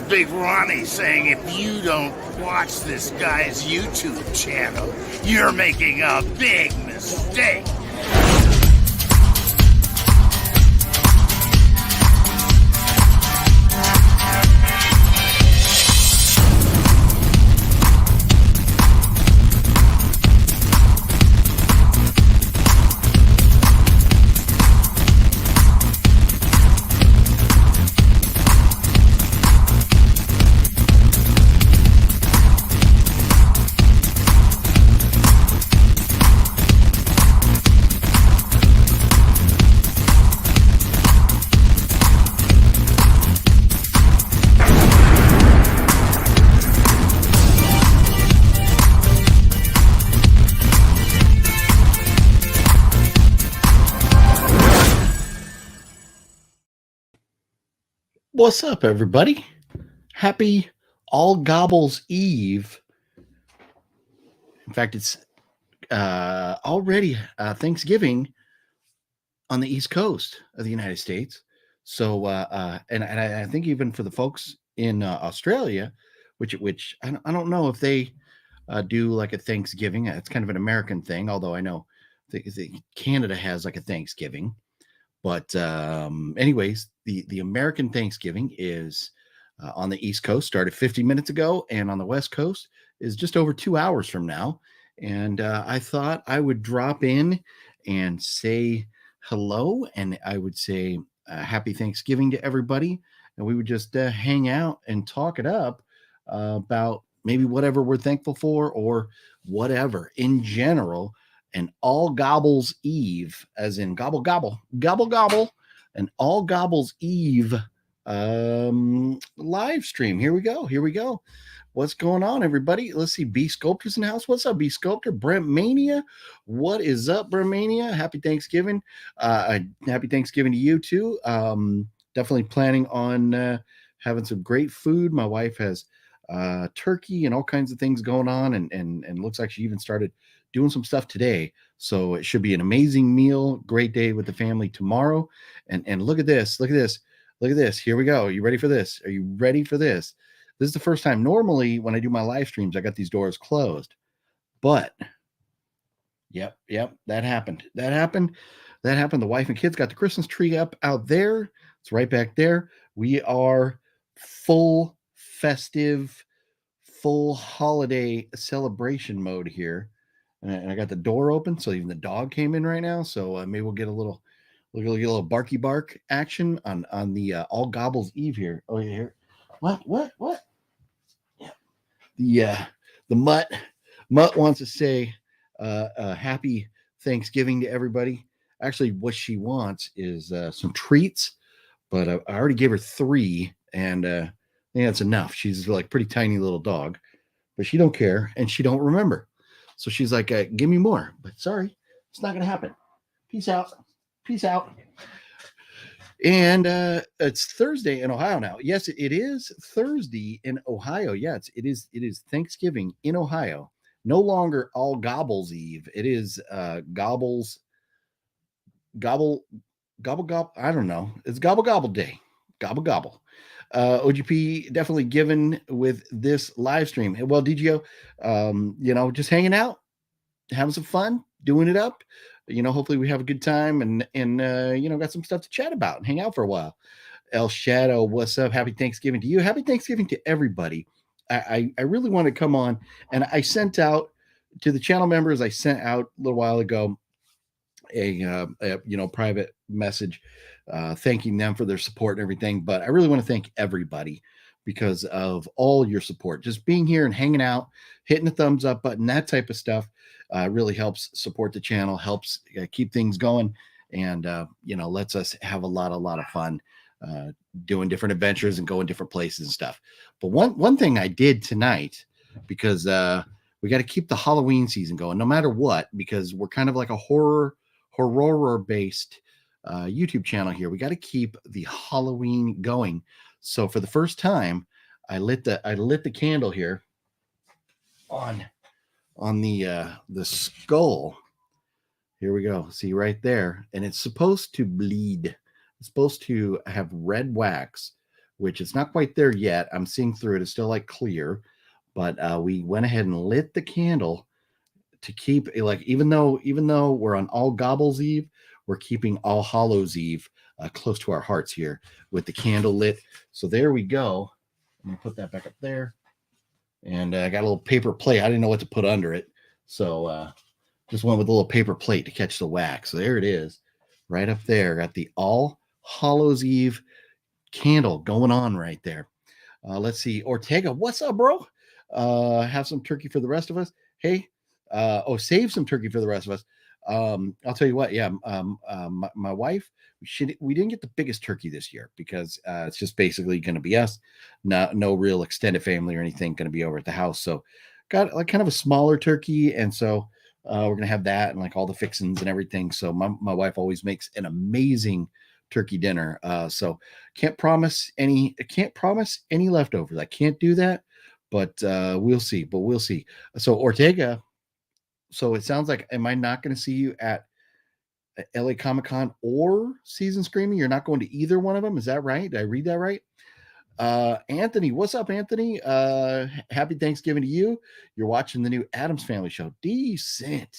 Big Ronnie saying if you don't watch this guy's YouTube channel, you're making a big mistake. What's up, everybody? Happy ALL-GOBBLES-EVE. In fact, it's already Thanksgiving on the East Coast of the United States. So, and I think even for the folks in Australia, which I don't know if they do like a Thanksgiving. It's kind of an American thing, although I know Canada has like a Thanksgiving. But anyways, the American Thanksgiving is on the East Coast, started 50 minutes ago, and on the West Coast is just over 2 hours from now. And I thought I would drop in and say hello, and I would say happy Thanksgiving to everybody. And we would just hang out and talk it up about maybe whatever we're thankful for or whatever in general. An ALL-GOBBLES-EVE, as in gobble, gobble, gobble, gobble, an ALL-GOBBLES-EVE live stream. Here we go. What's going on, everybody? Let's see. B Sculptor's in the house. What's up, B Sculptor? Brent Mania. What is up, Brent Mania? Happy Thanksgiving. Happy Thanksgiving to you, too. Definitely planning on having some great food. My wife has turkey and all kinds of things going on, and looks like she even started doing some stuff today. So it should be an amazing meal. Great day with the family tomorrow. And look at this. Here we go. You ready for this? Are you ready for this? This is the first time. Normally when I do my live streams, I got these doors closed, but yep, that happened. The wife and kids got the Christmas tree up out there. It's right back there. We are full festive, full holiday celebration mode here. And I got the door open, so even the dog came in right now. So maybe we'll get a little barky bark action on the ALL-GOBBLES-EVE here. Oh yeah, here. What? Yeah. The mutt wants to say happy Thanksgiving to everybody. Actually, what she wants is some treats, but I already gave her 3, and I think that's enough. She's like pretty tiny little dog, but she don't care and she don't remember. So she's like, give me more. But sorry, it's not going to happen. Peace out. And it's Thursday in Ohio now. Yes, it is Thursday in Ohio. Yes, it is Thanksgiving in Ohio. No longer ALL-GOBBLES-EVE. It is gobble. I don't know. It's gobble day. Gobble. OGP definitely given with this live stream. Well, DGO, just hanging out, having some fun, doing it up. Hopefully we have a good time and got some stuff to chat about and hang out for a while. El Shadow, what's up? Happy Thanksgiving to you. Happy Thanksgiving to everybody. I really want to come on, and I sent out to the channel members. I sent out a little while ago a private message thanking them for their support and everything. But I really want to thank everybody because of all your support. Just being here and hanging out, hitting the thumbs up button, that type of stuff really helps support the channel, helps keep things going, and lets us have a lot of fun doing different adventures and going different places and stuff. But one thing I did tonight, because we got to keep the Halloween season going no matter what, because we're kind of like a horror based YouTube channel here. We got to keep the Halloween going. So for the first time, I lit the candle here on the skull. Here we go. See right there, and it's supposed to bleed. It's supposed to have red wax which it's not quite there yet. I'm seeing through it. It's still like clear, but we went ahead and lit the candle to keep like, even though we're on All Gobbles Eve, we're keeping All Hallows Eve close to our hearts here with the candle lit. So there we go. I'm gonna put that back up there, and I got a little paper plate. I didn't know what to put under it, so just went with a little paper plate to catch the wax. So there it is, right up there. Got the All Hallows Eve candle going on right there. Let's see, Ortega, what's up, bro? Have some turkey for the rest of us. Hey, save some turkey for the rest of us. I'll tell you what, yeah, my wife, we didn't get the biggest turkey this year because it's just basically going to be us, no real extended family or anything going to be over at the house. So got like kind of a smaller turkey, and so we're gonna have that and like all the fixings and everything. So my wife always makes an amazing turkey dinner. So can't promise any leftovers. I can't do that, but we'll see. So Ortega, so it sounds like, am I not going to see you at LA Comic-Con or Season Screaming? You're not going to either one of them. Is that right? Did I read that right? Anthony, what's up, Anthony? Happy Thanksgiving to you. You're watching the new Addams Family show. Decent.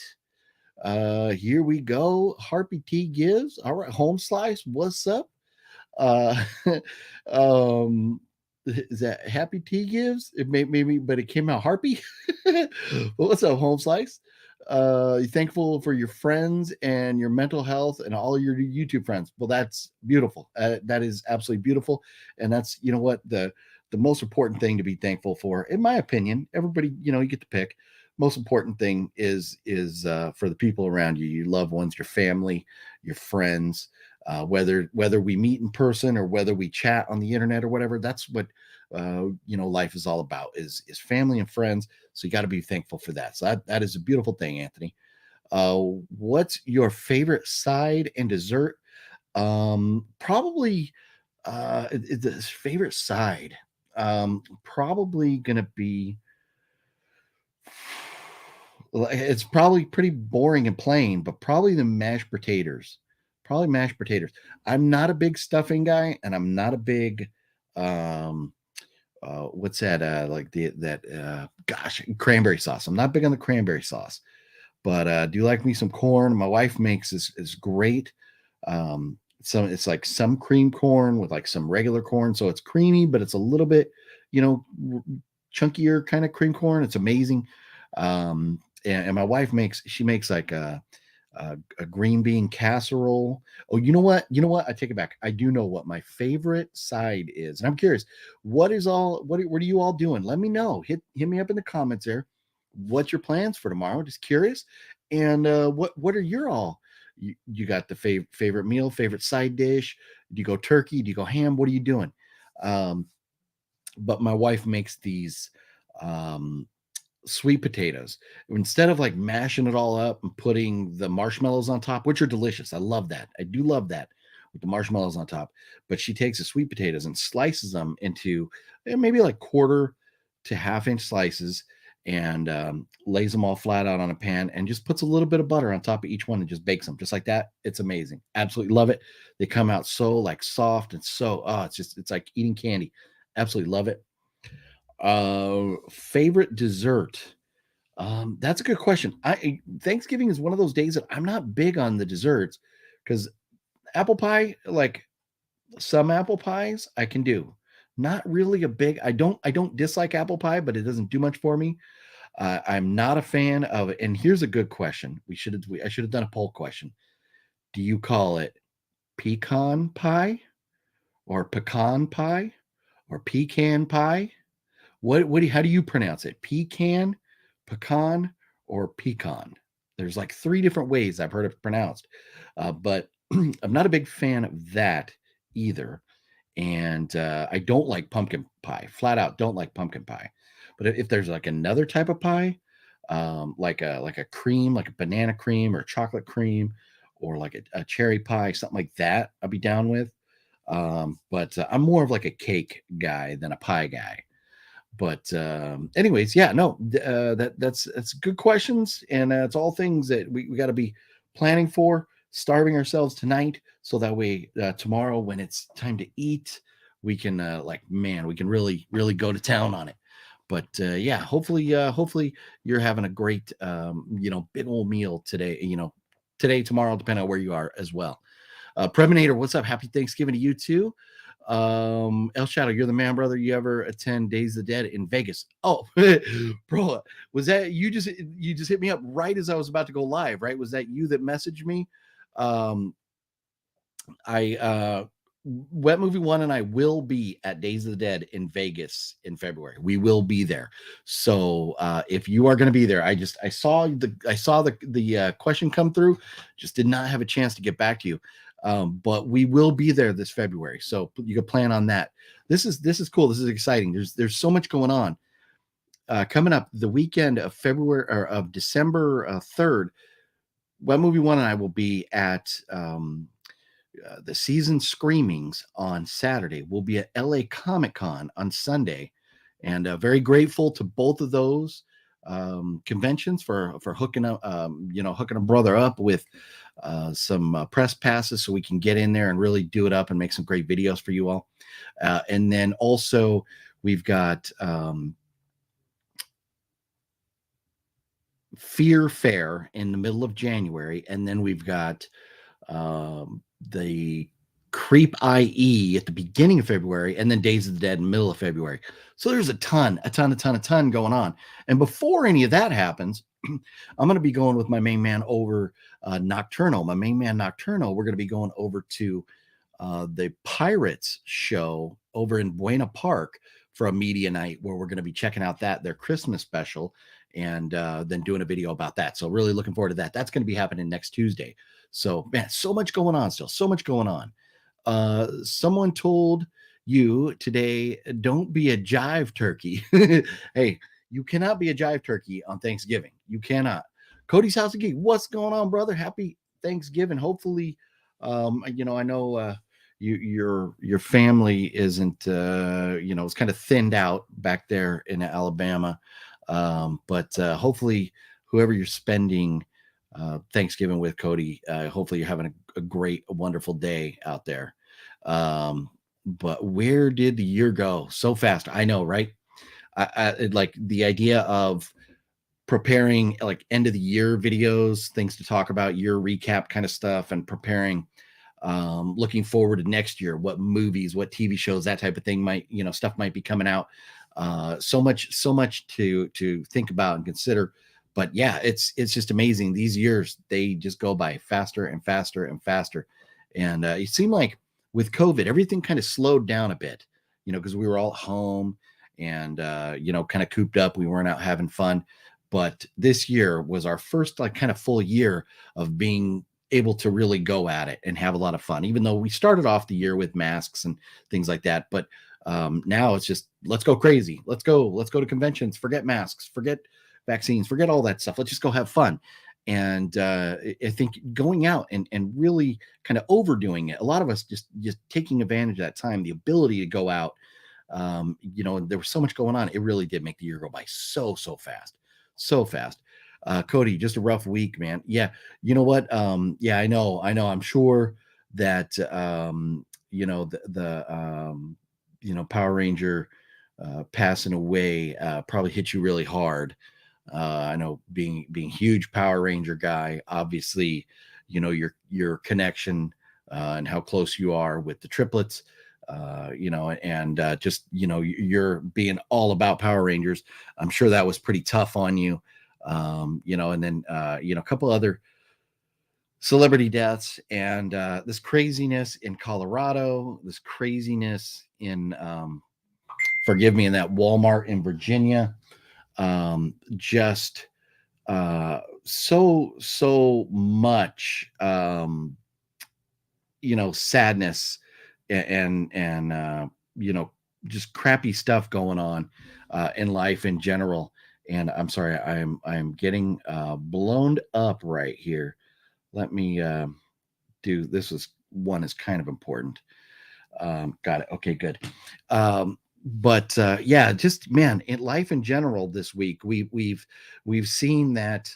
Here we go. Harpy T gives. All right, Home Slice, what's up? Is that Happy T gives? It maybe, but it came out Harpy. What's up, Home Slice? You thankful for your friends and your mental health and all your YouTube friends. Well, that's beautiful. That is absolutely beautiful. And that's, you know what, the most important thing to be thankful for, in my opinion. Everybody, you get to pick. Most important thing is for the people around you, your loved ones, your family, your friends, whether we meet in person or whether we chat on the internet or whatever. That's what life is all about, is family and friends. So you got to be thankful for that. So that is a beautiful thing, Anthony. What's your favorite side and dessert? Probably the favorite side. Probably gonna be. It's probably pretty boring and plain, but probably the mashed potatoes. Probably mashed potatoes. I'm not a big stuffing guy, and I'm not a big what's that? Cranberry sauce. I'm not big on the cranberry sauce, but I do like me some corn. My wife makes is great. It's like some cream corn with like some regular corn, so it's creamy, but it's a little bit, chunkier kind of cream corn. It's amazing. And my wife makes like a green bean casserole. Oh, you know what? I take it back. I do know what my favorite side is. And I'm curious, what are you all doing? Let me know. Hit me up in the comments there. What's your plans for tomorrow? Just curious. And what are your all? You got the favorite meal, favorite side dish? Do you go turkey? Do you go ham? What are you doing? But my wife makes these sweet potatoes. Instead of like mashing it all up and putting the marshmallows on top, which are delicious. I love that. I do love that with the marshmallows on top. But she takes the sweet potatoes and slices them into maybe like 1/4 to 1/2 inch slices, and lays them all flat out on a pan and just puts a little bit of butter on top of each one and just bakes them just like that. It's amazing. Absolutely love it. They come out so like soft and so, it's like eating candy. Absolutely love it. Favorite dessert? That's a good question. Thanksgiving is one of those days that I'm not big on the desserts, because apple pie, like some apple pies I can do. Not really a big, I don't dislike apple pie, but it doesn't do much for me. I'm not a fan of it. And here's a good question. I should have done a poll question. Do you call it pecan pie or pecan pie or pecan pie? How do you pronounce it? Pecan, pecan, or pecan? There's like 3 different ways I've heard it pronounced, but I'm not a big fan of that either. And I don't like pumpkin pie. Flat out, don't like pumpkin pie. But if there's like another type of pie, like a cream, like a banana cream or chocolate cream, or like a cherry pie, something like that, I'll be down with. But I'm more of like a cake guy than a pie guy. But anyways, yeah, no, that's good questions, and it's all things that we got to be planning for, starving ourselves tonight, so that way tomorrow when it's time to eat, we can we can really go to town on it. But yeah, hopefully you're having a great big old meal today, today, tomorrow, depending on where you are as well. Preminator, what's up? Happy Thanksgiving to you too. El Shadow, you're the man, brother. You ever attend Days of the Dead in Vegas? Oh, bro, was that you just hit me up right as I was about to go live, right? Was that you that messaged me? Wet Movie One and I will be at Days of the Dead in Vegas in February. We will be there. So if you are going to be there, I saw the question come through, just did not have a chance to get back to you. But we will be there this February, so you can plan on that. This is cool. This is exciting. There's so much going on. Coming up the weekend of February or of December 3rd, Wet Movie One and I will be at the season screenings on Saturday. We'll be at LA Comic Con on Sunday, and very grateful to both of those conventions for hooking up, hooking a brother up with some press passes so we can get in there and really do it up and make some great videos for you all. And then also we've got Fear Fair in the middle of January, and then we've got the Creepie at the beginning of February, and then Days of the Dead in the middle of February. So there's a ton going on. And before any of that happens, I'm going to be going with my main man over Nocturno. My main man Nocturno, we're going to be going over to the Pirates show over in Buena Park for a media night where we're going to be checking out their Christmas special, and then doing a video about that. So really looking forward to that. That's going to be happening next Tuesday. So man, so much going on still, so much going on. Someone told you today, don't be a jive turkey. Hey, you cannot be a jive turkey on Thanksgiving. You cannot. Cody's House of Geek, what's going on, brother? Happy Thanksgiving. Hopefully, I know your family isn't, it's kind of thinned out back there in Alabama. But hopefully whoever you're spending Thanksgiving with, Cody, hopefully you're having a great, wonderful day out there. But where did the year go so fast? I know, right? I like the idea of preparing like end of the year videos, things to talk about, year recap kind of stuff, and preparing, looking forward to next year, what movies, what TV shows, that type of thing stuff might be coming out. So much to think about and consider. But yeah, it's just amazing. These years, they just go by faster and faster and faster. And it seemed like with COVID, everything kind of slowed down a bit, because we were all at home and, kind of cooped up. We weren't out having fun. But this year was our first like kind of full year of being able to really go at it and have a lot of fun, even though we started off the year with masks and things like that. But now it's just, let's go crazy. Let's go to conventions, forget masks, forget vaccines, forget all that stuff. Let's just go have fun. And I think going out and really kind of overdoing it, a lot of us just taking advantage of that time, the ability to go out, there was so much going on. It really did make the year go by so fast. Cody, just a rough week, man. Yeah. You know what? Yeah, I know. I'm sure that, Power Ranger passing away probably hit you really hard. I know being huge Power Ranger guy, obviously, your connection and how close you are with the triplets, you're being all about Power Rangers. I'm sure that was pretty tough on you. And then, a couple other celebrity deaths and this craziness in Colorado, this craziness in, forgive me, in that Walmart in Virginia. Just so much, sadness and just crappy stuff going on in life in general. And I'm sorry, I'm getting blown up right here. Let me do this. One is kind of important. Got it. Okay, good. But yeah, just man, in life in general this week, we've seen that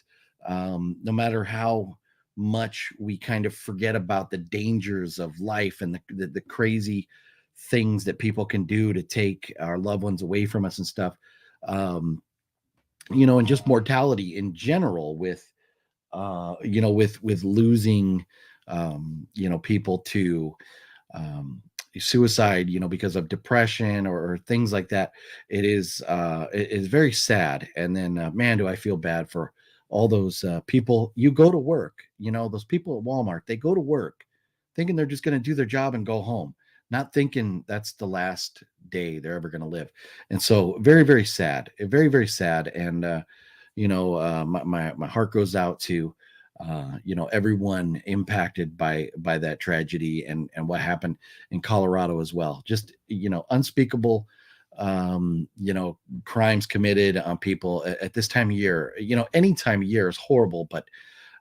no matter how much we kind of forget about the dangers of life and the crazy things that people can do to take our loved ones away from us and stuff. And just mortality in general with with losing people to suicide, because of depression or things like that. It is very sad. And then man, do I feel bad for all those people. You go to work, those people at Walmart, they go to work thinking they're just going to do their job and go home, not thinking that's the last day they're ever going to live. And so very, very sad, very, very sad. And my heart goes out to everyone impacted by that tragedy and what happened in Colorado as well. Just unspeakable crimes committed on people at this time of year. Any time of year is horrible, but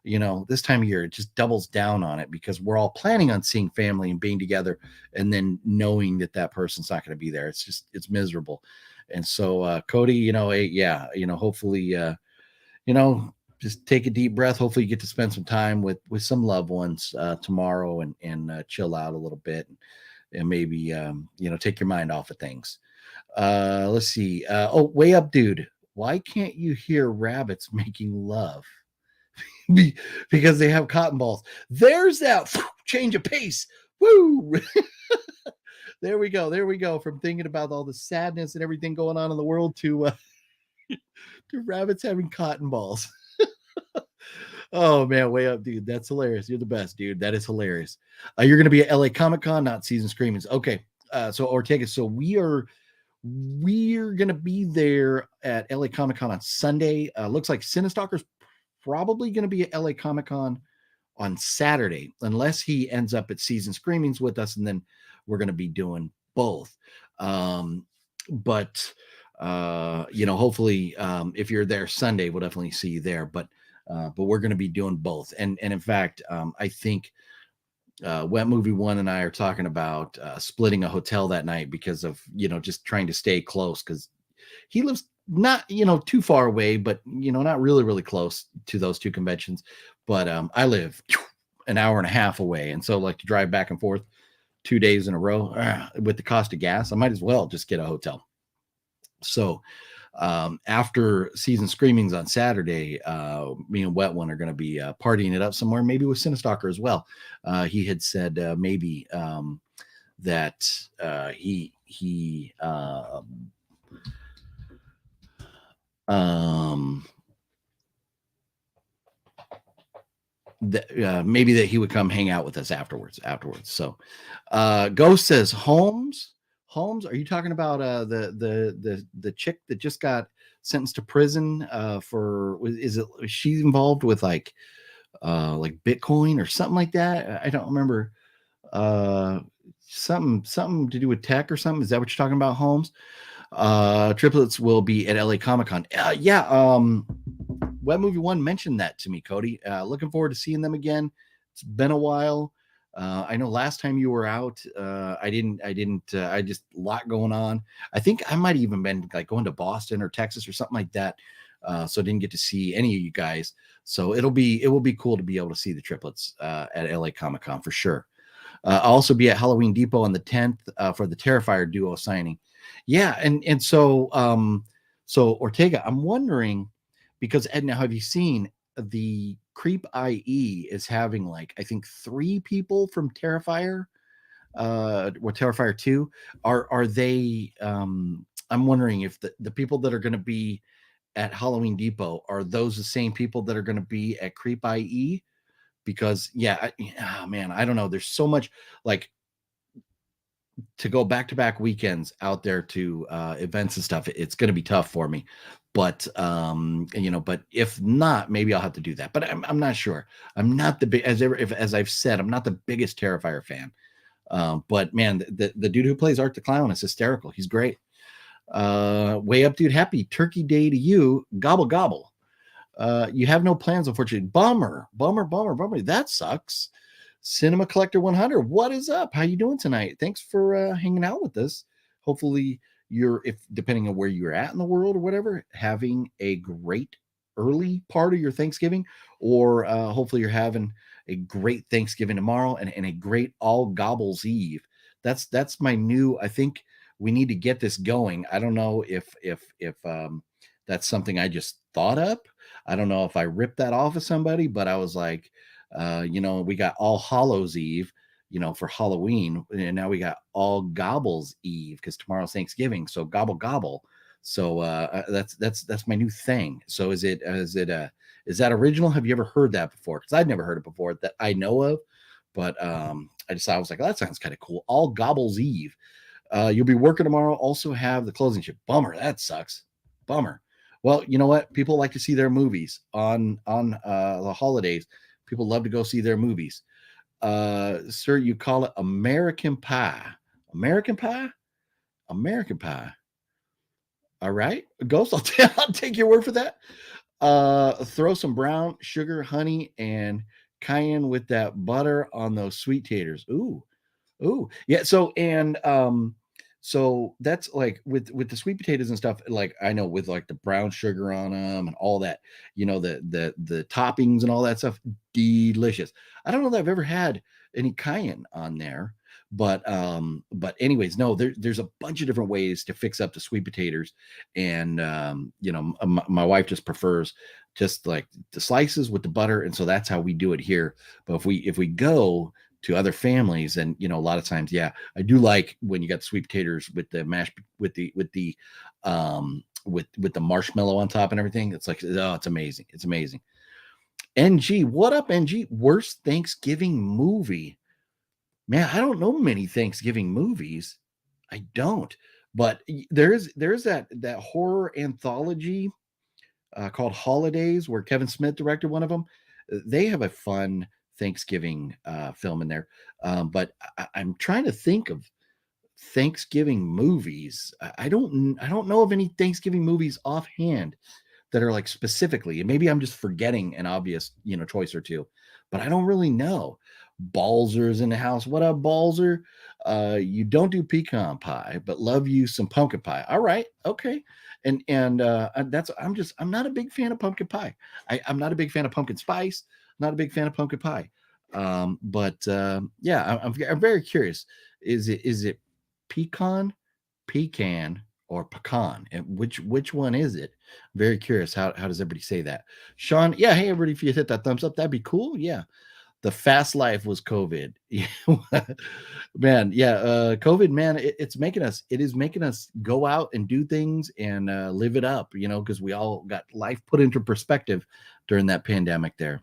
this time of year it just doubles down on it, because we're all planning on seeing family and being together, and then knowing that person's not going to be there. It's miserable. And so Cody, hopefully just take a deep breath. Hopefully you get to spend some time with some loved ones tomorrow and chill out a little bit, and maybe take your mind off of things. Let's see. Way up, dude. Why can't you hear rabbits making love? Because they have cotton balls. There's that change of pace. Woo! There we go. From thinking about all the sadness and everything going on in the world to rabbits having cotton balls. Oh man, way up, dude. That's hilarious. You're the best, dude. That is hilarious. You're going to be at LA Comic Con, not Season Screamings. Okay. So Ortega. So we're going to be there at LA Comic Con on Sunday. Looks like Cinestalker's probably going to be at LA Comic Con on Saturday, unless he ends up at Season Screamings with us, and then we're going to be doing both. But hopefully, if you're there Sunday, we'll definitely see you there. But we're going to be doing both. And in fact, I think Wet Movie One and I are talking about splitting a hotel that night, because of just trying to stay close, because he lives not too far away, but not really close to those two conventions. But I live an hour and a half away, and so like to drive back and forth 2 days in a row with the cost of gas, I might as well just get a hotel. So after Season Screamings on Saturday, me and Wet One are going to be partying it up somewhere, maybe with Cinestalker as well. He had said maybe that he maybe that he would come hang out with us afterwards. So Ghost says, Holmes, are you talking about the chick that just got sentenced to prison is she involved with like Bitcoin or something like that? I don't remember. Something to do with tech or something. Is that what you're talking about, Holmes? Triplets will be at LA Comic Con. Web Movie One mentioned that to me, Cody. Looking forward to seeing them again. It's been a while. I know last time you were out, I just a lot going on. I think I might have even been like going to Boston or Texas or something like that. So I didn't get to see any of you guys. So it will be cool to be able to see the triplets at LA Comic Con for sure. I'll also be at Halloween Depot on the 10th for the Terrifier duo signing. Yeah, and so Ortega, I'm wondering, because Edna, have you seen the Creep IE is having like I think 3 people from Terrifier, or Terrifier 2. Are they? I'm wondering if the people that are going to be at Halloween Depot are those the same people that are going to be at Creep IE? Because man, I don't know. There's so much like to go back-to-back weekends out there to events and stuff. It's going to be tough for me, but but if not, maybe I'll have to do that. But I'm not sure. I'm not the big, as I've said, I'm not the biggest Terrifier fan. But man, the dude who plays Art the Clown is hysterical. He's great. Way up, dude. Happy Turkey Day to you. Gobble gobble. You have no plans, unfortunately. Bummer. That sucks. Cinema Collector 100. What is up? How you doing tonight? Thanks for hanging out with us. Hopefully you're, if depending on where you're at in the world or whatever, having a great early part of your Thanksgiving, or hopefully you're having a great Thanksgiving tomorrow and a great All Gobbles Eve that's my new. I think we need to get this going. I don't know if that's something I just thought up. I don't know if I ripped that off of somebody, but I was like, we got All Hallows Eve, for Halloween, and now we got All Gobbles Eve because tomorrow's Thanksgiving. So gobble gobble. So that's my new thing. So is that original? Have you ever heard that before? Because I'd never heard it before that I know of. But I was like, oh, that sounds kind of cool. All Gobbles Eve. You'll be working tomorrow. Also have the closing shift. Bummer. That sucks. Bummer. Well, you know what? People like to see their movies on the holidays. People love to go see their movies. Sir, you call it American Pie. American Pie? American Pie. All right. Ghost, I'll take your word for that. Throw some brown sugar, honey, and cayenne with that butter on those sweet taters. Ooh. Yeah. So that's like with the sweet potatoes and stuff, like I know with like the brown sugar on them and all that, the toppings and all that stuff, delicious. I don't know that I've ever had any cayenne on there, but anyways, no, there's a bunch of different ways to fix up the sweet potatoes. And my wife just prefers just like the slices with the butter, and so that's how we do it here. But if we go to other families, and a lot of times, yeah, I do like when you got sweet potatoes with the mashed with the marshmallow on top and everything. It's like, oh, it's amazing. It's amazing. NG, what up, NG? Worst Thanksgiving movie? Man, I don't know many Thanksgiving movies. I don't, but there's that horror anthology called Holidays, where Kevin Smith directed one of them. They have a fun Thanksgiving film in there, but I'm trying to think of Thanksgiving movies. I don't know of any Thanksgiving movies offhand that are like specifically, and maybe I'm just forgetting an obvious choice or two, but I don't really know. Balzer's in the house. What up, Balzer? You don't do pecan pie, but love you some pumpkin pie. All right, okay. And I'm not a big fan of pumpkin pie. I'm not a big fan of pumpkin spice. Not a big fan of pumpkin pie. Yeah, I'm very curious. Is it pecan, or pecan? And which one is it? Very curious. How does everybody say that? Sean, yeah, hey everybody, if you hit that thumbs up, that'd be cool. Yeah. The fast life was COVID. Man, yeah, COVID, man, it is making us go out and do things and live it up, because we all got life put into perspective during that pandemic there.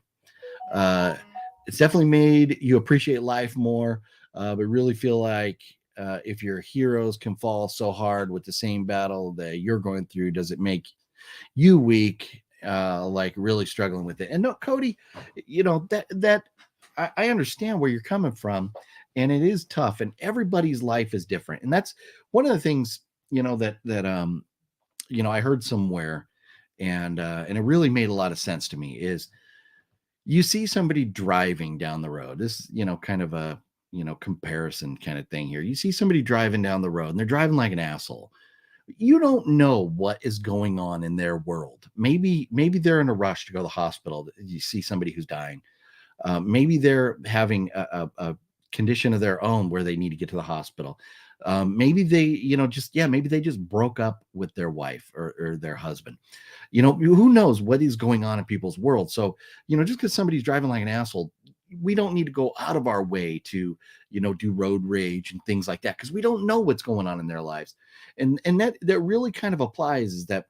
It's definitely made you appreciate life more, but really feel like if your heroes can fall so hard with the same battle that you're going through, does it make you weak, like really struggling with it? And no, Cody, that I understand where you're coming from, and it is tough, and everybody's life is different. And that's one of the things, that I heard somewhere, and it really made a lot of sense to me, is you see somebody driving down the road. This, kind of a, comparison kind of thing here. You see somebody driving down the road and they're driving like an asshole. You don't know what is going on in their world. Maybe they're in a rush to go to the hospital. You see somebody who's dying. Maybe they're having a condition of their own where they need to get to the hospital. Maybe they, maybe they just broke up with their wife or their husband. Who knows what is going on in people's world. So, just because somebody's driving like an asshole, we don't need to go out of our way to, do road rage and things like that, because we don't know what's going on in their lives. And that really kind of applies, is that,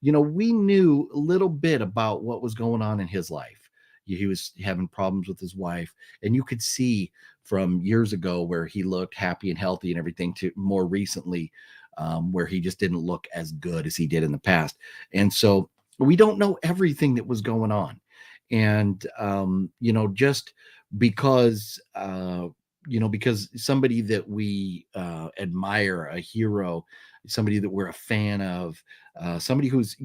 we knew a little bit about what was going on in his life. He was having problems with his wife, and you could see from years ago where he looked happy and healthy and everything, to more recently where he just didn't look as good as he did in the past. And so we don't know everything that was going on. And, just because, because somebody that we admire, a hero, somebody that we're a fan of, somebody who's,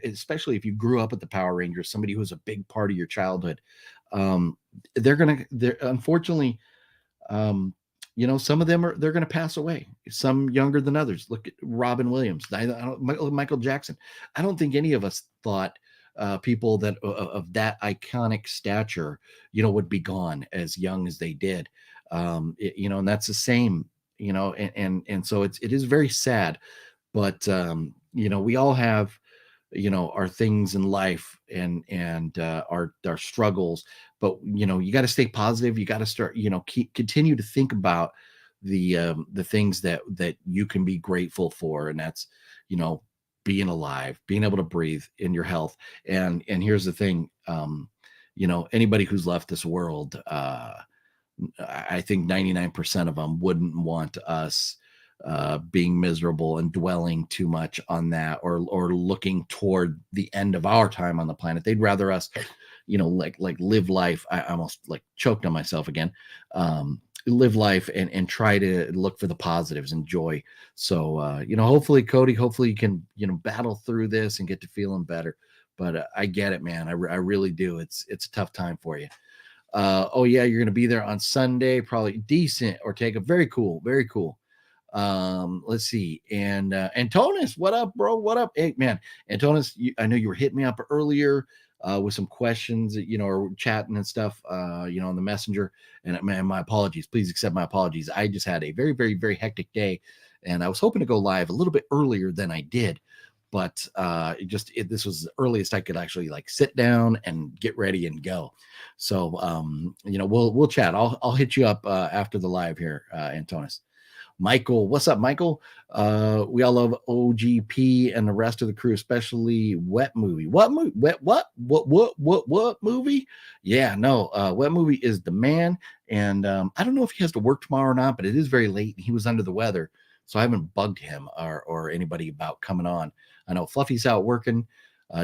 especially if you grew up with the Power Rangers, somebody who's a big part of your childhood, they're unfortunately, some of them they're going to pass away, some younger than others. Look at Robin Williams, Michael Jackson. I don't think any of us thought people that of that iconic stature, would be gone as young as they did. And that's the same, and so it is very sad, but we all have our things in life and our struggles, but you got to stay positive. You got to start continue to think about the things that you can be grateful for, and that's being alive, being able to breathe, in your health. And here's the thing, anybody who's left this world, I think 99% of them wouldn't want us being miserable and dwelling too much on that, or looking toward the end of our time on the planet. They'd rather us, like live life. I almost like choked on myself again. Live life and try to look for the positives and joy. So, hopefully, Cody, you can, battle through this and get to feeling better. But I get it, man. I really do. It's a tough time for you. Oh yeah, you're going to be there on Sunday, probably decent, or take a very cool. Let's see. And Antonis, what up, bro? What up? Hey, man, Antonis, I know you were hitting me up earlier with some questions, or chatting and stuff, on the messenger. And man, my apologies. Please accept my apologies. I just had a very, very, very hectic day, and I was hoping to go live a little bit earlier than I did. But this was the earliest I could actually like sit down and get ready and go. So we'll chat. I'll hit you up after the live here, Antonis. Michael, what's up, Michael? We all love OGP and the rest of the crew, especially Wet Movie. What movie? What movie? Yeah, no, Wet Movie is the man. And I don't know if he has to work tomorrow or not, but it is very late and he was under the weather, so I haven't bugged him or anybody about coming on. I know Fluffy's out working.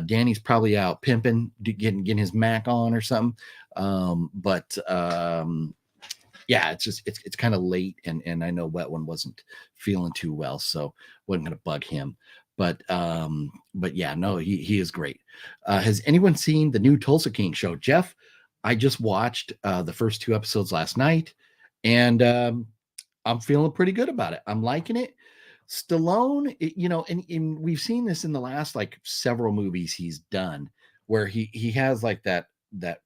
Danny's probably out pimping, getting his Mac on or something. Yeah, it's kind of late, and I know Wet One wasn't feeling too well, so wasn't gonna bug him. But yeah, no, he is great. Has anyone seen the new Tulsa King show? Jeff, I just watched the first 2 episodes last night, and I'm feeling pretty good about it. I'm liking it. Stallone, and we've seen this in the last like several movies he's done, where he has like that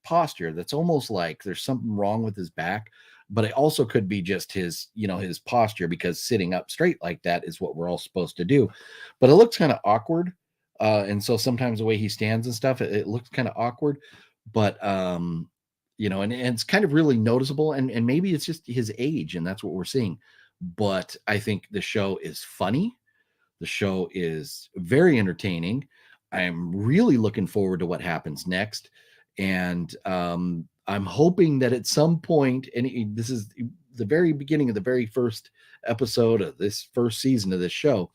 posture that's almost like there's something wrong with his back, but it also could be just his his posture, because sitting up straight like that is what we're all supposed to do, but it looks kind of awkward, and so sometimes the way he stands and stuff, it looks kind of awkward, but and it's kind of really noticeable, and maybe it's just his age, and that's what we're seeing. But I think the show is funny. The show is very entertaining. I'm really looking forward to what happens next. And I'm hoping that at some point, and this is the very beginning of the very first episode of this first season of this show,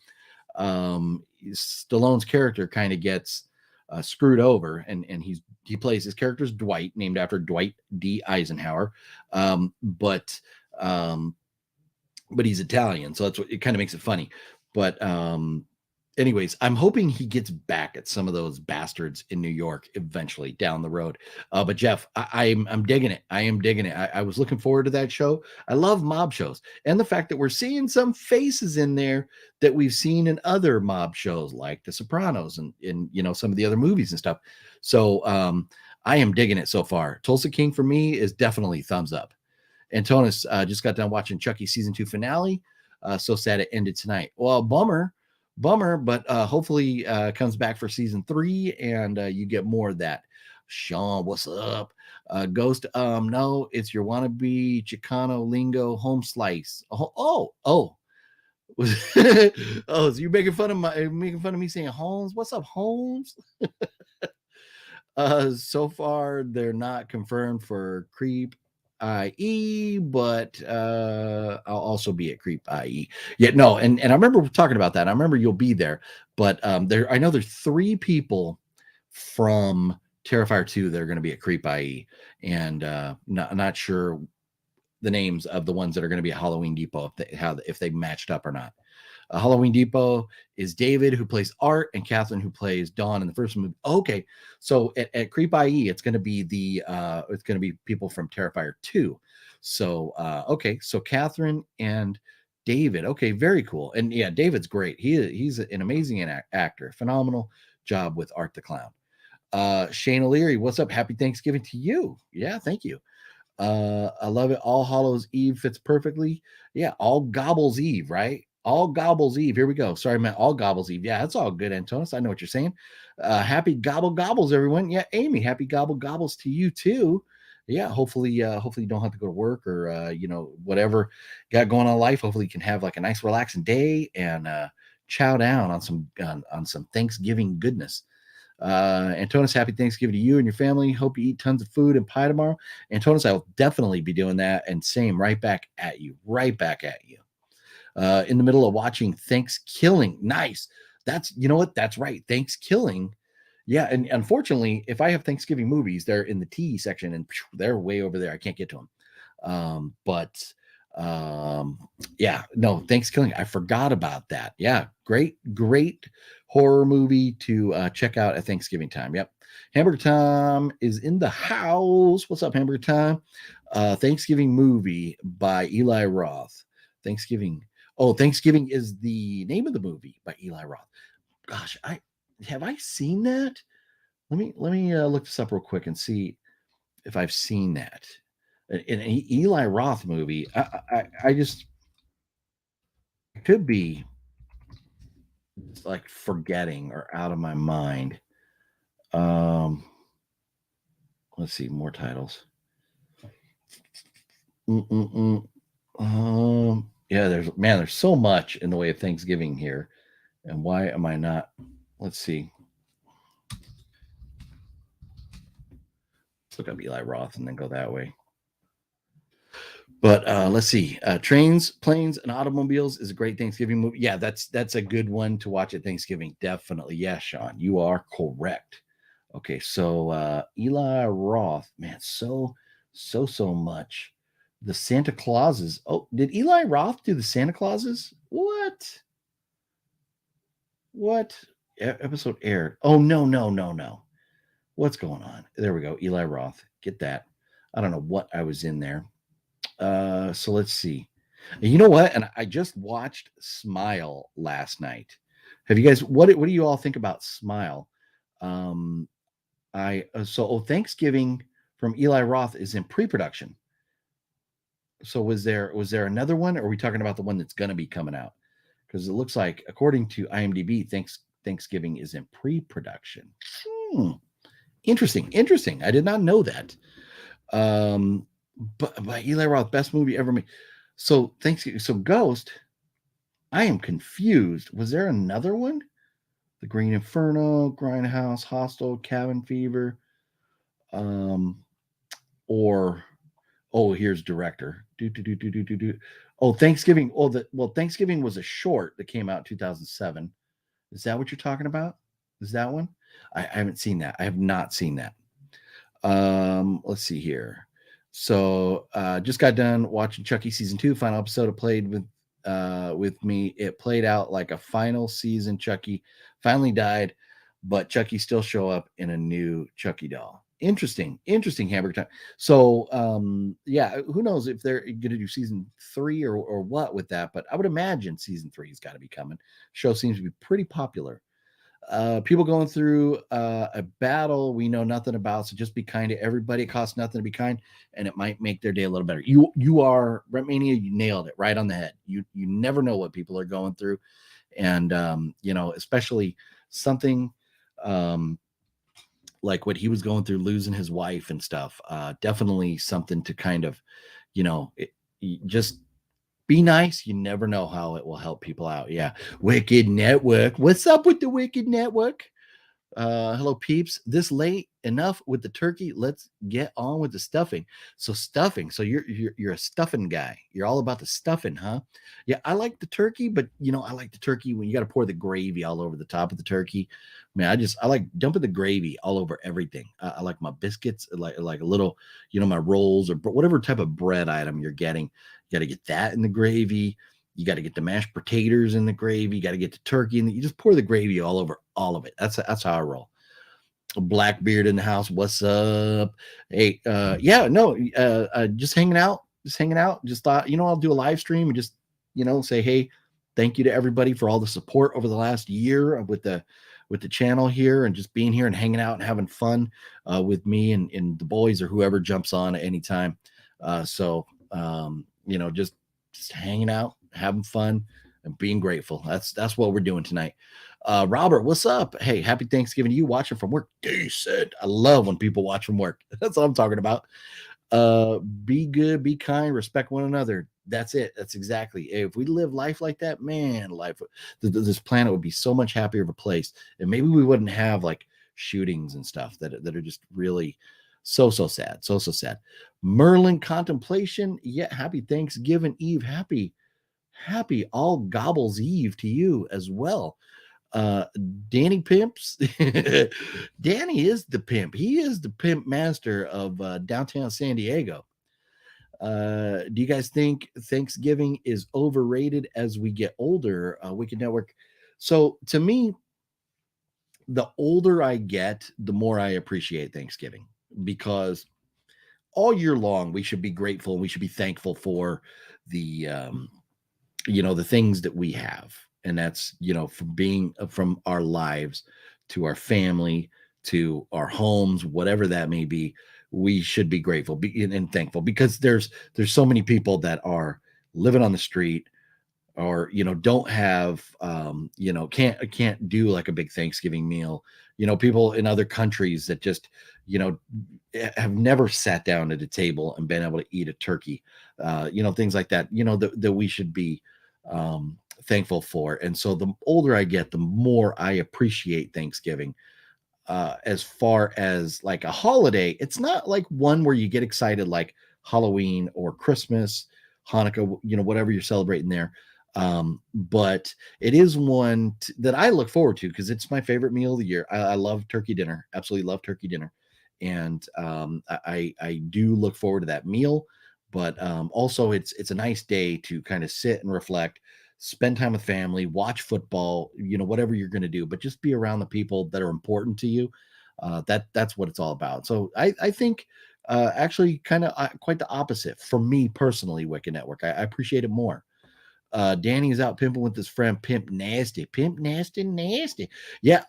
Stallone's character kind of gets screwed over, and he plays his character's Dwight, named after Dwight D. Eisenhower. But he's Italian, so that's what it kind of makes it funny. But anyways, I'm hoping he gets back at some of those bastards in New York eventually down the road. But Jeff, I'm digging it. I am digging it. I was looking forward to that show. I love mob shows, and the fact that we're seeing some faces in there that we've seen in other mob shows like The Sopranos and in some of the other movies and stuff. So I am digging it so far. Tulsa King for me is definitely thumbs up. Antonis just got done watching Chucky season 2 finale. So sad it ended tonight. Well, bummer, but hopefully comes back for season 3 and you get more of that. Sean, what's up? Ghost, no, it's your wannabe Chicano lingo home slice. Oh, oh, so you're making fun of me saying Holmes? What's up, Holmes? So far they're not confirmed for Creep IE, but I'll also be at Creep IE. Yeah, no, and I remember talking about that. I remember you'll be there, but I know there's 3 people from Terrifier 2 that are going to be at Creep IE, and not sure the names of the ones that are going to be at Halloween Depot, if they matched up or not. Halloween Depot is David, who plays Art, and Catherine, who plays Dawn in the first movie. Okay, so at Creep IE, it's going to be people from Terrifier 2. So okay, so Catherine and David. Okay, very cool. And yeah, David's great. He's an amazing actor. Phenomenal job with Art the Clown. Shane O'Leary, what's up? Happy Thanksgiving to you. Yeah, thank you. I love it. All Hallows Eve fits perfectly. Yeah, All Gobbles Eve, right? All Gobbles Eve. Here we go. Sorry, man. All Gobbles Eve. Yeah, that's all good, Antonis. I know what you're saying. Happy Gobble Gobbles, everyone. Yeah, Amy, happy Gobble Gobbles to you too. Yeah, hopefully you don't have to go to work or whatever you got going on in life. Hopefully you can have like a nice relaxing day and chow down on some Thanksgiving goodness. Antonis, happy Thanksgiving to you and your family. Hope you eat tons of food and pie tomorrow. Antonis, I will definitely be doing that. And same, right back at you. In the middle of watching Thanksgiving. Nice. You know what? That's right. Thanksgiving. Yeah. And unfortunately, if I have Thanksgiving movies, they're in the T section and they're way over there. I can't get to them. Yeah, no, Thanksgiving. I forgot about that. Yeah, great horror movie to check out at Thanksgiving time. Yep. Hamburger Time is in the house. What's up, Hamburger Time? Thanksgiving movie by Eli Roth. Thanksgiving is the name of the movie by Eli Roth. Gosh, I seen that? Let me look this up real quick and see if I've seen that. An Eli Roth movie. I just could be like forgetting or out of my mind. Let's see, more titles. Yeah, there's so much in the way of Thanksgiving here. And why am I not? Let's see. Let's look up Eli Roth and then go that way. But let's see. Trains, Planes, and Automobiles is a great Thanksgiving movie. Yeah, that's a good one to watch at Thanksgiving. Definitely. Yeah, Sean, you are correct. Okay, so Eli Roth, man, so much. The Santa Clauses. Oh, did Eli Roth do the Santa Clauses? What? Episode aired? Oh, no. What's going on? There we go. Eli Roth. Get that. I don't know what I was in there. So let's see. You know what? And I just watched Smile last night. Have you guys? What do you all think about Smile? Thanksgiving from Eli Roth is in pre-production. So was there another one? Or are we talking about the one that's going to be coming out? Because it looks like, according to IMDb, Thanksgiving is in pre-production. Interesting. I did not know that. But by Eli Roth, best movie ever made. So Thanksgiving. So Ghost. I am confused. Was there another one? The Green Inferno, Grindhouse, Hostel, Cabin Fever, here's director. Oh, Thanksgiving. Thanksgiving was a short that came out in 2007. Is that what you're talking about? Is that one? I haven't seen that. I have not seen that. Let's see here. So just got done watching Chucky season 2, final episode. It played with me. It played out like a final season. Chucky finally died, but Chucky still show up in a new Chucky doll. Interesting Hamburger Time. So yeah, who knows if they're going to do season 3 or what with that, but I would imagine season 3 has got to be coming. Show seems to be pretty popular. People going through a battle we know nothing about, so just be kind to everybody. It costs nothing to be kind, and it might make their day a little better. You are Rent Mania. You nailed it right on the head. You never know what people are going through, and especially something like what he was going through, losing his wife and stuff. Definitely something to kind of, just be nice. You never know how it will help people out. Yeah. Wicked Network. What's up with the Wicked Network? Hello, peeps. This late enough with the turkey. Let's get on with the stuffing. So stuffing. So you're a stuffing guy. You're all about the stuffing, huh? Yeah, I like the turkey, but I like the turkey when you got to pour the gravy all over the top of the turkey. Man, I like dumping the gravy all over everything. I like my biscuits, like a little, my rolls or whatever type of bread item you're getting. You got to get that in the gravy. You got to get the mashed potatoes in the gravy. You got to get the turkey, and you just pour the gravy all over all of it. That's how I roll. Blackbeard in the house. What's up? Hey, just hanging out. Just thought, I'll do a live stream and just, say, hey, thank you to everybody for all the support over the last year with the channel here, and just being here and hanging out and having fun with me and the boys or whoever jumps on at any time. Just hanging out, having fun, and being grateful. That's what we're doing tonight. Robert, what's up? Hey, happy Thanksgiving to you. Watching from work. Decent. I love when people watch from work. That's what I'm talking about. Be good, be kind, respect one another. That's it. That's exactly. If we live life like that, man, this planet would be so much happier of a place, and maybe we wouldn't have like shootings and stuff that are just really so sad, so sad. Merlin contemplation. Yeah, happy Thanksgiving Eve. Happy all gobbles Eve to you as well. Danny Pimps. Danny is the pimp. He is the pimp master of downtown San Diego. Do you guys think Thanksgiving is overrated as we get older? Wicked Network. So to me, the older I get, the more I appreciate Thanksgiving, because all year long we should be grateful and we should be thankful for the the things that we have, and that's from our lives to our family to our homes, whatever that may be. We should be grateful and thankful, because there's so many people that are living on the street, or don't have can't do like a big Thanksgiving meal. People in other countries that just have never sat down at a table and been able to eat a turkey, things like that, that we should be thankful for. And so the older I get, the more I appreciate Thanksgiving. As far as like a holiday, it's not like one where you get excited like Halloween or Christmas, Hanukkah, whatever you're celebrating there. But it is one that I look forward to, because it's my favorite meal of the year. I love turkey dinner, absolutely love turkey dinner. And I do look forward to that meal. But also it's a nice day to kind of sit and reflect, spend time with family, watch football, whatever you're going to do, but just be around the people that are important to you. That's what it's all about. So I think actually kind of quite the opposite for me personally, Wicked Network. I appreciate it more. Danny is out pimping with his friend Pimp Nasty. Yeah.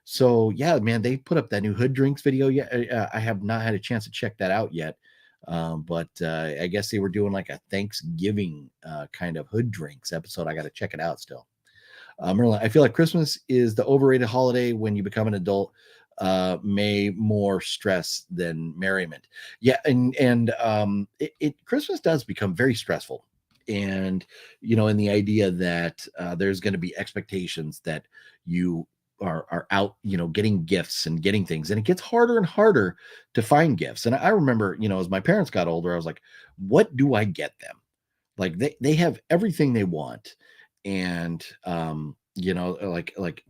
So yeah, man, they put up that new Hood Drinks video. Yeah, I have not had a chance to check that out yet. But I guess they were doing like a Thanksgiving kind of Hood Drinks episode. I got to check it out still. Merlin, I feel like Christmas is the overrated holiday when you become an adult. May more stress than merriment. Yeah, and Christmas does become very stressful. And in the idea that there's going to be expectations that you are out, getting gifts and getting things, and it gets harder and harder to find gifts. And I remember, as my parents got older, I was like, what do I get them? Like they have everything they want, and like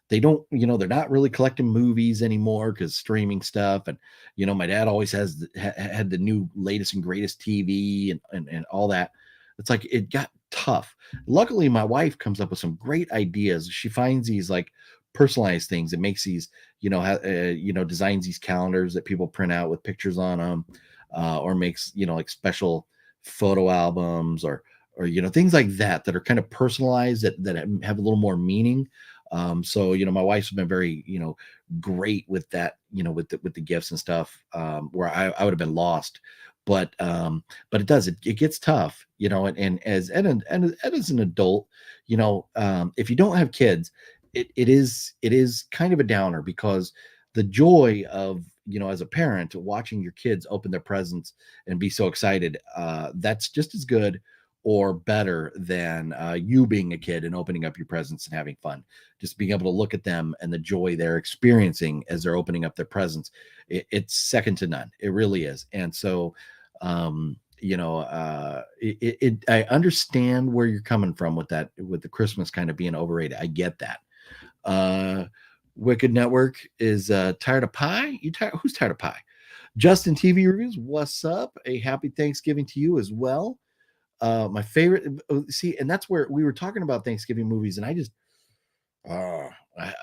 they don't, they're not really collecting movies anymore because streaming stuff. And my dad always had the new latest and greatest TV and all that. It's like it got tough. Luckily, my wife comes up with some great ideas. She finds these like personalized things and makes these, designs these calendars that people print out with pictures on them, or makes, like special photo albums or things like that are kind of personalized that have a little more meaning. So my wife's been very great with that, with the gifts and stuff, where I would have been lost. But it gets tough, and as an adult, if you don't have kids, it is kind of a downer, because the joy of, as a parent, watching your kids open their presents and be so excited, that's just as good or better than you being a kid and opening up your presents and having fun. Just being able to look at them and the joy they're experiencing as they're opening up their presents, it's second to none. It really is. And so I understand where you're coming from with that, with the Christmas kind of being overrated. I get that. Wicked Network is tired of pie. Who's tired of pie? Justin TV Reviews, what's up? A happy Thanksgiving to you as well. My favorite, and that's where we were talking about Thanksgiving movies, and I just I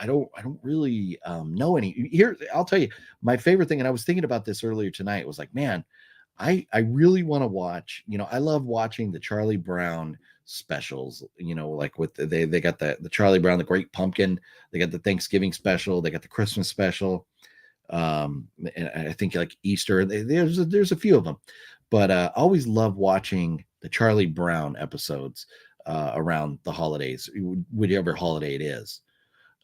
don't really know any. Here, I'll tell you my favorite thing, and I was thinking about this earlier tonight. Was like, man, I really want to watch. I love watching the Charlie Brown specials. Like with they got the Charlie Brown, the Great Pumpkin. They got the Thanksgiving special. They got the Christmas special. And I think like Easter, there's a few of them, but I always love watching the Charlie Brown episodes around the holidays, whatever holiday it is.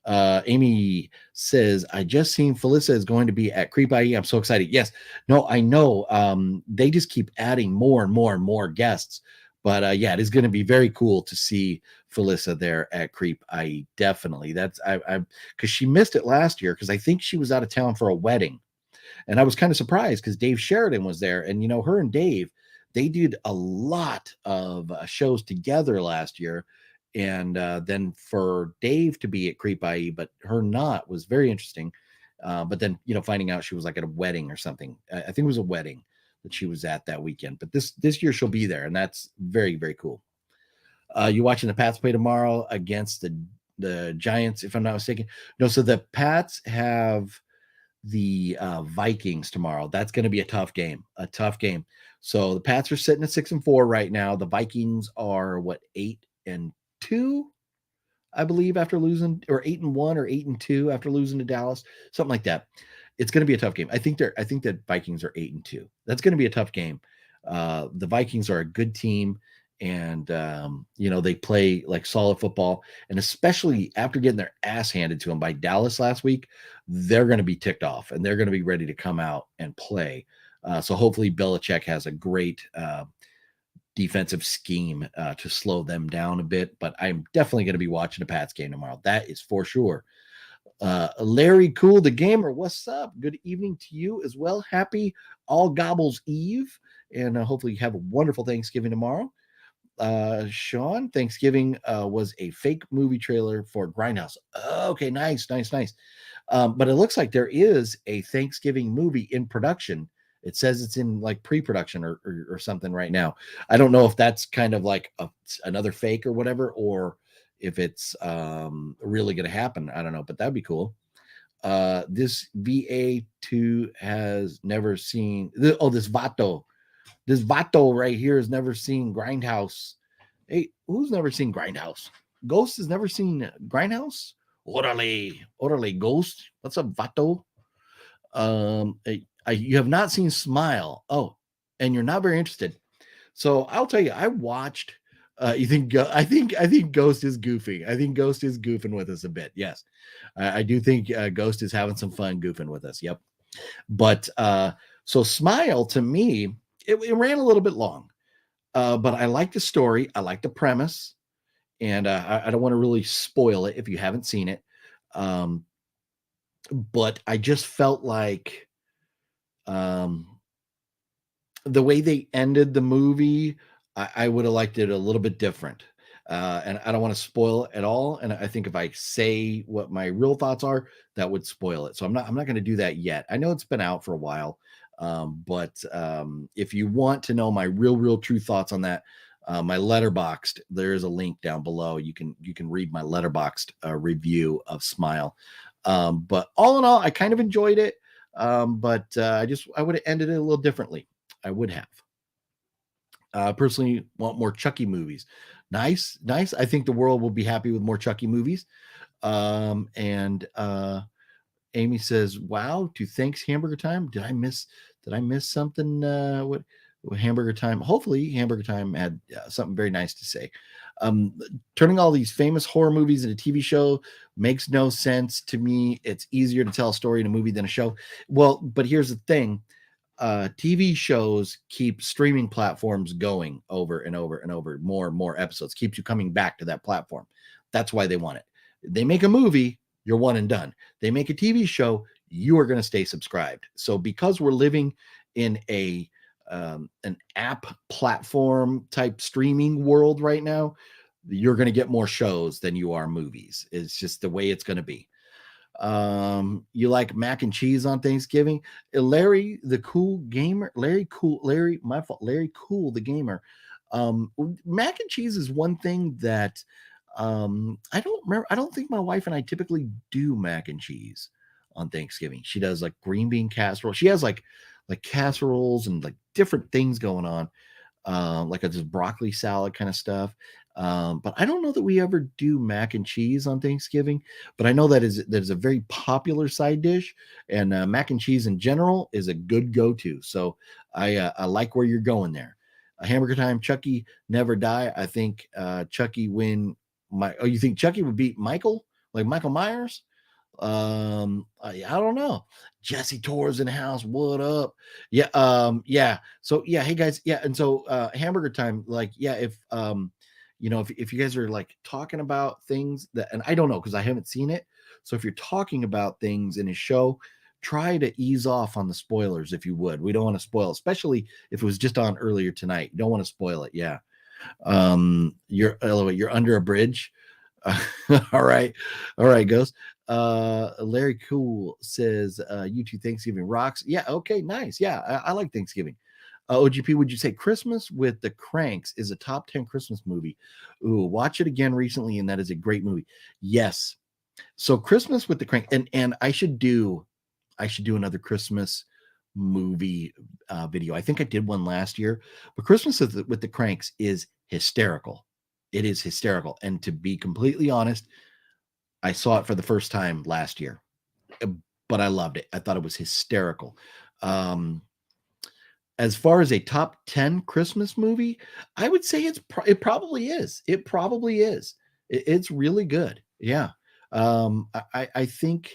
Amy says, I just seen Felissa is going to be at Creepie. I'm so excited. Yes, no, I know. They just keep adding more and more and more guests. But yeah, it is going to be very cool to see Felissa there at Creep IE. Definitely. That's I because she missed it last year because I think she was out of town for a wedding. And I was kind of surprised because Dave Sheridan was there. And, you know, her and Dave, they did a lot of shows together last year. And then for Dave to be at Creep IE, but her not, was very interesting. But then, you know, finding out she was like at a wedding or something. I think it was a wedding that she was at that weekend. But this year she'll be there. And that's very, very cool. You watching the Pats play tomorrow against the Giants, if I'm not mistaken? No, so the Pats have the Vikings tomorrow. That's going to be a tough game. So the Pats are sitting at 6-4 right now. The Vikings are what, 8-2, I believe, after losing, or 8-1 or 8-2 after losing to Dallas, something like that. It's going to be a tough game. I think that Vikings are 8-2. That's going to be a tough game. The Vikings are a good team. And, you know, they play like solid football. And especially after getting their ass handed to them by Dallas last week, they're going to be ticked off and they're going to be ready to come out and play. So hopefully Belichick has a great defensive scheme to slow them down a bit. But I'm definitely going to be watching the Pats game tomorrow. That is for sure. Larry Cool, the gamer, what's up? Good evening to you as well. Happy ALL-GOBBLES-EVE. And hopefully you have a wonderful Thanksgiving tomorrow. Sean, Thanksgiving was a fake movie trailer for Grindhouse. Okay, nice. But it looks like there is a Thanksgiving movie in production. It says it's in like pre-production or something right now. I don't know if that's kind of like another fake or whatever, or if it's really going to happen. I don't know, but that'd be cool. This VA2 has never seen this Vato. This Vato right here has never seen Grindhouse. Hey, who's never seen Grindhouse? Ghost has never seen Grindhouse? Orale, Ghost. What's up, Vato? You have not seen Smile. Oh, and you're not very interested. So I'll tell you, I watched. I think Ghost is goofing. I think Ghost is goofing with us a bit. Yes, I do think Ghost is having some fun goofing with us. Yep. But so Smile to me, it ran a little bit long, but I like the story. I like the premise, and I don't want to really spoil it if you haven't seen it. But I just felt like the way they ended the movie, I would have liked it a little bit different. And I don't want to spoil it at all. And I think if I say what my real thoughts are, that would spoil it. So I'm not going to do that yet. I know it's been out for a while. But if you want to know my real true thoughts on that, my Letterboxd, there is a link down below. You can read my Letterboxd review of Smile. But all in all, I kind of enjoyed it. But I would have ended it a little differently. I would have. Personally want more Chucky movies. Nice. I think the world will be happy with more Chucky movies. And Amy says, "Wow, to thanks Hamburger Time. Did I miss something? What Hamburger Time? Hopefully, Hamburger Time had something very nice to say. Turning all these famous horror movies into a TV show makes no sense to me. It's easier to tell a story in a movie than a show. Well, but here's the thing: TV shows keep streaming platforms going over and over and over. More and more episodes keeps you coming back to that platform. That's why they want it. They make a movie." You're one and done. They make a TV show, you are going to stay subscribed. So because we're living in an app platform type streaming world right now, you're going to get more shows than you are movies. It's just the way it's going to be. You like mac and cheese on Thanksgiving? Larry, the cool gamer. Larry Cool, the gamer. Mac and cheese is one thing that I don't remember. I don't think my wife and I typically do mac and cheese on Thanksgiving. She does like green bean casserole. She has like casseroles and like different things going on, like a just broccoli salad kind of stuff. But I don't know that we ever do mac and cheese on Thanksgiving. But I know that is a very popular side dish, and mac and cheese in general is a good go-to. So I like where you're going there. Hamburger time, Chucky never die. I think Chucky win. You think Chucky would beat Michael, like Michael Myers? I don't know. Jessie Torres in the house. What up? Yeah. Yeah. So yeah. Hey guys. Yeah. And so hamburger time. Like yeah. If you guys are like talking about things that, and I don't know because I haven't seen it. So if you're talking about things in a show, try to ease off on the spoilers if you would. We don't want to spoil, especially if it was just on earlier tonight. You don't want to spoil it. Yeah. You're under a bridge. All right. All right, Ghost. Larry Cool says, YouTube Thanksgiving rocks. Yeah, okay, nice. Yeah, I like Thanksgiving. OGP, would you say Christmas with the Cranks is a top 10 Christmas movie? Ooh, watch it again recently, and that is a great movie. Yes. So Christmas with the Crank, and I should do another Christmas movie video. I think I did one last year, but Christmas with the Cranks is hysterical. It is hysterical. And to be completely honest, I saw it for the first time last year, but I loved it. I thought it was hysterical. As far as a top 10 Christmas movie, I would say it probably is. It probably is. It's really good. Yeah. I think,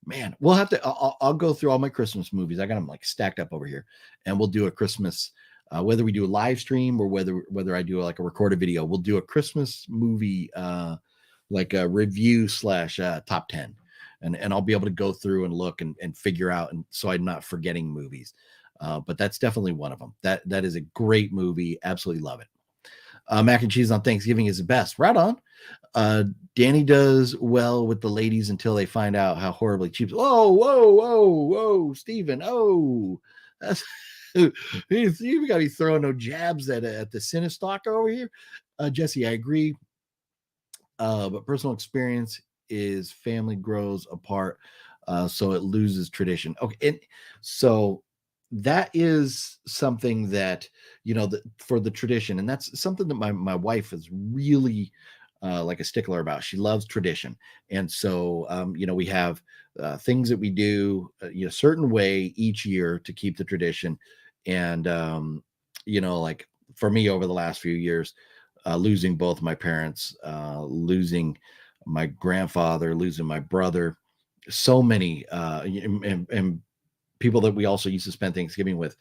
man, we'll have to, I'll go through all my Christmas movies. I got them like stacked up over here, and we'll do a Christmas, whether we do a live stream or whether I do like a recorded video, we'll do a Christmas movie, like a review / top 10. And I'll be able to go through and look and figure out. And so I'm not forgetting movies. But that's definitely one of them. That is a great movie. Absolutely love it. Mac and cheese on Thanksgiving is the best. Right on. Danny does well with the ladies until they find out how horribly cheap. Whoa, Steven. Oh, that's you got to be throwing no jabs at the Cinestalker over here. Jessie, I agree. But personal experience is family grows apart, so it loses tradition. Okay, and so that is something that for the tradition, and that's something that my wife is really like a stickler about. She loves tradition, and so we have things that we do a certain way each year to keep the tradition. And like for me over the last few years, losing both my parents, losing my grandfather, losing my brother, so many and people that we also used to spend Thanksgiving with,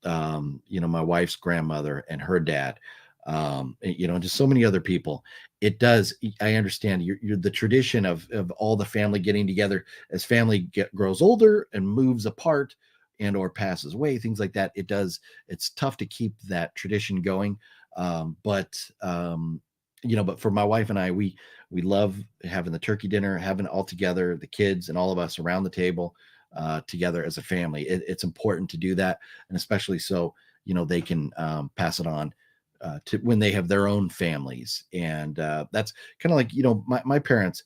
my wife's grandmother and her dad, just so many other people. It does. I understand you're the tradition of all the family getting together as family grows older and moves apart and or passes away, things like that. It's tough to keep that tradition going. But for my wife and I, we love having the turkey dinner, having it all together, the kids and all of us around the table, together as a family. It's important to do that, and especially so they can pass it on to when they have their own families. And that's kind of like my parents.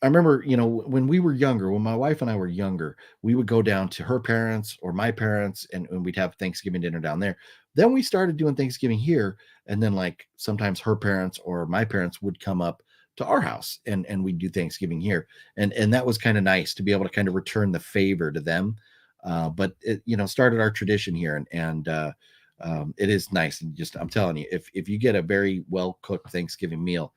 I remember, when we were younger, when my wife and I were younger, we would go down to her parents or my parents, and we'd have Thanksgiving dinner down there. Then we started doing Thanksgiving here, and then like sometimes her parents or my parents would come up to our house, and we'd do Thanksgiving here, and that was kind of nice to be able to kind of return the favor to them. But it started our tradition here, and it is nice. And just I'm telling you, if you get a very well cooked Thanksgiving meal,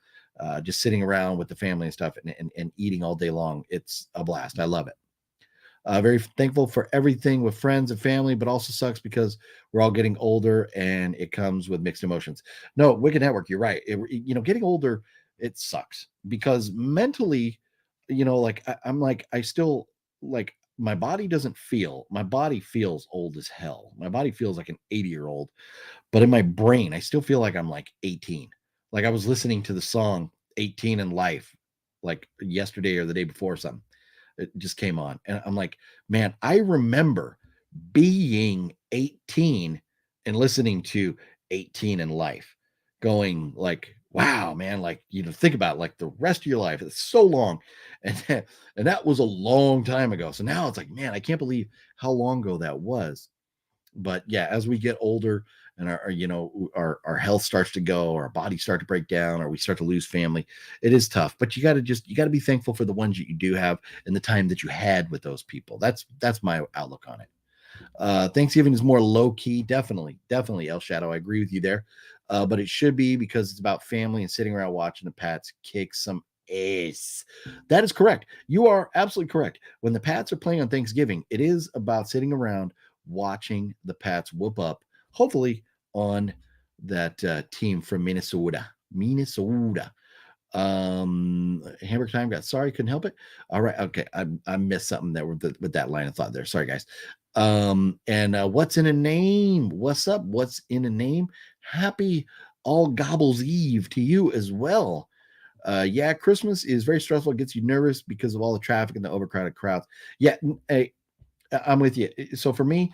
just sitting around with the family and stuff and eating all day long, it's a blast. I love it. Very thankful for everything with friends and family, but also sucks because we're all getting older and it comes with mixed emotions. No, Wicked Network, you're right. Getting older, it sucks because mentally, I'm like, I still like my body feels old as hell. My body feels like an 80-year-old, but in my brain, I still feel like I'm like 18. Like I was listening to the song 18 in Life like yesterday or the day before, something. It just came on. And I'm like, man, I remember being 18 and listening to 18 in Life, going like, wow, man, like, think about like the rest of your life. It's so long. And that was a long time ago. So now it's like, man, I can't believe how long ago that was. But yeah, as we get older, and our health starts to go, or our bodies start to break down, or we start to lose family. It is tough, but you got to be thankful for the ones that you do have and the time that you had with those people. That's my outlook on it. Thanksgiving is more low key, definitely El Shadow. I agree with you there, but it should be because it's about family and sitting around watching the Pats kick some ace. That is correct. You are absolutely correct. When the Pats are playing on Thanksgiving, it is about sitting around watching the Pats whoop up, hopefully on that team from Minnesota. Hamburger time got sorry, couldn't help it. All right, okay, I missed something there with that line of thought there. Sorry, guys. And what's in a name? What's up? What's in a name? Happy ALL-GOBBLES-EVE to you as well. Yeah, Christmas is very stressful. It gets you nervous because of all the traffic and the overcrowded crowds. Yeah, hey, I'm with you. So for me,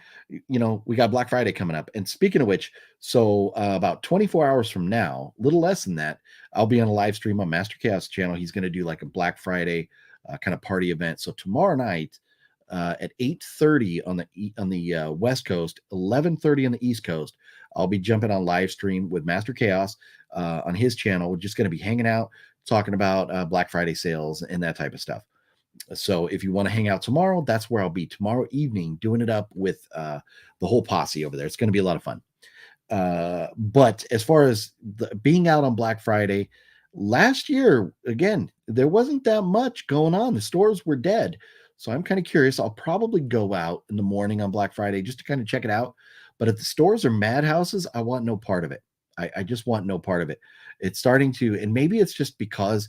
we got Black Friday coming up. And speaking of which, so about 24 hours from now, a little less than that, I'll be on a live stream on Master Chaos channel. He's going to do like a Black Friday kind of party event. So tomorrow night at 8:30 on the West Coast, 11:30 on the East Coast, I'll be jumping on live stream with Master Chaos on his channel. We're just going to be hanging out, talking about Black Friday sales and that type of stuff. So if you want to hang out tomorrow, that's where I'll be tomorrow evening, doing it up with the whole posse over there. It's going to be a lot of fun. But as far as being out on Black Friday, last year, again, there wasn't that much going on. The stores were dead. So I'm kind of curious. I'll probably go out in the morning on Black Friday just to kind of check it out. But if the stores are madhouses, I want no part of it. I just want no part of it. It's starting to, and maybe it's just because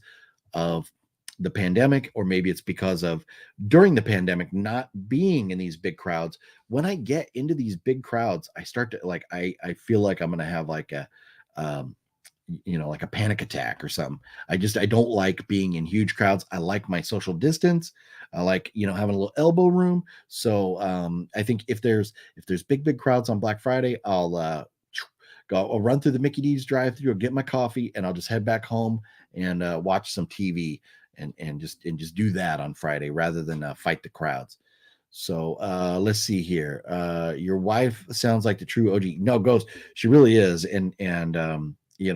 of the pandemic, or maybe it's because of during the pandemic not being in these big crowds. When I get into these big crowds, I start to like I feel like I'm gonna have like a like a panic attack or something. I don't like being in huge crowds. I like my social distance. I like having a little elbow room. So I think if there's big crowds on Black Friday, I'll run through the Mickey D's drive-through, get my coffee, and I'll just head back home and watch some TV. And just do that on Friday rather than fight the crowds. So let's see here. Your wife sounds like the true OG. No, Ghost, she really is, and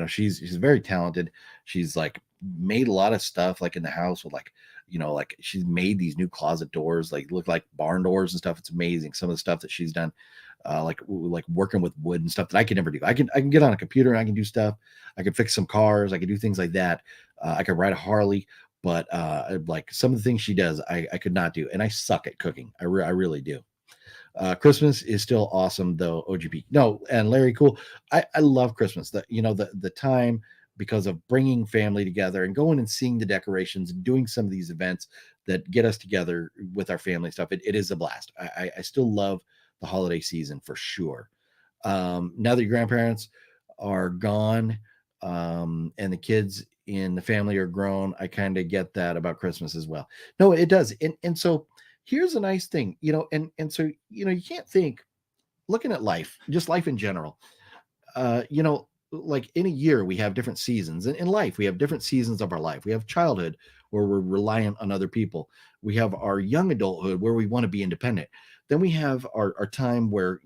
she's very talented. She's like made a lot of stuff like in the house with like she's made these new closet doors like look like barn doors and stuff. It's amazing some of the stuff that she's done. Like working with wood and stuff that I could never do. I can get on a computer and I can do stuff. I can fix some cars. I can do things like that. I can ride a Harley. But like some of the things she does, I could not do. And I suck at cooking. I really do. Christmas is still awesome though, OGP. No, and Larry, cool. I love Christmas. The time, because of bringing family together and going and seeing the decorations and doing some of these events that get us together with our family stuff. It is a blast. I still love the holiday season for sure. Now that your grandparents are gone, and the kids in the family are grown, I kind of get that about Christmas as well. No, it does. And so here's a nice thing, and so you can't think, looking at life, just life in general, like in a year we have different seasons. In life we have different seasons of our life. We have childhood where we're reliant on other people. We have our young adulthood where we want to be independent. Then we have our time where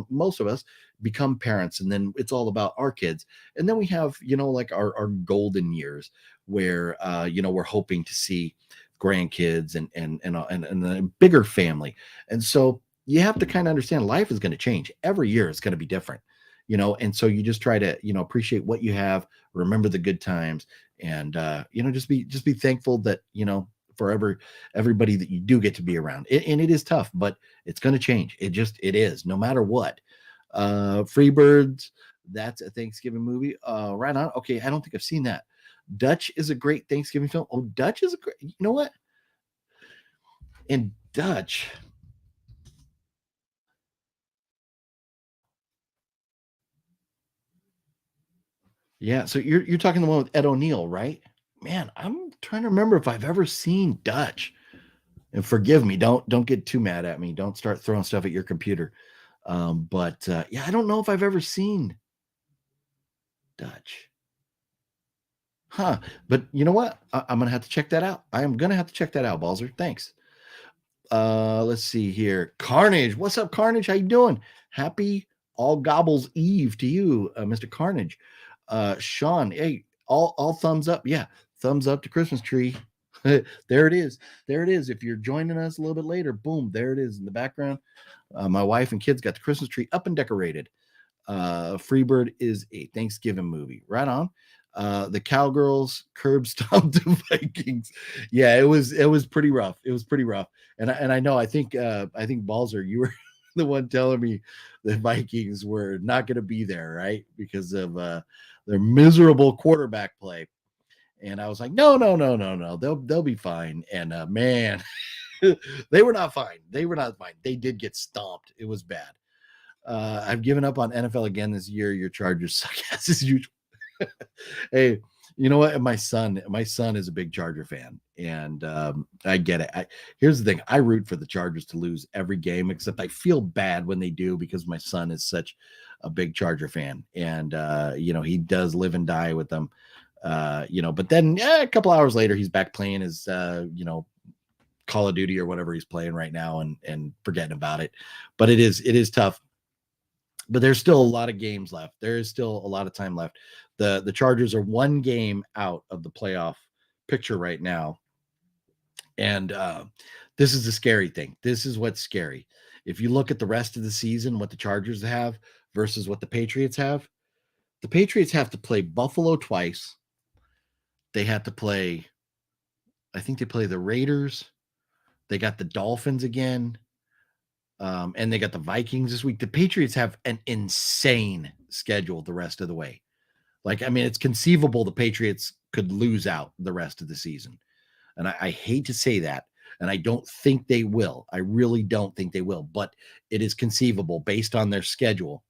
most of us become parents, and then it's all about our kids. And then we have like our golden years where we're hoping to see grandkids and a bigger family. And so you have to kind of understand life is going to change every year. It's going to be different. And so you just try to appreciate what you have, remember the good times, and just be thankful that for everybody that you do get to be around. And it is tough, but it's going to change. It is, no matter what. Freebirds, that's a Thanksgiving movie. Right on. Okay, I don't think I've seen that. Dutch is a great Thanksgiving film. Oh, Dutch is a great, you know what? In Dutch, yeah. So you're talking the one with Ed O'Neill, right? Man, I'm trying to remember if I've ever seen Dutch. And forgive me, don't get too mad at me. Don't start throwing stuff at your computer. But yeah, I don't know if I've ever seen Dutch. Huh. But you know what? I'm gonna have to check that out. I am gonna have to check that out, Balzer. Thanks. Let's see here. Carnage. What's up, Carnage? How you doing? Happy All Gobbles Eve to you, Mr. Carnage. Sean, hey, all thumbs up. Yeah, thumbs up to Christmas tree. There it is. There it is. If you're joining us a little bit later, boom, there it is in the background. My wife and kids got the Christmas tree up and decorated. Freebird is a Thanksgiving movie. Right on. The Cowgirls curb stomped the Vikings. Yeah, it was pretty rough. It was pretty rough. And I know I think Balzer, you were the one telling me the Vikings were not going to be there, right? Because of their miserable quarterback play. And I was like, no. They'll be fine. And man, they were not fine. They were not fine. They did get stomped. It was bad. I've given up on NFL again this year. Your Chargers suck ass as usual. Hey, you know what? My son is a big Charger fan, and I get it. Here's the thing: I root for the Chargers to lose every game, except I feel bad when they do because my son is such a big Charger fan, and he does live and die with them. But then a couple hours later, he's back playing his Call of Duty or whatever he's playing right now, and forgetting about it. But it is tough. But there's still a lot of games left. There is still a lot of time left. The Chargers are one game out of the playoff picture right now. And this is the scary thing. This is what's scary. If you look at the rest of the season, what the Chargers have versus what the Patriots have, the Patriots have to play Buffalo twice. They have to play, I think they play the Raiders. They got the Dolphins again. And they got the Vikings this week. The Patriots have an insane schedule the rest of the way. It's conceivable the Patriots could lose out the rest of the season. And I hate to say that. And I don't think they will. I really don't think they will. But it is conceivable based on their schedule.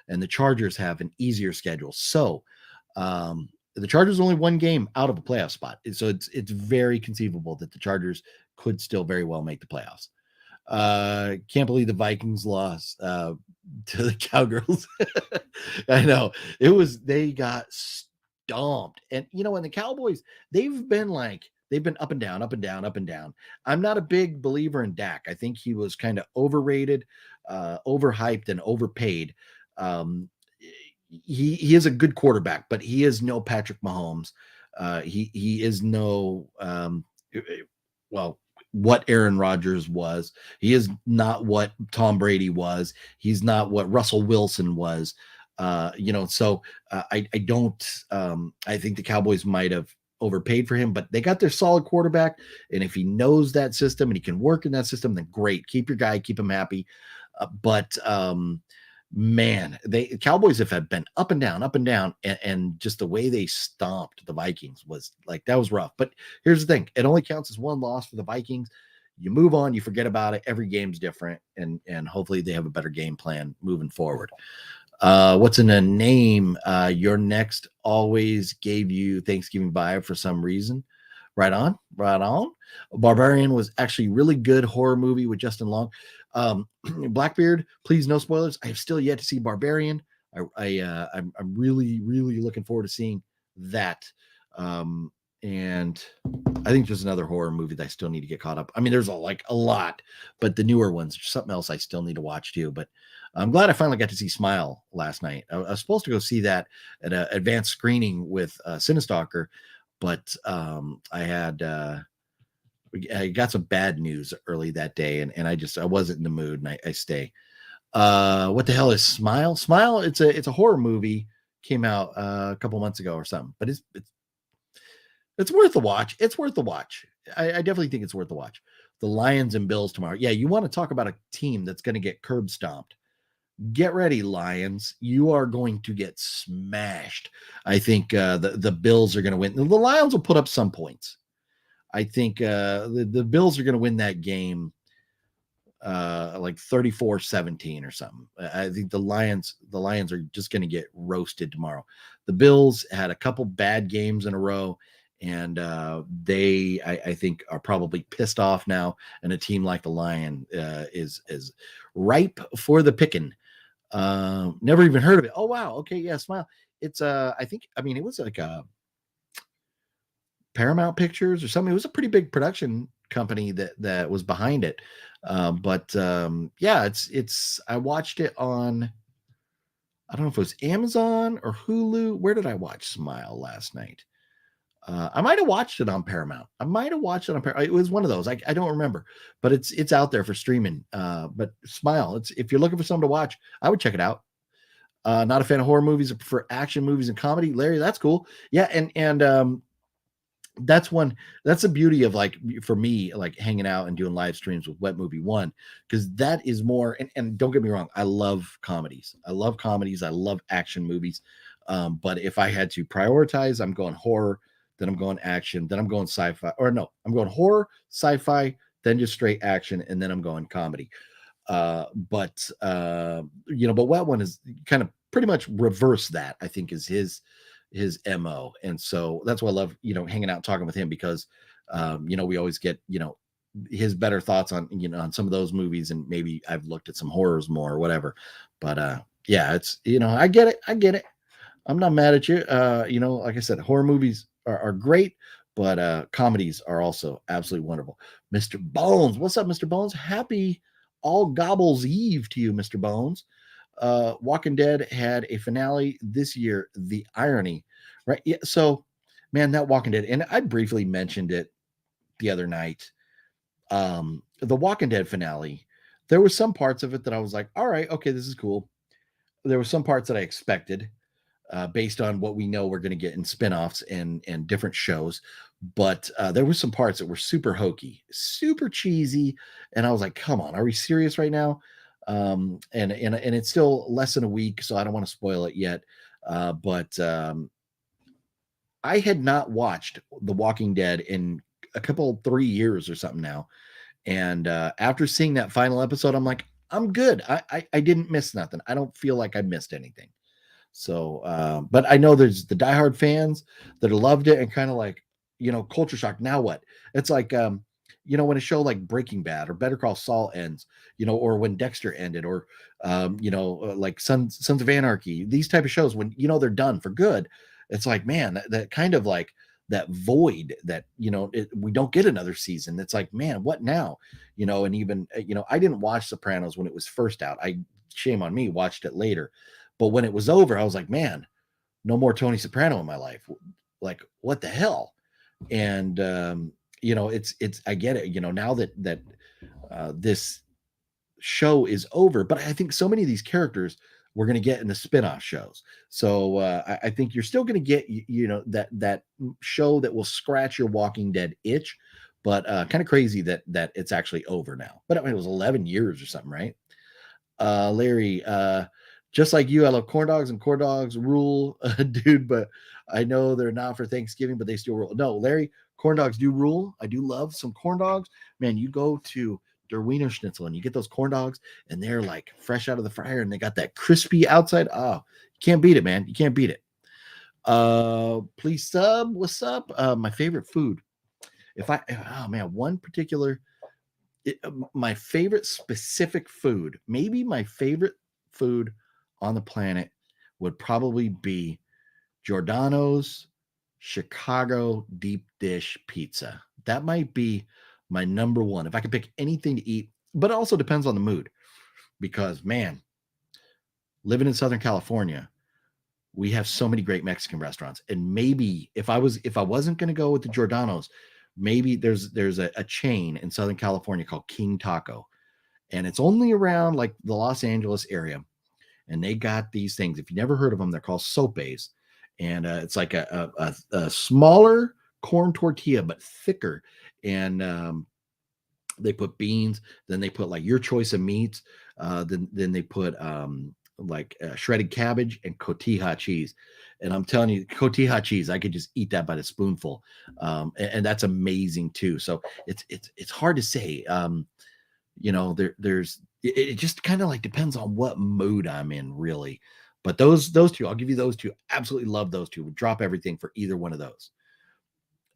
And the Chargers have an easier schedule. So the Chargers are only one game out of a playoff spot. So it's very conceivable that the Chargers could still very well make the playoffs. Can't believe the Vikings lost to the Cowgirls. I know they got stomped. And when the Cowboys, they've been up and down, up and down, up and down. I'm not a big believer in Dak. I think he was kind of overrated, overhyped, and overpaid. He is a good quarterback, but he is no Patrick Mahomes. He is no what Aaron Rodgers was. He is not what Tom Brady was. He's not what Russell Wilson was. I don't, I think the Cowboys might have overpaid for him, but they got their solid quarterback. And if he knows that system and he can work in that system, then great. Keep your guy, keep him happy. Man, the Cowboys have been up and down, and just the way they stomped the Vikings was that was rough. But here's the thing: it only counts as one loss for the Vikings. You move on, you forget about it. Every game's different, and hopefully they have a better game plan moving forward. What's in a name? Your next always gave you Thanksgiving vibe for some reason. Right on. Barbarian was actually really good horror movie with Justin Long. Blackbeard, please no spoilers. I have still yet to see Barbarian. I'm really looking forward to seeing that. And I think there's another horror movie that I still need to get caught up. There's a lot, but the newer ones, there's something else I still need to watch too. But I'm glad I finally got to see Smile last night. I was supposed to go see that at an advanced screening with Cinestalker, but I got some bad news early that day, and I wasn't in the mood, and I stay. What the hell is Smile? Smile, it's a horror movie, came out a couple months ago or something, but it's worth the watch. It's worth the watch. I definitely think it's worth the watch. The Lions and Bills tomorrow. Yeah, you want to talk about a team that's going to get curb stomped. Get ready, Lions. You are going to get smashed. I think the Bills are going to win. The Lions will put up some points. I think the Bills are going to win that game 34-17 or something. I think the Lions are just going to get roasted tomorrow. The Bills had a couple bad games in a row, and they I think are probably pissed off now, and a team like the Lion is ripe for the picking. Never even heard of it. Oh wow, okay, yeah, Smile. It's I think it was like a Paramount Pictures or something. It was a pretty big production company that was behind it. Yeah, it's I watched it on I don't know if it was Amazon or Hulu. Where did I watch Smile last night? I might have watched it on Paramount. I might have watched it on Paramount. It was one of those. I don't remember, but it's out there for streaming. But Smile, it's if you're looking for something to watch, I would check it out. Not a fan of horror movies. I prefer action movies and comedy. Larry, that's cool. Yeah, and that's the beauty of, like, for me, like hanging out and doing live streams with Wet Movie One, because that is more, and don't get me wrong, I love comedies. I love action movies. But if I had to prioritize, I'm going horror, then I'm going action, then I'm going sci-fi, or no, I'm going horror, sci-fi, then just straight action, and then I'm going comedy. But Wet One is kind of pretty much reverse that, I think, is his MO. And so that's why I love, hanging out and talking with him, because we always get, his better thoughts on, on some of those movies, and maybe I've looked at some horrors more or whatever. But yeah, it's, I get it. I'm not mad at you. Like I said, horror movies are great, but comedies are also absolutely wonderful. Mr. Bones, what's up, Mr. Bones? Happy ALL-GOBBLES-EVE to you, Mr. Bones. Walking Dead had a finale this year. The irony, right? Yeah. So, man, that Walking Dead, and I briefly mentioned it the other night. The Walking Dead finale, there were some parts of it that I was like, all right, okay, this is cool. There were some parts that I expected, based on what we know we're going to get in spinoffs and different shows. But there were some parts that were super hokey, super cheesy, and I was like, come on, are we serious right now? And it's still less than a week, so I don't want to spoil it yet. But I had not watched The Walking Dead in 3 years or something now. And after seeing that final episode, I'm like, I'm good. I didn't miss nothing. I don't feel like I missed anything. So, but I know there's the diehard fans that loved it and kind of like, culture shock. Now what? It's like, when a show like Breaking Bad or Better Call Saul ends, or when Dexter ended, or, like Sons of Anarchy, these type of shows, when, they're done for good, it's like, man, that kind of like that void that, we don't get another season. It's like, man, what now? And even, I didn't watch Sopranos when it was first out. Shame on me, watched it later. But when it was over, I was like, man, no more Tony Soprano in my life. Like, what the hell? And, I get it, now that this show is over, but I think so many of these characters we're going to get in the spinoff shows. So I think you're still going to get, that show that will scratch your Walking Dead itch, but kind of crazy that it's actually over now. But I mean, it was 11 years or something, right? Larry, just like you, I love corn dogs, and corn dogs rule, dude. But I know they're not for Thanksgiving, but they still rule. No, Larry, corn dogs do rule. I do love some corn dogs. Man, you go to Der Wiener Schnitzel and you get those corn dogs, and they're like fresh out of the fryer, and they got that crispy outside. Oh, you can't beat it, man. You can't beat it. Please sub. What's up? My favorite food. One particular, my favorite specific food, maybe my favorite food on the planet would probably be Giordano's Chicago deep dish pizza. That might be my number one if I could pick anything to eat. But it also depends on the mood, because, man, living in Southern California, we have so many great Mexican restaurants. And maybe if I wasn't going to go with the Giordano's, maybe there's a chain in Southern California called King Taco, and it's only around like the Los Angeles area. And they got these things. If you never heard of them, they're called sopes. And it's like a smaller corn tortilla, but thicker. And they put beans. Then they put like your choice of meats. Then they put shredded cabbage and cotija cheese. And I'm telling you, cotija cheese, I could just eat that by the spoonful. And that's amazing too. So it's hard to say. It just kind of like depends on what mood I'm in, really. But those two, I'll give you those two. Absolutely love those two. Would drop everything for either one of those.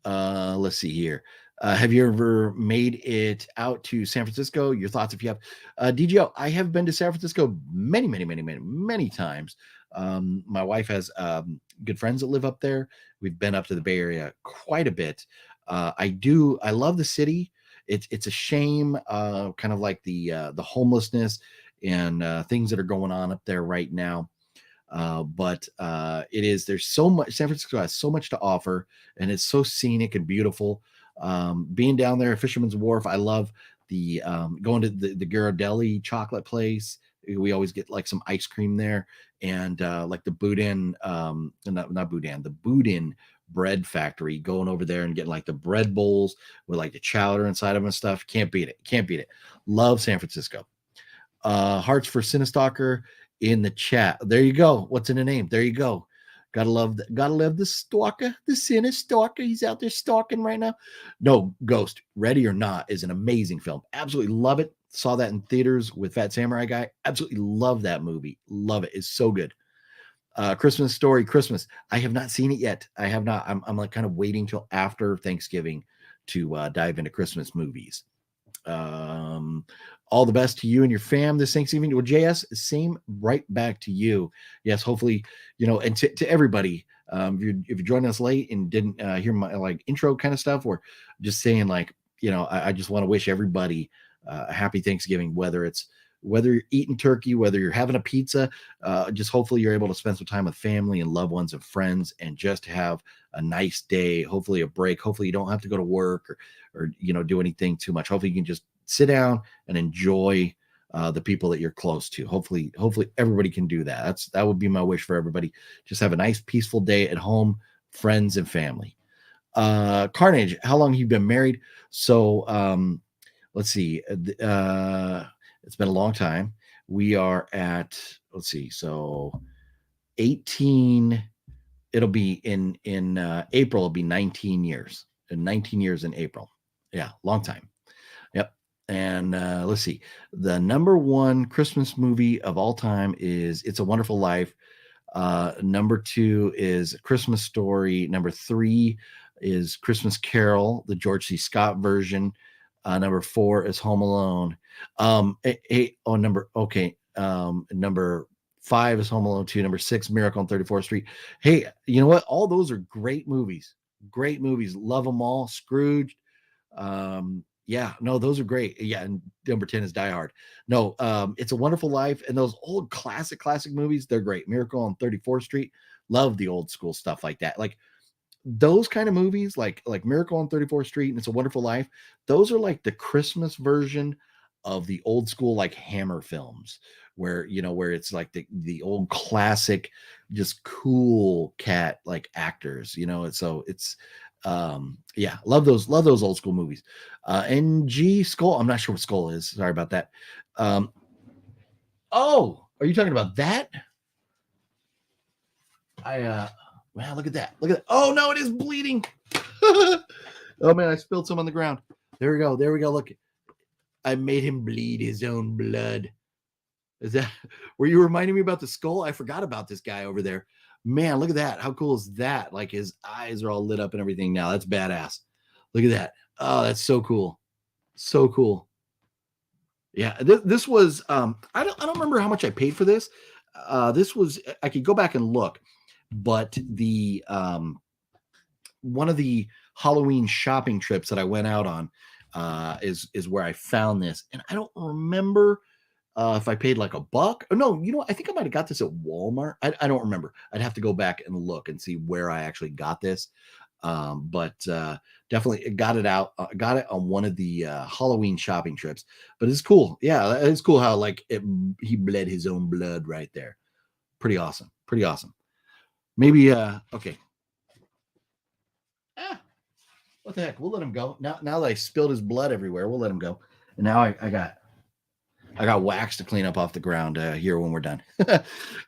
Let's see here. Have you ever made it out to San Francisco? Your thoughts, if you have. DGO, I have been to San Francisco many times. My wife has good friends that live up there. We've been up to the Bay Area quite a bit. I love the city. It's a shame, kind of like the homelessness and things that are going on up there right now. But it is, there's so much, San Francisco has so much to offer, and it's so scenic and beautiful. Being down there at Fisherman's Wharf, I love the going to the Ghirardelli chocolate place. We always get like some ice cream there, and like the Boudin, not Boudin, the Boudin bread factory, going over there and getting like the bread bowls with like the chowder inside of them and stuff. Can't beat it. Can't beat it. Love San Francisco. Hearts for Cinestalker in the chat. There you go. What's in the name? There you go. Gotta love the stalker, the Cinestalker. He's out there stalking right now. No, Ghost, Ready or Not is an amazing film. Absolutely love it. Saw that in theaters with Fat Samurai Guy. Absolutely love that movie. Love it. It's so good. Christmas Story, Christmas. I have not seen it yet. I have not. I'm like kind of waiting till after Thanksgiving to dive into Christmas movies. All the best to you and your fam this Thanksgiving. Well, JS, same right back to you. Yes, hopefully, and to everybody, if you're joining us late and didn't hear my like intro kind of stuff, or just saying like, I just want to wish everybody a happy Thanksgiving, whether you're eating turkey, whether you're having a pizza, just hopefully you're able to spend some time with family and loved ones and friends, and just have a nice day, hopefully a break. Hopefully you don't have to go to work or do anything too much. Hopefully you can just sit down and enjoy the people that you're close to. Hopefully everybody can do that. That would be my wish for everybody. Just have a nice, peaceful day at home, friends and family. Carnage, how long have you been married? So let's see. It's been a long time. We are at, let's see, so 18, it'll be in April, it'll be 19 years. 19 years in April. Yeah, long time. Yep. And let's see. The number one Christmas movie of all time is It's a Wonderful Life. Number 2 is Christmas Story. Number 3 is Christmas Carol, the George C. Scott version. Number 4 is Home Alone. Number 5 is Home Alone 2. Number 6, Miracle on 34th Street. Hey, you know what? All those are great movies. Great movies. Love them all. Scrooged. Yeah, no, those are great. Yeah, and number 10 is Die Hard. No, It's a Wonderful Life, and those old classic movies, they're great. Miracle on 34th Street. Love the old school stuff like that. Like those kind of movies, like Miracle on 34th Street and It's a Wonderful Life, those are like the Christmas version of the old school like Hammer films, where it's like the old classic, just cool cat like actors, it's yeah, love those old school movies. NG Skull, I'm not sure what Skull is, sorry about that. Oh, are you talking about that? Wow, look at that. Oh no, it is bleeding. Oh man, I spilled some on the ground. There we go. Look, I made him bleed his own blood. Is that, were you reminding me about the skull? I forgot about this guy over there. Man, look at that. How cool is that? Like his eyes are all lit up and everything now. That's badass. Look at that. Oh, that's so cool. So cool. Yeah, this was I don't remember how much I paid for this. This was, I could go back and look, but the one of the Halloween shopping trips that I went out on is where I found this, and I don't remember if I paid like $1. Oh, no, I think I might have got this at Walmart. I don't remember. I'd have to go back and look and see where I actually got this. But definitely got it on one of the Halloween shopping trips. But it's cool. Yeah, it's cool how like he bled his own blood right there. Pretty awesome. Maybe okay. What the heck? We'll let him go. Now that I spilled his blood everywhere, we'll let him go. And now I got wax to clean up off the ground here when we're done.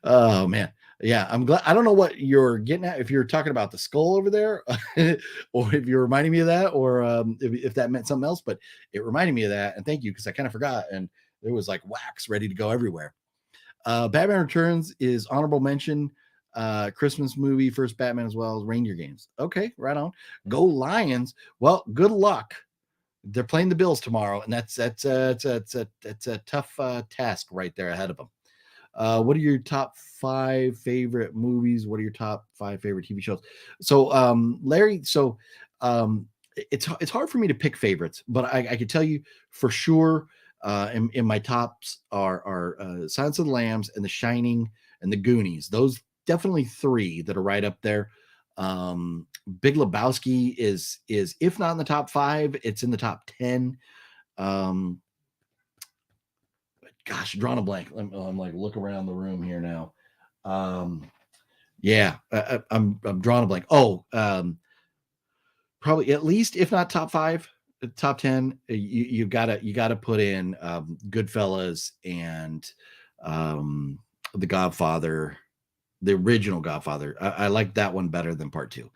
Oh man. Yeah, I'm glad. I don't know what you're getting at, if you're talking about the skull over there, or if you're reminding me of that, or if that meant something else, but it reminded me of that. And thank you, because I kind of forgot, and there was like wax ready to go everywhere. Batman Returns is honorable mention. Christmas movie, first Batman, as well as Reindeer Games. Okay, right on. Go Lions. Well, good luck. They're playing the Bills tomorrow, and that's a tough task right there ahead of them. What are your top 5 favorite movies? What are your top 5 favorite TV shows? So, Larry, it's hard for me to pick favorites, but I can tell you for sure, in my tops are Silence of the Lambs and The Shining and The Goonies. Those definitely three that are right up there. Big Lebowski is if not in the top 5, it's in the top 10. Gosh, drawing a blank. I'm like look around the room here now. Yeah, I'm drawing a blank. Probably at least if not top 5, top 10. You gotta put in Goodfellas and The Godfather, the original Godfather. I like that one better than part 2.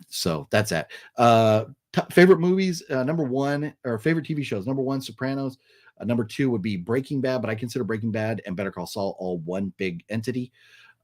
So that's that. Favorite movies, number 1, or favorite TV shows, number 1, Sopranos. Number 2 would be Breaking Bad, but I consider Breaking Bad and Better Call Saul all one big entity.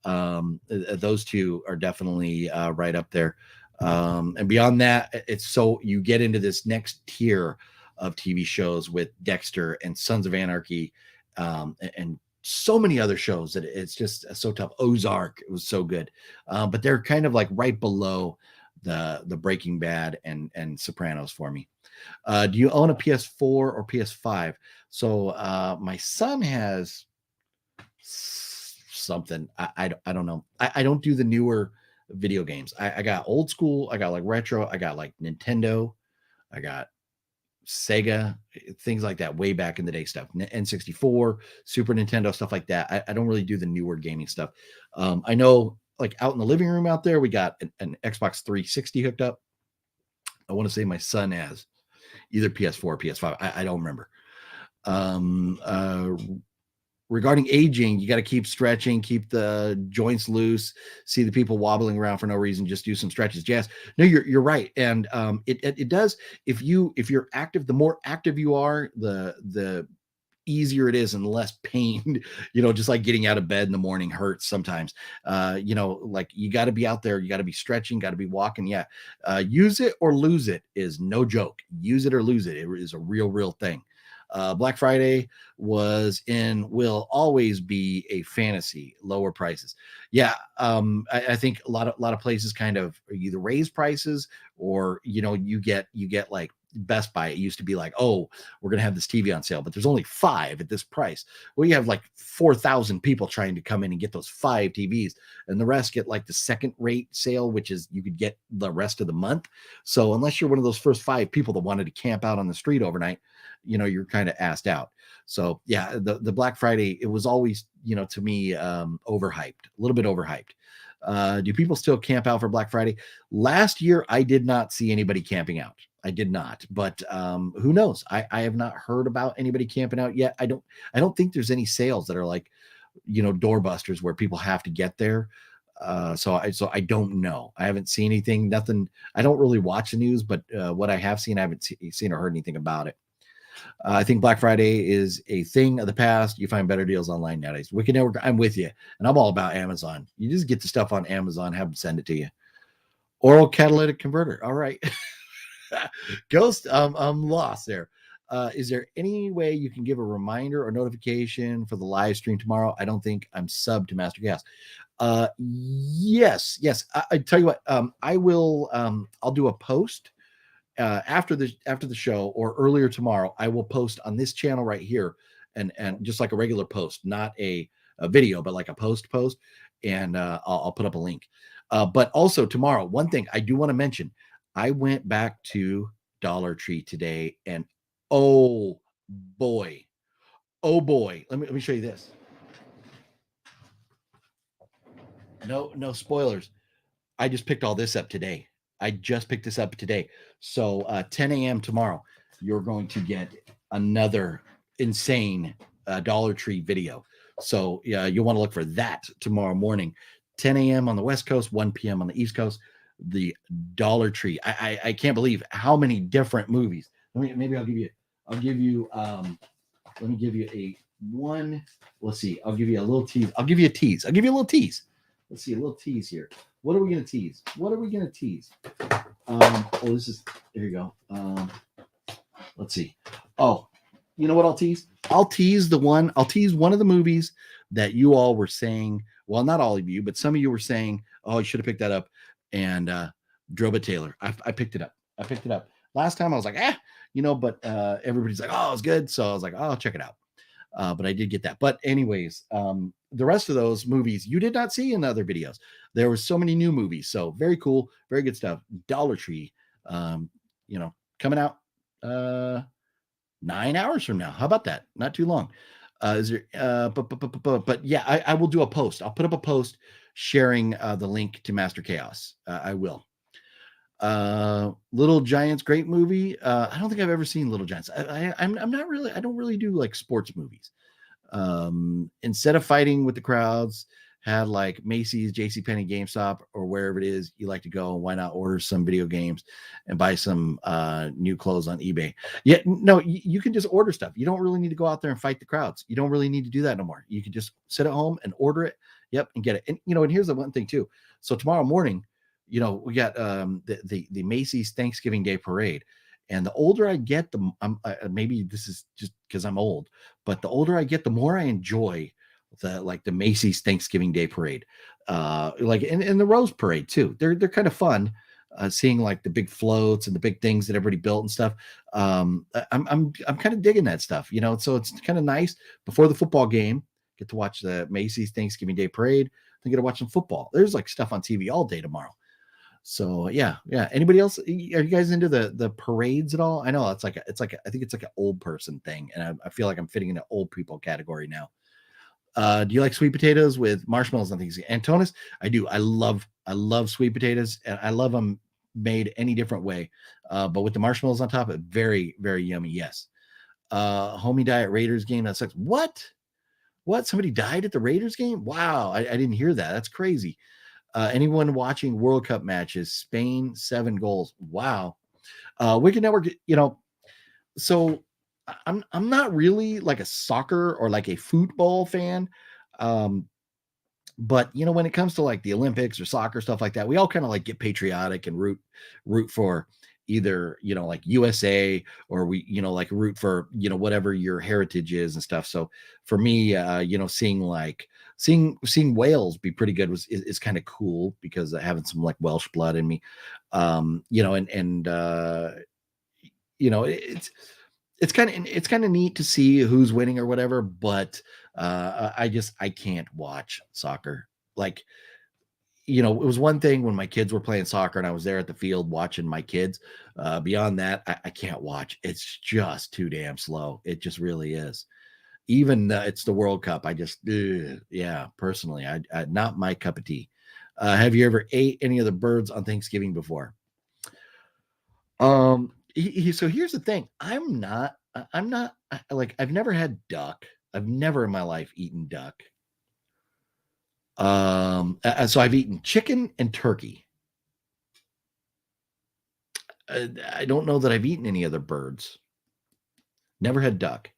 Those two are definitely right up there. And beyond that, it's so you get into this next tier of TV shows with Dexter and Sons of Anarchy, and so many other shows that it's just so tough. Ozark, it was so good. But they're kind of like right below the Breaking Bad and Sopranos for me. Do you own a PS4 or PS5? So my son has something. I don't know. I don't do the newer video games. I got old school. I got like retro. I got like Nintendo. I got Sega, things like that, way back in the day stuff. N64, Super Nintendo, stuff like that. I don't really do the newer gaming stuff. I know like out in the living room out there, we got an Xbox 360 hooked up. I want to say my son has either PS4 or PS5. I don't remember. Regarding aging, you got to keep stretching, keep the joints loose, see the people wobbling around for no reason, just do some stretches. Yes, no, you're right. And it does, if you're active, the more active you are, the easier it is and less pain, just like getting out of bed in the morning hurts sometimes. Like you got to be out there, you got to be stretching, got to be walking. Yeah. Use it or lose it is no joke. Use it or lose it. It is a real thing. Black Friday was and will always be a fantasy, lower prices. Yeah. I think a lot of places kind of either raise prices or, you get like Best Buy. It used to be like, oh, we're going to have this TV on sale, but there's only 5 at this price. Well, you have like 4,000 people trying to come in and get those 5 TVs, and the rest get like the second rate sale, which is you could get the rest of the month. So unless you're one of those first 5 people that wanted to camp out on the street overnight, you're kind of asked out. So yeah, the Black Friday, it was always, to me, overhyped, a little bit overhyped. Do people still camp out for Black Friday? Last year, I did not see anybody camping out. I did not, but who knows? I have not heard about anybody camping out yet. I don't think there's any sales that are like, doorbusters where people have to get there. So I don't know. I haven't seen anything, nothing. I don't really watch the news, but what I have seen, I haven't seen or heard anything about it. I think Black Friday is a thing of the past. You find better deals online nowadays. Wicked Network, I'm with you. And I'm all about Amazon. You just get the stuff on Amazon, have them send it to you. Oral catalytic converter. All right. Ghost, I'm lost there. Is there any way you can give a reminder or notification for the live stream tomorrow? I don't think I'm subbed to Master Gas. Yes. I tell you what, I will, I'll do a post after the show or earlier tomorrow. I will post on this channel right here, and just like a regular post, not a video, but like a post, and I'll put up a link. But also tomorrow, one thing I do want to mention, I went back to Dollar Tree today, and oh boy, let me show you this. No spoilers. I just picked all this up today. So 10 a.m. tomorrow, you're going to get another insane Dollar Tree video. So yeah, you'll want to look for that tomorrow morning, 10 a.m. on the West Coast, 1 p.m. on the East Coast. The Dollar Tree. I can't believe how many different movies. I'll give you let me give you a one. Let's see. I'll give you a little tease. I'll give you a little tease. Let's see, a little tease here. What are we going to tease? This is, there you go. Let's see. Oh, you know what I'll tease? I'll tease one of the movies that you all were saying, well, not all of you, but some of you were saying, oh, you should have picked that up. And Droba Taylor, I picked it up. Last time I was like, but everybody's like, oh, it's good. So I was like, oh, I'll check it out. but I did get that. But anyways, the rest of those movies you did not see in the other videos. There were so many new movies, so very cool, very good stuff. Dollar Tree, coming out 9 hours from now. How about that? Not too long. Is there? But yeah, I will do a post. I'll put up a post sharing the link to Master Chaos. I will. Little Giants, great movie. I don't think I've ever seen Little Giants. I'm not really. I don't really do like sports movies. Instead of fighting with the crowds, had like Macy's, JCPenney, GameStop, or wherever it is you like to go. Why not order some video games and buy some new clothes on eBay? Yeah, no, you can just order stuff. You don't really need to go out there and fight the crowds. You don't really need to do that no more. You can just sit at home and order it. Yep, and get it. And here's the one thing too. So tomorrow morning, we got the Macy's Thanksgiving Day Parade. And the older I get, maybe this is just because I'm old, but the older I get, the more I enjoy the Macy's Thanksgiving Day Parade, and the Rose Parade too. They're kind of fun, seeing like the big floats and the big things that everybody built and stuff. I'm kind of digging that stuff, So it's kind of nice before the football game. Get to watch the Macy's Thanksgiving Day Parade. Then get to watch some football. There's like stuff on TV all day tomorrow. So yeah. Anybody else? Are you guys into the parades at all? I know I think it's like an old person thing, and I feel like I'm fitting in the old people category now. Do you like sweet potatoes with marshmallows and things? Antonis, I do. I love sweet potatoes, and I love them made any different way. But with the marshmallows on top, it's very, very yummy. Yes. Homie died at Raiders game. That sucks. What? Somebody died at the Raiders game? Wow, I didn't hear that. That's crazy. Anyone watching World Cup matches? Spain 7 goals. Wow. Wicked Network. So I'm not really like a soccer or like a football fan. But when it comes to like the Olympics or soccer, stuff like that, we all kind of like get patriotic and root for either, like USA, or we, like root for, whatever your heritage is and stuff. So for me, seeing Wales be pretty good is kind of cool, because having some like Welsh blood in me, it's kind of neat to see who's winning or whatever, but I can't watch soccer. Like, it was one thing when my kids were playing soccer and I was there at the field watching my kids. Beyond that, I can't watch. It's just too damn slow. It just really is. Even it's the World Cup. I just, personally, I not my cup of tea. Have you ever ate any of the birds on Thanksgiving before? So here's the thing. I'm not like, I've never had duck. I've never in my life eaten duck. So I've eaten chicken and turkey. I don't know that I've eaten any other birds. Never had duck.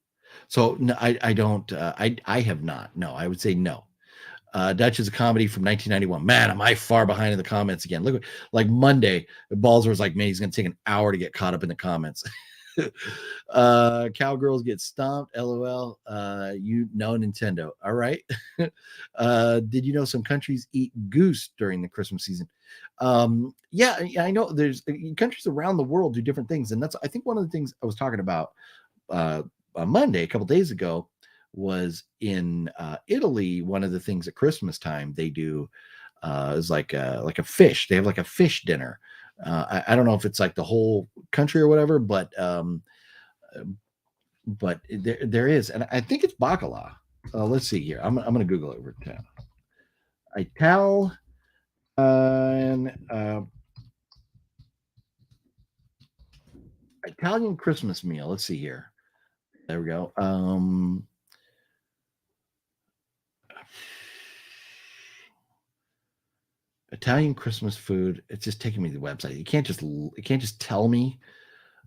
So no, I don't. I have not. No, I would say no. Dutch is a comedy from 1991. Man, am I far behind in the comments again? Look, like Monday, Balzer was like, man, he's gonna take an hour to get caught up in the comments. Cowgirls get stomped. LOL. You know Nintendo. All right. Did you know some countries eat goose during the Christmas season? Yeah, I know there's countries around the world do different things, and that's, I think, one of the things I was talking about on Monday a couple days ago was in Italy. One of the things at Christmas time they do is like a fish. They have like a fish dinner. I don't know if it's like the whole country or whatever, but there is, and I think it's bacala. Let's see here. I'm going to Google it over time. Italian Christmas meal. Let's see here. There we go. Italian Christmas food. It's just taking me to the website. You can't just tell me.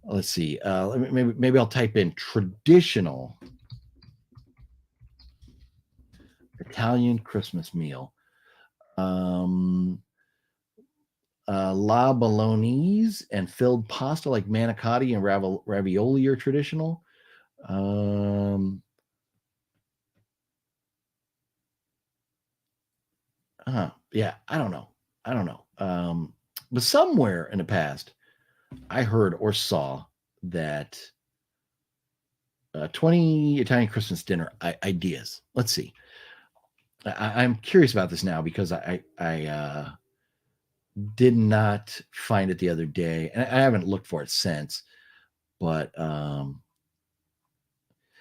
Let's see. Maybe I'll type in traditional Italian Christmas meal. La bolognese and filled pasta like manicotti and ravioli are traditional. Yeah, I don't know. But somewhere in the past, I heard or saw that 20 Italian Christmas dinner ideas. Let's see. I'm curious about this now because I did not find it the other day, and I haven't looked for it since. But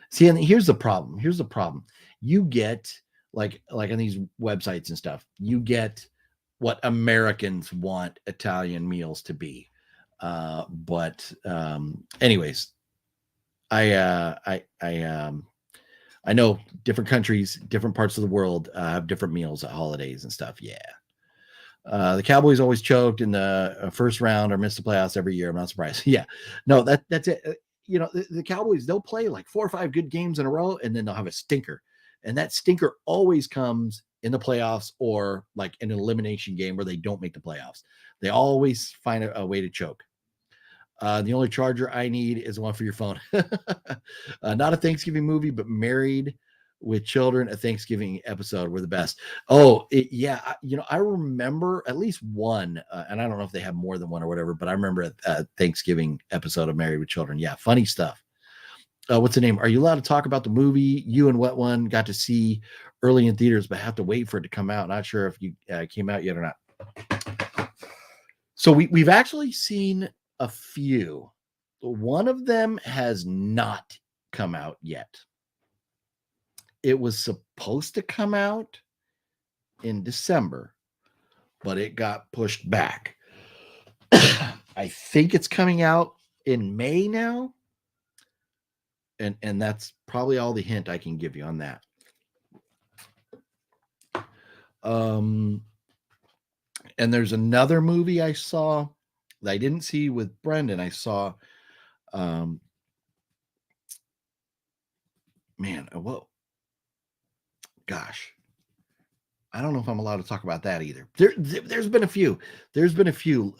see, and here's the problem. Here's the problem. You get like on these websites and stuff, you get what Americans want Italian meals to be. But anyways, I know different countries, different parts of the world have different meals at holidays and stuff. Yeah. The Cowboys always choked in the first round or missed the playoffs every year. I'm not surprised. Yeah, no, that's it. You know, the Cowboys, they'll play like 4 or 5 good games in a row, and then they'll have a stinker. And that stinker always comes in the playoffs or like in an elimination game where they don't make the playoffs. They always find a way to choke. The only charger I need is one for your phone. Not a Thanksgiving movie, but Married with Children, a Thanksgiving episode were the best. Oh, yeah. You know, I remember at least one, and I don't know if they have more than one or whatever, but I remember a Thanksgiving episode of Married with Children. Yeah, funny stuff. What's the name? Are you allowed to talk about the movie you and Wet One got to see early in theaters, but have to wait for it to come out? Not sure if you came out yet or not. So we've actually seen a few. One of them has not come out yet. It was supposed to come out in December, but it got pushed back. I think it's coming out in May now. And that's probably all the hint I can give you on that. And there's another movie I saw that I didn't see with Brendan. I saw, gosh, I don't know if I'm allowed to talk about that either. There's been a few. There's been a few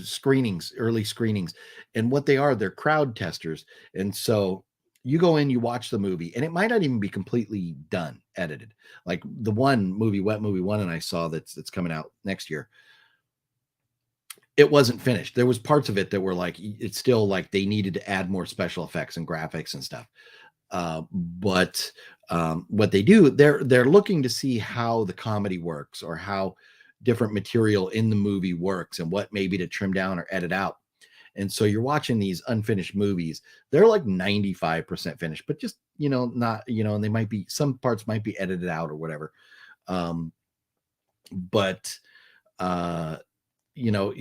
screenings, early screenings, and what they are, they're crowd testers. And so you go in, you watch the movie, and it might not even be completely done, edited. Like the one movie, Wet Movie 1, and I saw that's coming out next year. It wasn't finished. There was parts of it that were like, it's still like they needed to add more special effects and graphics and stuff. But what they do, they're looking to see how the comedy works or how different material in the movie works and what maybe to trim down or edit out. And so you're watching these unfinished movies. They're like 95% finished, but just, you know, not, you know, and they might be, some parts might be edited out or whatever. But you know,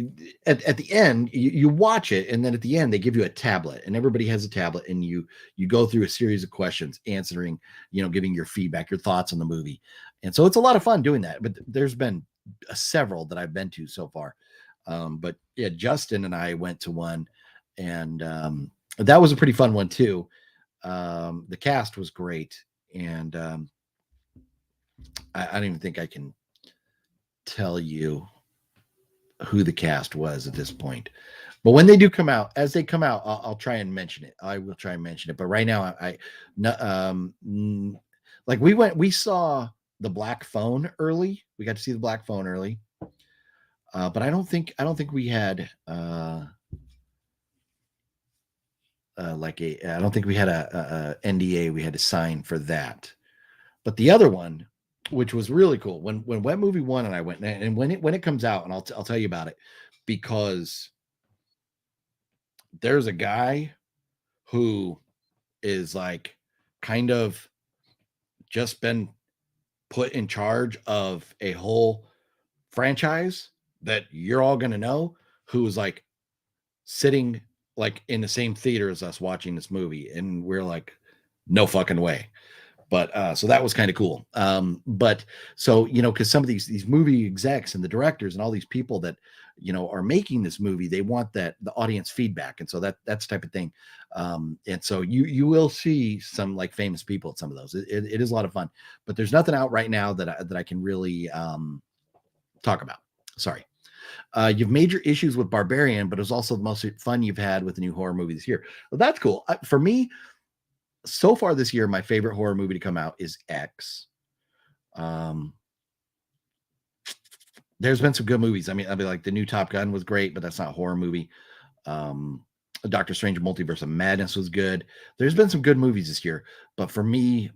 at the end, you watch it, and then at the end, they give you a tablet, and everybody has a tablet, and you go through a series of questions, answering, you know, giving your feedback, your thoughts on the movie. And so it's a lot of fun doing that. But there's been several that I've been to so far. But yeah, Justin and I went to one, and that was a pretty fun one too. The cast was great, and I don't even think I can tell you who the cast was at this point. But when they do come out, as they come out, I'll try and mention it. I will try and mention it. But right now, like we saw the Black Phone early. We got to see the Black Phone early. But I don't think we had I don't think we had a NDA we had to sign for that. But the other one, which was really cool, when Wet Movie 1 and I went, and when it comes out, and I'll tell you about it, because there's a guy who is like kind of just been put in charge of a whole franchise that you're all going to know, who was like sitting like in the same theater as us watching this movie, and we're like, no fucking way. But so that was kind of cool. But so, you know, because some of these movie execs and the directors and all these people that, you know, are making this movie, they want the audience feedback. And so that's the type of thing. And so you will see some like famous people at some of those. It is a lot of fun, but there's nothing out right now that I can really talk about. Sorry. You've major issues with Barbarian, but it was also the most fun you've had with the new horror movie this year. Well, that's cool. For me, so far this year, my favorite horror movie to come out is X. There's been some good movies. I mean, I'd be like the new Top Gun was great, but that's not a horror movie. Doctor Strange Multiverse of Madness was good. There's been some good movies this year, but for me,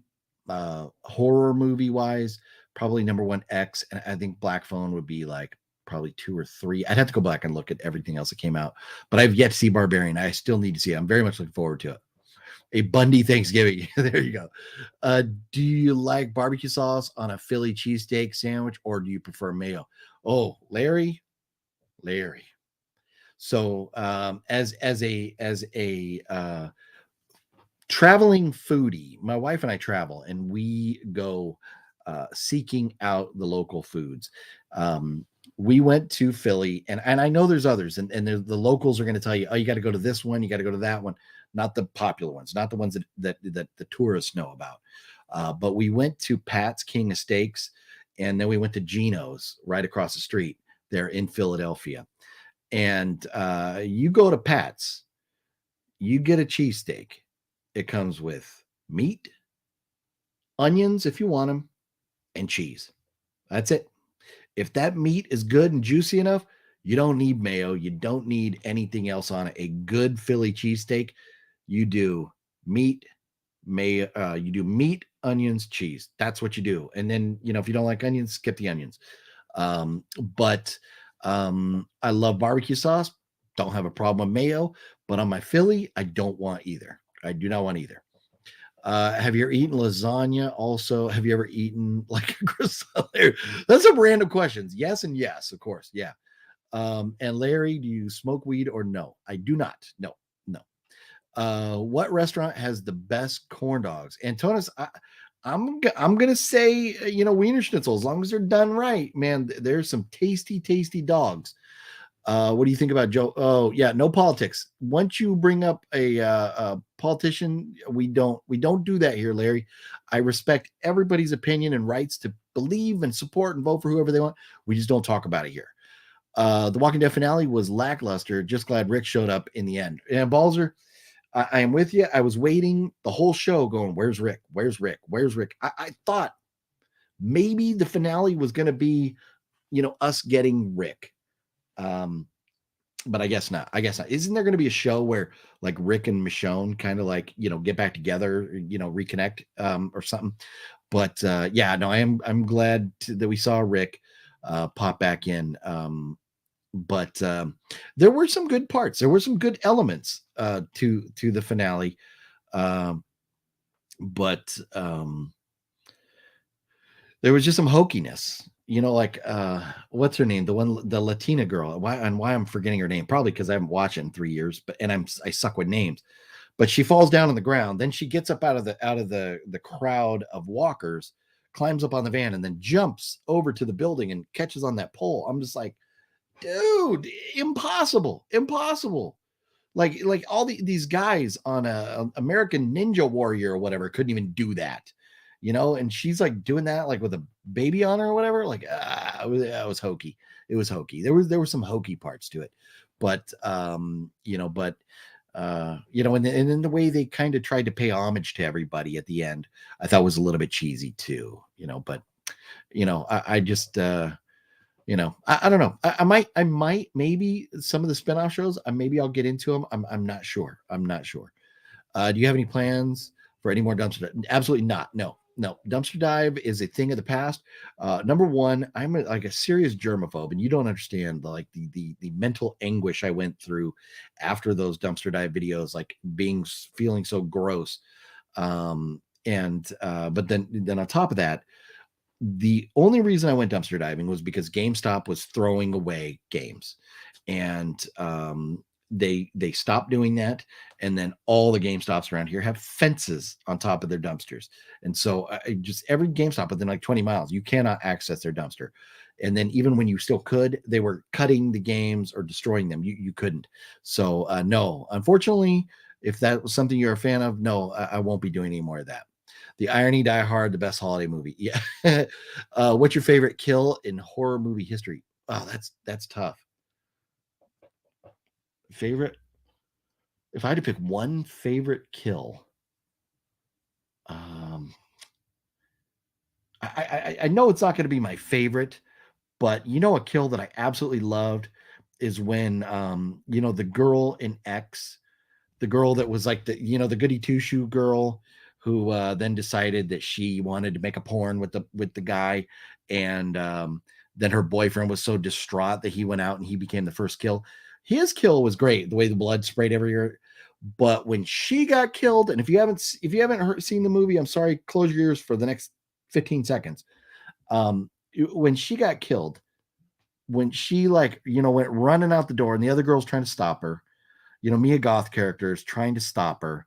horror movie wise, probably number one X, and I think Black Phone would be like probably 2 or 3. I'd have to go back and look at everything else that came out, but I've yet to see Barbarian. I still need to see it. I'm very much looking forward to it. A Bundy Thanksgiving. There you go. Do you like barbecue sauce on a Philly cheesesteak sandwich, or do you prefer mayo? Oh, Larry. So as a traveling foodie, my wife and I travel, and we go seeking out the local foods. We went to Philly, and I know there's others, and the locals are going to tell you, oh, you got to go to this one, you got to go to that one, not the popular ones, not the ones that the tourists know about. But we went to Pat's King of Steaks, and then we went to Gino's right across the street there in Philadelphia. And you go to Pat's, you get a cheesesteak. It comes with meat, onions if you want them, and cheese. That's it. If that meat is good and juicy enough, you don't need mayo. You don't need anything else on it. A good Philly cheesesteak, you do meat, mayo, you do meat, onions, cheese. That's what you do. And then, if you don't like onions, skip the onions. But I love barbecue sauce. Don't have a problem with mayo, but on my Philly, I don't want either. I do not want either. Have you ever eaten lasagna? Also, have you ever eaten like a croissant? That's some random questions. Yes and yes, of course. Yeah. And Larry, do you smoke weed or no? I do not. No. What restaurant has the best corn dogs? Antonis, I'm gonna say Wiener Schnitzel, as long as they're done right, man. There's some tasty dogs. What do you think about Joe? Oh yeah, no politics. Once you bring up a politician, we don't do that here, Larry. I respect everybody's opinion and rights to believe and support and vote for whoever they want. We just don't talk about it here. The Walking Dead finale was lackluster. Just glad Rick showed up in the end. And Balzer, I am with you. I was waiting the whole show going, where's Rick? Where's Rick? Where's Rick? I thought maybe the finale was going to be, us getting Rick. But I guess not. Isn't there going to be a show where like Rick and Michonne kind of like, get back together, reconnect, or something? But yeah, no, I'm glad that we saw Rick pop back in. But there were some good parts. There were some good elements to the finale. But there was just some hokiness, like what's her name? The Latina girl. Why I'm forgetting her name? Probably because I haven't watched it in 3 years, I suck with names. But she falls down on the ground. Then she gets up out of the crowd of walkers, climbs up on the van, and then jumps over to the building and catches on that pole. I'm just like, dude, impossible. Like all these guys on a American Ninja Warrior or whatever couldn't even do that, and she's like doing that like with a baby on her or whatever. Like it was hokey. It was hokey. There were some hokey parts to it, but and then the way they kind of tried to pay homage to everybody at the end, I thought was a little bit cheesy too, but I just I don't know. I might maybe some of the spinoff shows. Maybe I'll get into them. I'm not sure. Do you have any plans for any more dumpster? Absolutely not. No. Dumpster dive is a thing of the past. Number one, I'm like a serious germaphobe, and you don't understand the mental anguish I went through after those dumpster dive videos, like feeling so gross. But then on top of that, the only reason I went dumpster diving was because GameStop was throwing away games, and they stopped doing that. And then all the GameStops around here have fences on top of their dumpsters, and so just every GameStop within like 20 miles, you cannot access their dumpster. And then even when you still could, they were cutting the games or destroying them. You couldn't. So no, unfortunately, if that was something you're a fan of, no, I won't be doing any more of that. The Irony, Die Hard, the best holiday movie. Yeah. What's your favorite kill in horror movie history? Oh, that's tough. Favorite? If I had to pick one favorite kill, I know it's not going to be my favorite, but a kill that I absolutely loved is when the girl in X the girl that was like the, you know, the goody two shoe girl who then decided that she wanted to make a porn with the guy, and then her boyfriend was so distraught that he went out and he became the first kill. His kill was great, the way the blood sprayed everywhere. But when she got killed, and if you haven't seen the movie, I'm sorry, close your ears for the next 15 seconds. When she got killed, when she, like, you know, went running out the door and the other girl's trying to stop her, you know, Mia Goth character is trying to stop her.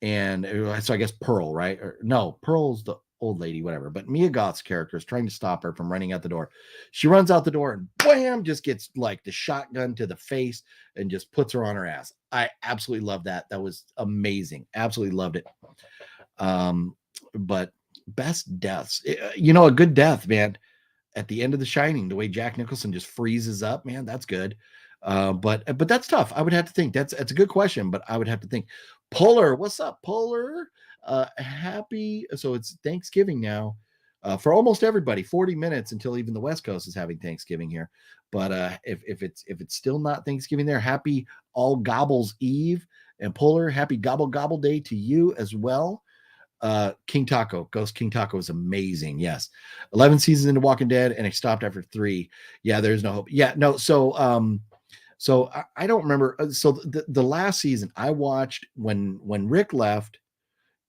And so I guess Pearl, right? Or, no, Pearl's the old lady, whatever. But Mia Goth's character is trying to stop her from running out the door. She runs out the door and wham, just gets like the shotgun to the face and just puts her on her ass. I absolutely love that. That was amazing. Absolutely loved it. But best deaths, you know, a good death, man. At the end of The Shining, the way Jack Nicholson just freezes up, man, that's good. But that's tough. I would have to think. That's a good question, but I would have to think. Polar, what's up, Polar? Happy. So it's Thanksgiving now for almost everybody. 40 minutes until even the West Coast is having Thanksgiving here. But if it's still not Thanksgiving there, happy ALL-GOBBLES-EVE. And Polar, happy Gobble Gobble Day to you as well. King Taco, Ghost King Taco is amazing. Yes. 11 seasons into Walking Dead, and it stopped after 3. Yeah, there's no hope. Yeah, no. So I don't remember. So the last season I watched when Rick left,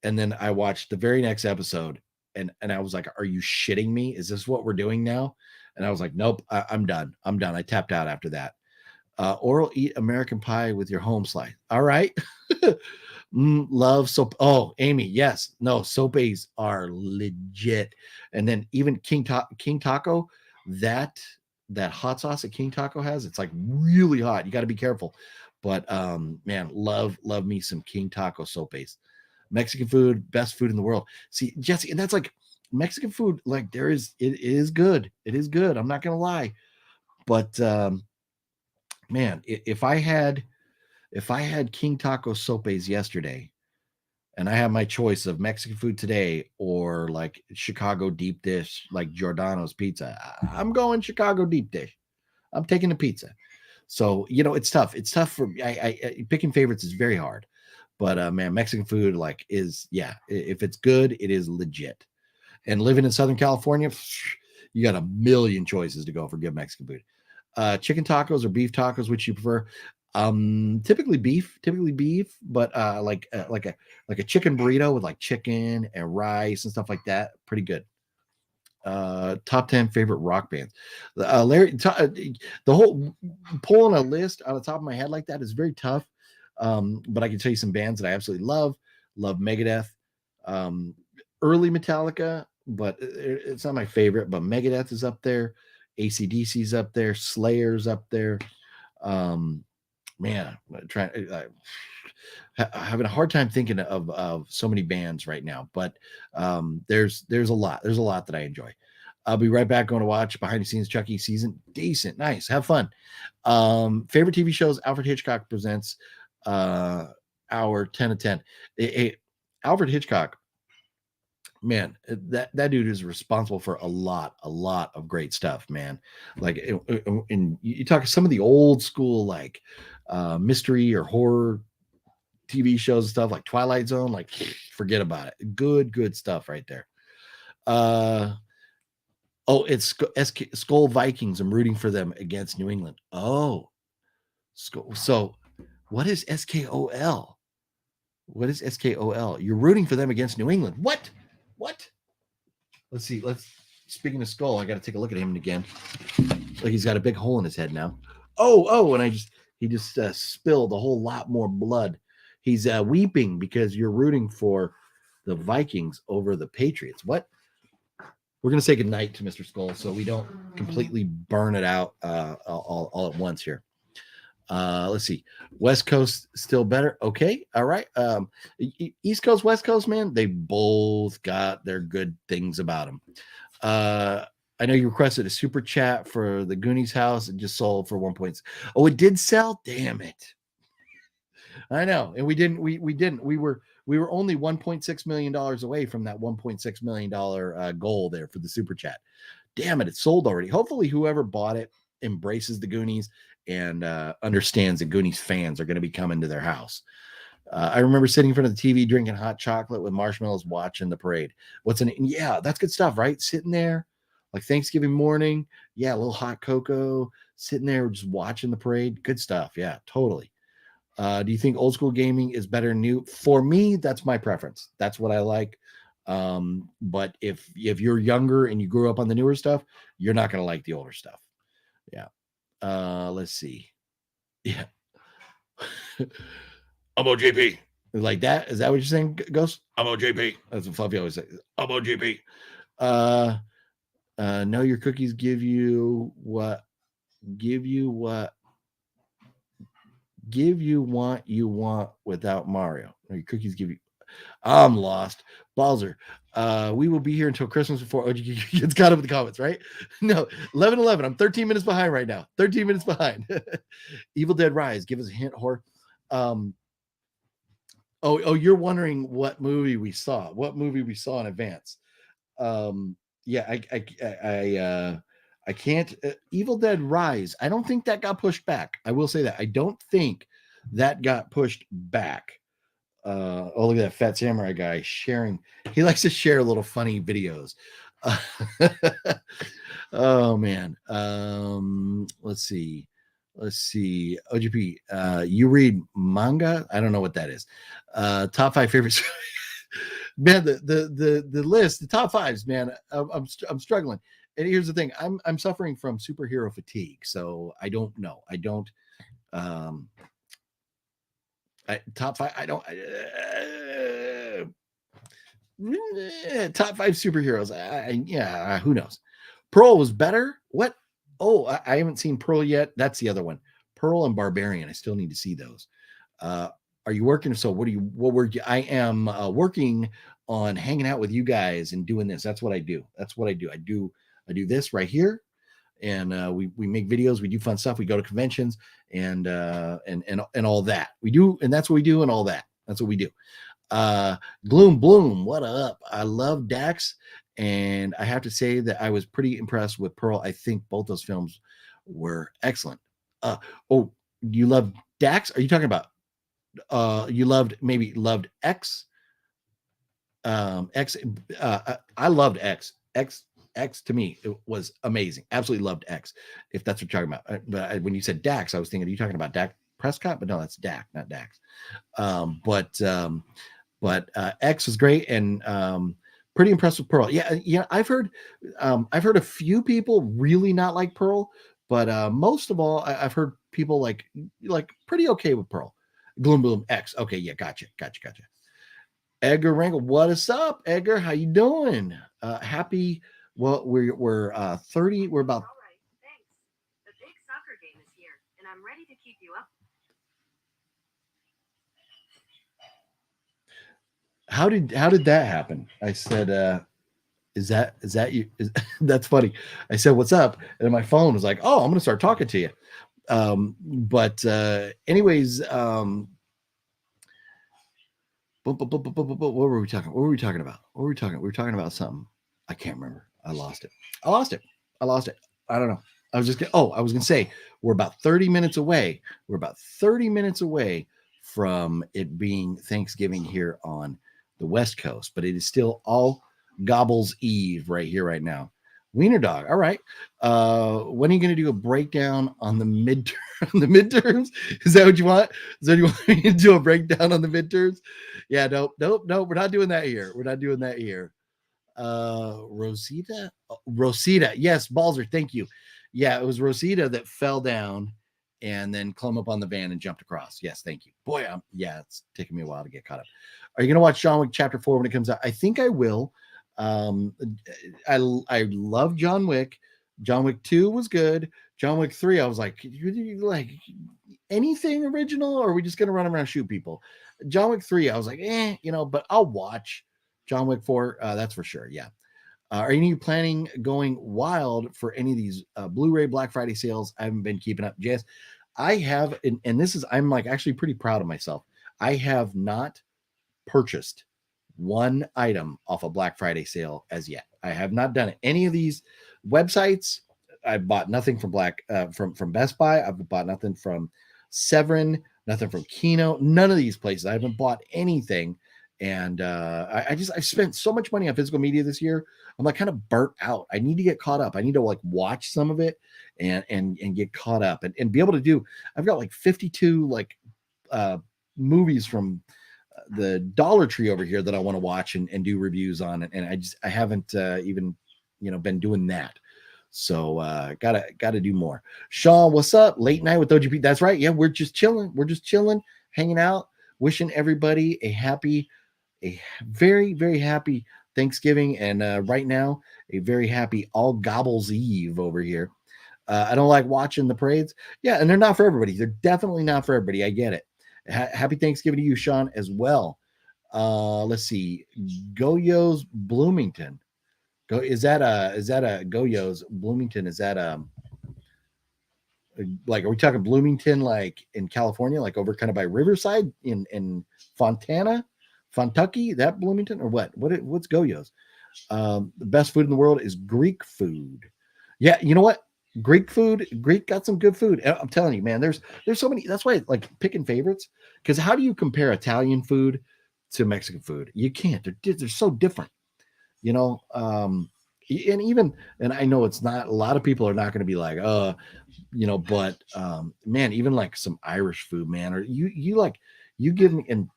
and then I watched the very next episode, and I was like, are you shitting me? Is this what we're doing now? And I was like, nope, I'm done. I tapped out after that. Oral, eat American pie with your home slice. All right. Love soap. Oh, Amy, yes. No, soapies are legit. And then even King Taco, that hot sauce that King Taco has, it's like really hot. You got to be careful. But man, love me some King Taco soapies. Mexican food, best food in the world. See, Jessie, and that's like Mexican food, like it is good. It is good. I'm not gonna lie. But man, if I had King Taco sopes yesterday, and I have my choice of Mexican food today or like Chicago deep dish, like Giordano's pizza, I'm going Chicago deep dish. I'm taking the pizza. So, you know, it's tough. It's tough for I picking favorites is very hard. But man, Mexican food if it's good, it is legit. And living in Southern California, you got a million choices to go for good Mexican food. Chicken tacos or beef tacos, which you prefer? Typically beef, but like a chicken burrito with like chicken and rice and stuff like that. Pretty good. Top 10 favorite rock bands. Larry, the whole pulling a list on the top of my head like that is very tough. But I can tell you some bands that I absolutely love. Love Megadeth, early Metallica, but it's not my favorite. But Megadeth is up there. AC/DC's up there. Slayer's up there. Man, having a hard time thinking of so many bands right now, but there's a lot that I enjoy. I'll be right back. Going to watch behind the scenes Chucky season. Decent, nice, have fun. Favorite TV shows. Alfred Hitchcock presents our 10 of 10. Alfred Hitchcock, man, that dude is responsible for a lot of great stuff, man. Like, and you talk some of the old school like mystery or horror TV shows and stuff like Twilight Zone, like forget about it. Good stuff right there. It's Skull Vikings. I'm rooting for them against New England. Oh, so what is SKOL? What is SKOL? You're rooting for them against New England. What? Let's see. Speaking of Skull, I got to take a look at him again. Like he's got a big hole in his head now. And he just spilled a whole lot more blood. He's weeping because you're rooting for the Vikings over the Patriots. What? We're going to say goodnight to Mr. Skull so we don't completely burn it out all at once here. Let's see. West Coast still better. Okay. All right. East Coast, West Coast, man, they both got their good things about them. I know you requested a super chat for the Goonies house. It just sold for 1 point. Oh, it did sell? Damn it. I know. And we didn't. We were only $1.6 million away from that $1.6 million goal there for the super chat. Damn it. It sold already. Hopefully whoever bought it embraces the Goonies and understands that Goonies fans are going to be coming to their house. I remember sitting in front of the TV, drinking hot chocolate with marshmallows, watching the parade. Yeah, that's good stuff, right? Sitting there like Thanksgiving morning. Yeah, a little hot cocoa, sitting there just watching the parade. Good stuff. Yeah, totally. Do you think old school gaming is better than new? For me, that's my preference. That's what I like. But if you're younger and you grew up on the newer stuff, you're not going to like the older stuff. Yeah. Let's see. Yeah. I'm OJP. Like that? Is that what you're saying, Ghost? I'm OJP. That's what Fluffy always says. I'm OJP. No, your cookies give you what you want without Mario. No, your cookies give you. I'm lost. Balzer. We will be here until Christmas before OG gets caught up in the comments, right? No, 11:11. I'm 13 minutes behind right now. 13 minutes behind. Evil Dead Rise. Give us a hint, whore. You're wondering what movie we saw. What movie we saw in advance. Yeah, I can't. Evil Dead Rise. I don't think that got pushed back. I will say that. I don't think that got pushed back. Look at that fat samurai guy sharing. He likes to share little funny videos. Oh man. Let's see. OGP. You read manga? I don't know what that is. Top 5 favorites. Man, the list, the top 5s, man. I'm struggling. And here's the thing: I'm suffering from superhero fatigue, so I don't know. I don't. Top 5. I don't. Top 5 superheroes. Yeah, who knows? Pearl was better. What? Oh, I haven't seen Pearl yet. That's the other one. Pearl and Barbarian. I still need to see those. Are you working? So what were you? I am working on hanging out with you guys and doing this. That's what I do. I do this right here, and we make videos. We do fun stuff. We go to conventions and all that. We do, and that's what we do, and all that. That's what we do. Gloom Bloom, what up? I love Dax, and I have to say that I was pretty impressed with Pearl. I think both those films were excellent. You love Dax? Are you talking about you loved X? X. I loved X. X to me, it was amazing. Absolutely loved X. If that's what you're talking about. But when you said Dax, I was thinking, are you talking about Dak Prescott? But no, that's Dak, not Dax. But X was great, and pretty impressed with Pearl. Yeah. I've heard a few people really not like Pearl, but most of all, I've heard people like pretty okay with Pearl. Gloom Bloom X. Okay, yeah, gotcha. Edgar Wrangle, what is up, Edgar? How you doing? Happy. Well, we're 30. We're about. All right, thanks. The big soccer game is here, and I'm ready to keep you up. How did that happen? I said, is that you? That's funny. I said, what's up? And my phone was like, oh, I'm gonna start talking to you. Anyways, what were we talking? What were we talking about? We were talking about something. I can't remember. I lost it. I don't know. I was gonna say we're about 30 minutes away. We're about 30 minutes away from it being Thanksgiving here on the West Coast, but it is still all Gobbles Eve right here, right now. Wiener Dog. All right. When are you going to do a breakdown on the midterms? Is that what you want? Is that what you want me to do, a breakdown on the midterms? Yeah, nope. We're not doing that here. Rosita. Yes, Balzer. Thank you. Yeah, it was Rosita that fell down and then climbed up on the van and jumped across. Yes, thank you. Boy, it's taking me a while to get caught up. Are you going to watch John Wick Chapter 4 when it comes out? I think I will. I love John Wick. John Wick 2 was good. John Wick 3, I was like anything original, or are we just gonna run around and shoot people? John Wick 3, I was like, but I'll watch John Wick 4. That's for sure. Yeah. Are you planning going wild for any of these Blu-ray Black Friday sales? I haven't been keeping up. Jess, I have, and this is, I'm like actually pretty proud of myself. I have not purchased one item off a Black Friday sale as yet. I have not done it. Any of these websites, I bought nothing from from Best Buy. I've bought nothing from Severin, nothing from Kino, none of these places. I haven't bought anything. And I've spent so much money on physical media this year. I'm like kind of burnt out. I need to get caught up. I need to like watch some of it and get caught up and be able to do. I've got like 52 like movies from the Dollar Tree over here that I want to watch and do reviews on it. And I haven't even been doing that. So gotta do more. Sean, what's up? Late night with OGP. That's right. Yeah, we're just chilling. We're just chilling, hanging out, wishing everybody a very, very happy Thanksgiving. And right now, a very happy ALL-GOBBLES-EVE over here. I don't like watching the parades. Yeah, and they're not for everybody. They're definitely not for everybody. I get it. Happy Thanksgiving to you, Sean, as well. Let's see. Goyo's Bloomington. Is that a Goyo's Bloomington? Is that like, are we talking Bloomington like in California, like over kind of by Riverside in Fontana, Fontucky, that Bloomington, or what's Goyo's? The best food in the world is Greek food. Yeah, you know what? Greek got some good food. I'm telling you, man, there's so many. That's why like picking favorites, because how do you compare Italian food to Mexican food? You can't. They're so different, and I know it's not, a lot of people are not going to be like, but man, even like some Irish food, man, or you give me, and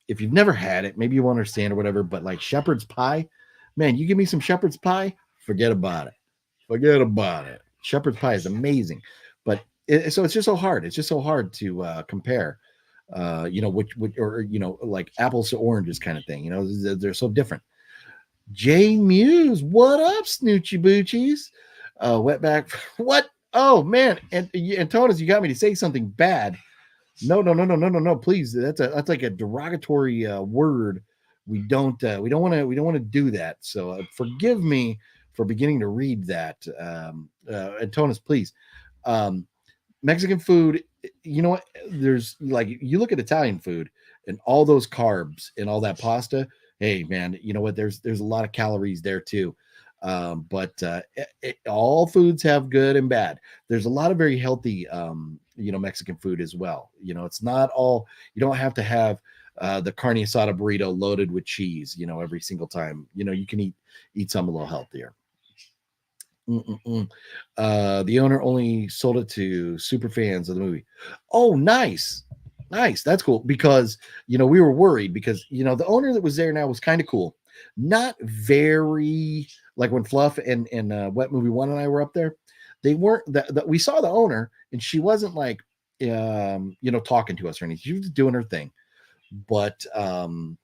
if you've never had it, maybe you won't understand or whatever, but like shepherd's pie, man, you give me some shepherd's pie, forget about it. Shepherd's pie is amazing, but so it's just so hard. It's just so hard to compare, which or like apples to oranges kind of thing. They're so different. J Muse, what up, Snoochie Boochies? Wetback, what? Oh man, and Torres, you got me to say something bad. No, please. That's like a derogatory word. We don't want to do that. So forgive me for beginning to read that. Antonis, please. Mexican food, you know what? There's like, you look at Italian food and all those carbs and all that pasta. Hey man, you know what? There's a lot of calories there too. But all foods have good and bad. There's a lot of very healthy, Mexican food as well. It's not all, you don't have to have the carne asada burrito loaded with cheese, every single time. You can eat some a little healthier. The owner only sold it to super fans of the movie. Oh, nice. That's cool, because we were worried because the owner that was there now was kind of cool. Not very, like when Fluff and Wet Movie 1 and I were up there, they weren't that we saw the owner and she wasn't like talking to us or anything. She was doing her thing. But so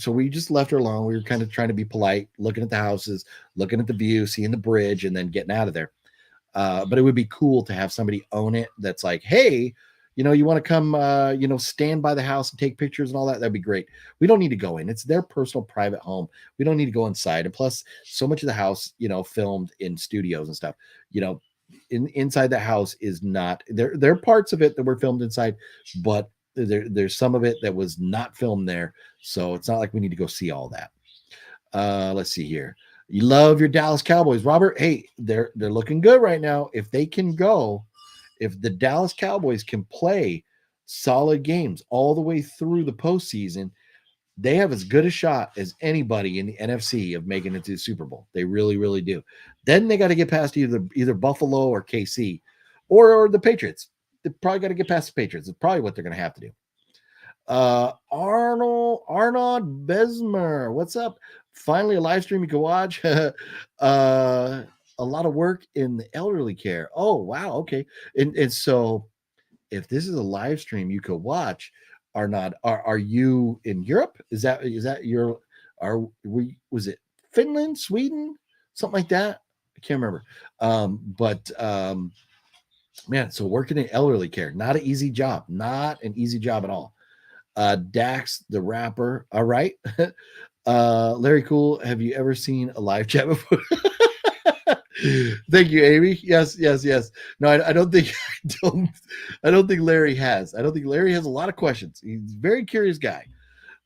we just left her alone. We were kind of trying to be polite, looking at the houses, looking at the view, seeing the bridge, and then getting out of there. But it would be cool to have somebody own it that's like, hey, you want to come, stand by the house and take pictures and all that. That'd be great. We don't need to go in. It's their personal private home. We don't need to go inside. And plus, so much of the house, filmed in studios and stuff, inside the house is not there. There are parts of it that were filmed inside, but there's some of it that was not filmed there. So it's not like we need to go see all that. Let's see here. You love your Dallas Cowboys, Robert. Hey, they're looking good right now. If they can go, if the Dallas Cowboys can play solid games all the way through the postseason, they have as good a shot as anybody in the NFC of making it to the Super Bowl. They really, really do. Then they got to get past either Buffalo or KC or the Patriots. They probably got to get past the Patriots. It's probably what they're going to have to do. Arnold Besmer, what's up? Finally, a live stream you can watch. A lot of work in the elderly care. Oh, wow. Okay. And so if this is a live stream you could watch, are you in Europe? Is that your, was it Finland, Sweden, something like that? I can't remember. Man, so working in elderly care, not an easy job at all. Dax the rapper. All right. Larry Cool, have you ever seen a live chat before? Thank you, Amy. Yes. No, I don't think Larry has. I don't think Larry has a lot of questions. He's a very curious guy.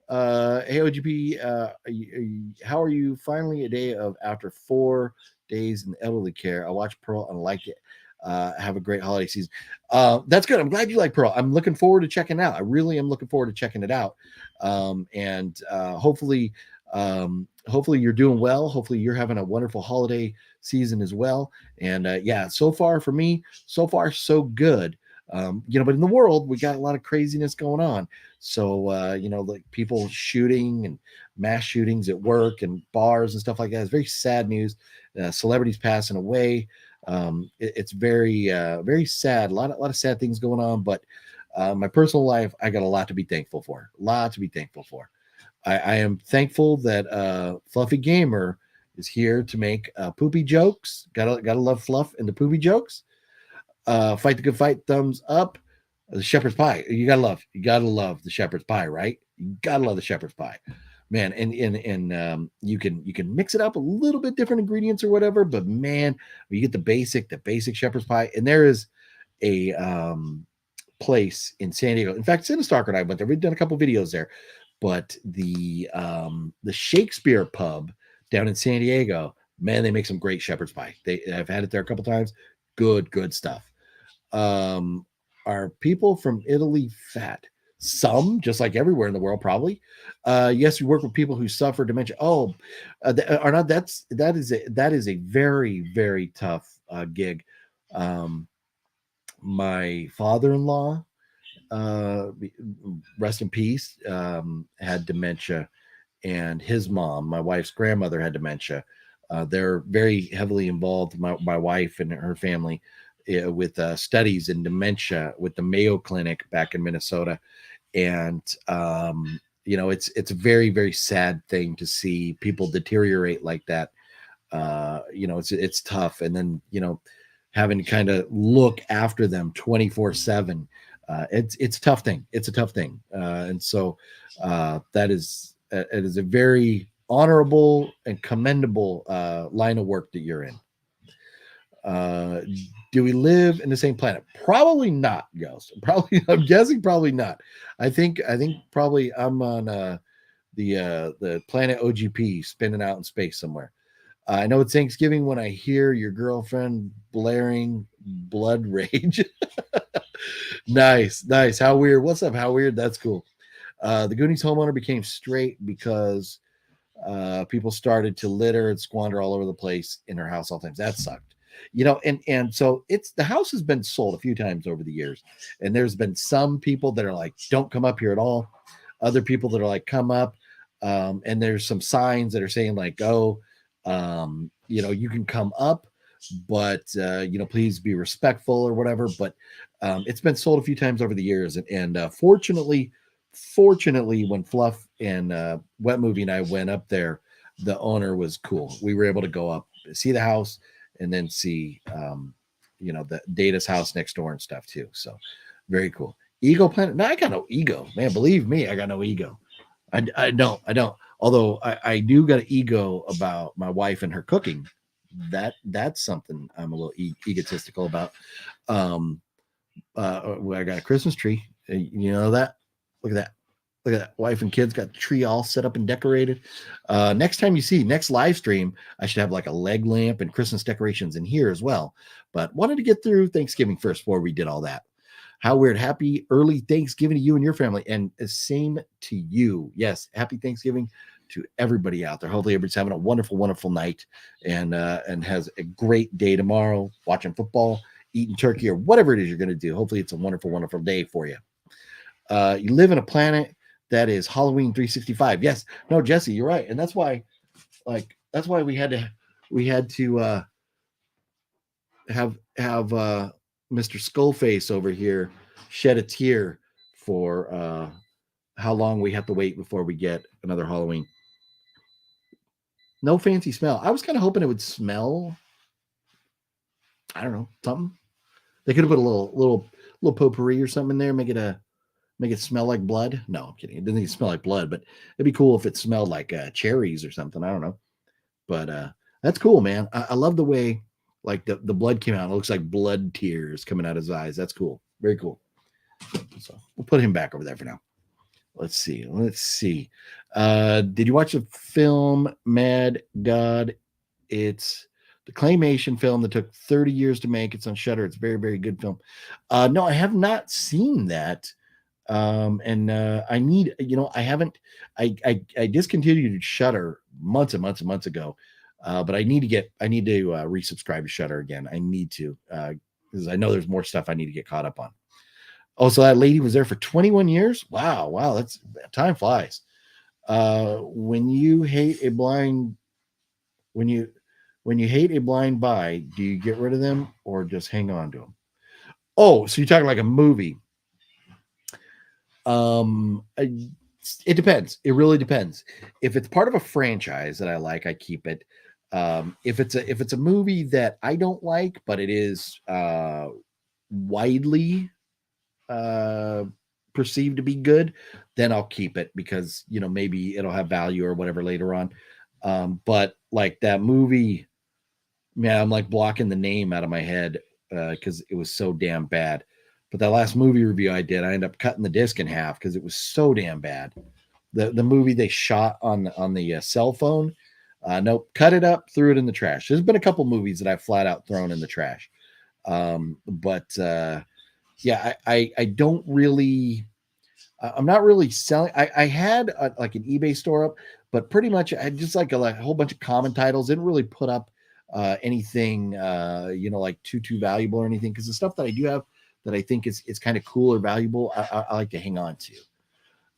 Hey OGP, how are you? Finally a day after 4 days in elderly care. I watched Pearl and I liked it. Have a great holiday season. That's good. I'm glad you like Pearl. I'm looking forward to checking it out. I really am looking forward to checking it out. And hopefully you're doing well. Hopefully you're having a wonderful holiday season as well. And yeah, so far for me, so far so good. But in the world, we got a lot of craziness going on. So, like people shooting and mass shootings at work and bars and stuff like that. It's very sad news. Celebrities passing away. It's very, very sad. A lot of sad things going on. But my personal life, I got a lot to be thankful for. I am thankful that Fluffy Gamer is here to make poopy jokes. Gotta love Fluff and the poopy jokes. Fight the good fight, thumbs up. The shepherd's pie. You gotta love the shepherd's pie, right? You gotta love the shepherd's pie, man. And you can mix it up a little bit different ingredients or whatever, but man, you get the basic shepherd's pie. And there is a place in San Diego. In fact, Sinistalker and I went there. We've done a couple videos there, but the Shakespeare pub down in San Diego, man, they make some great shepherd's pie. I've had it there a couple times. Good stuff. Are people from Italy fat? Some, just like everywhere in the world, probably. Yes, we work with people who suffer dementia. That is a very, very tough gig. My father-in-law, rest in peace, had dementia, and his mom, my wife's grandmother, had dementia. They're very heavily involved, my wife and her family, with studies in dementia with the Mayo Clinic back in Minnesota. And, it's a very, very sad thing to see people deteriorate like that. It's tough. And then, having to kind of look after them 24/7. It's a tough thing. It's a tough thing. And so it is a very honorable and commendable line of work that you're in. Do we live in the same planet? Probably not, Ghost. I'm guessing probably not. I think probably I'm on the planet OGP, spinning out in space somewhere. I know it's Thanksgiving when I hear your girlfriend blaring Blood Rage. Nice. How weird. What's up? How weird? That's cool. The Goonies homeowner became straight because people started to litter and squander all over the place in her house all the time. That sucked. And so the house has been sold a few times over the years, and there's been some people that are like, don't come up here at all. Other people that are like, come up. And there's some signs that are saying like, you can come up, but please be respectful or whatever. But it's been sold a few times over the years. And fortunately, when Fluff and Wet Movie and I went up there, the owner was cool. We were able to go up, see the house, and then see, the Data's house next door and stuff too. So very cool. Ego Planet. No, I got no ego, man. Believe me, I got no ego. I don't. Although I do got an ego about my wife and her cooking. That's something I'm a little egotistical about. I got a Christmas tree. You know that? Look at that. Wife and kids got the tree all set up and decorated. Next live stream, I should have like a leg lamp and Christmas decorations in here as well. But wanted to get through Thanksgiving first before we did all that. How weird. Happy early Thanksgiving to you and your family. And same to you. Yes. Happy Thanksgiving to everybody out there. Hopefully everybody's having a wonderful, wonderful night and has a great day tomorrow, watching football, eating turkey, or whatever it is you're going to do. Hopefully it's a wonderful, wonderful day for you. You live in a planet that is Halloween 365. Yes. No, Jessie, you're right. And that's why we had to have Mr. Skullface over here shed a tear for how long we have to wait before we get another Halloween. No fancy smell. I was kind of hoping it would smell, I don't know, something. They could have put a little potpourri or something in there, make it smell like blood. No, I'm kidding. It doesn't even smell like blood, but it'd be cool if it smelled like cherries or something. I don't know. But that's cool, man. I love the way like the blood came out. It looks like blood tears coming out of his eyes. That's cool. Very cool. So we'll put him back over there for now. Let's see. Did you watch the film Mad God? It's the claymation film that took 30 years to make. It's on Shudder. It's a very, very good film. No, I have not seen that. I need, I haven't, I discontinued Shudder months and months and months ago. But I need to resubscribe to Shudder again. I need to, because I know there's more stuff I need to get caught up on. Oh, so that lady was there for 21 years. Wow. That's time flies. When you hate a blind buy, do you get rid of them or just hang on to them? Oh, so you're talking like a movie. It depends. It really depends. If it's part of a franchise that I like, I keep it. If it's a movie that I don't like, but it is widely perceived to be good, then I'll keep it because maybe it'll have value or whatever later on. But like that movie, man, I'm like blocking the name out of my head because it was so damn bad. But that last movie review I did, I ended up cutting the disc in half because it was so damn bad. The movie they shot on the cell phone. Nope, cut it up, threw it in the trash. There's been a couple movies that I've flat out thrown in the trash. Yeah, I don't really, I'm not really selling. I had like an eBay store up, but pretty much I just like a whole bunch of common titles. Didn't really put up anything, like too valuable or anything. Because the stuff that I do have that I think is kind of cool or valuable, I like to hang on to.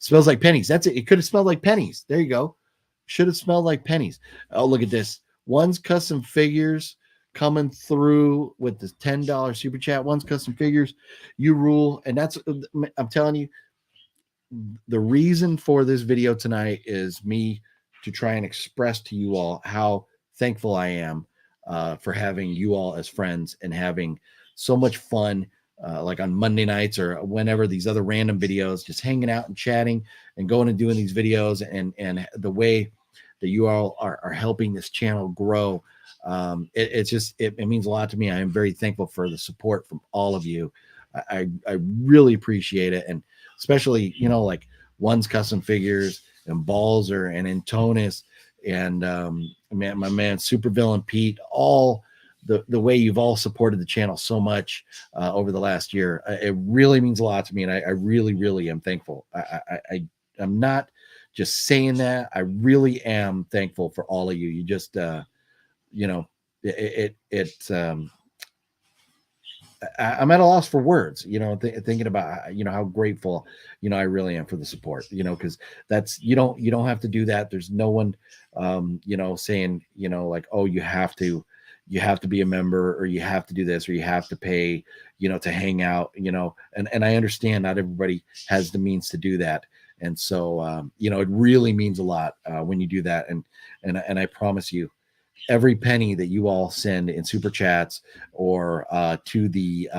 Smells like pennies. That's it. It could have smelled like pennies. There you go. Should have smelled like pennies. Oh, look at this. One's Custom Figures coming through with the $10 super chat. One's Custom Figures. You rule. And that's, I'm telling you, the reason for this video tonight is me to try and express to you all how thankful I am for having you all as friends and having so much fun. Like on Monday nights or whenever, these other random videos, just hanging out and chatting and going and doing these videos, and the way that you all are helping this channel grow. It means a lot to me. I am very thankful for the support from all of you. I really appreciate it. And especially, like One's Custom Figures and Balzer and Antonis and my man Supervillain Pete, all the way you've all supported the channel so much over the last year. It really means a lot to me, and I really, really am thankful. I'm not just saying that. I really am thankful for all of you. You just, I'm at a loss for words, thinking about, how grateful, I really am for the support, because that's, you don't have to do that. There's no one, saying, like, oh, you have to be a member, or you have to do this, or you have to pay, to hang out, and I understand not everybody has the means to do that. And so, it really means a lot when you do that. And I promise you, every penny that you all send in super chats or to the,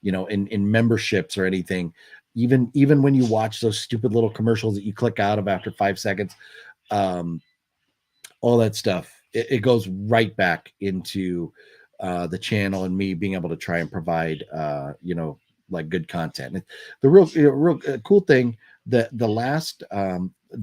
in memberships or anything, even when you watch those stupid little commercials that you click out of after 5 seconds, all that stuff, it goes right back into the channel and me being able to try and provide, like good content. And the real cool thing, the last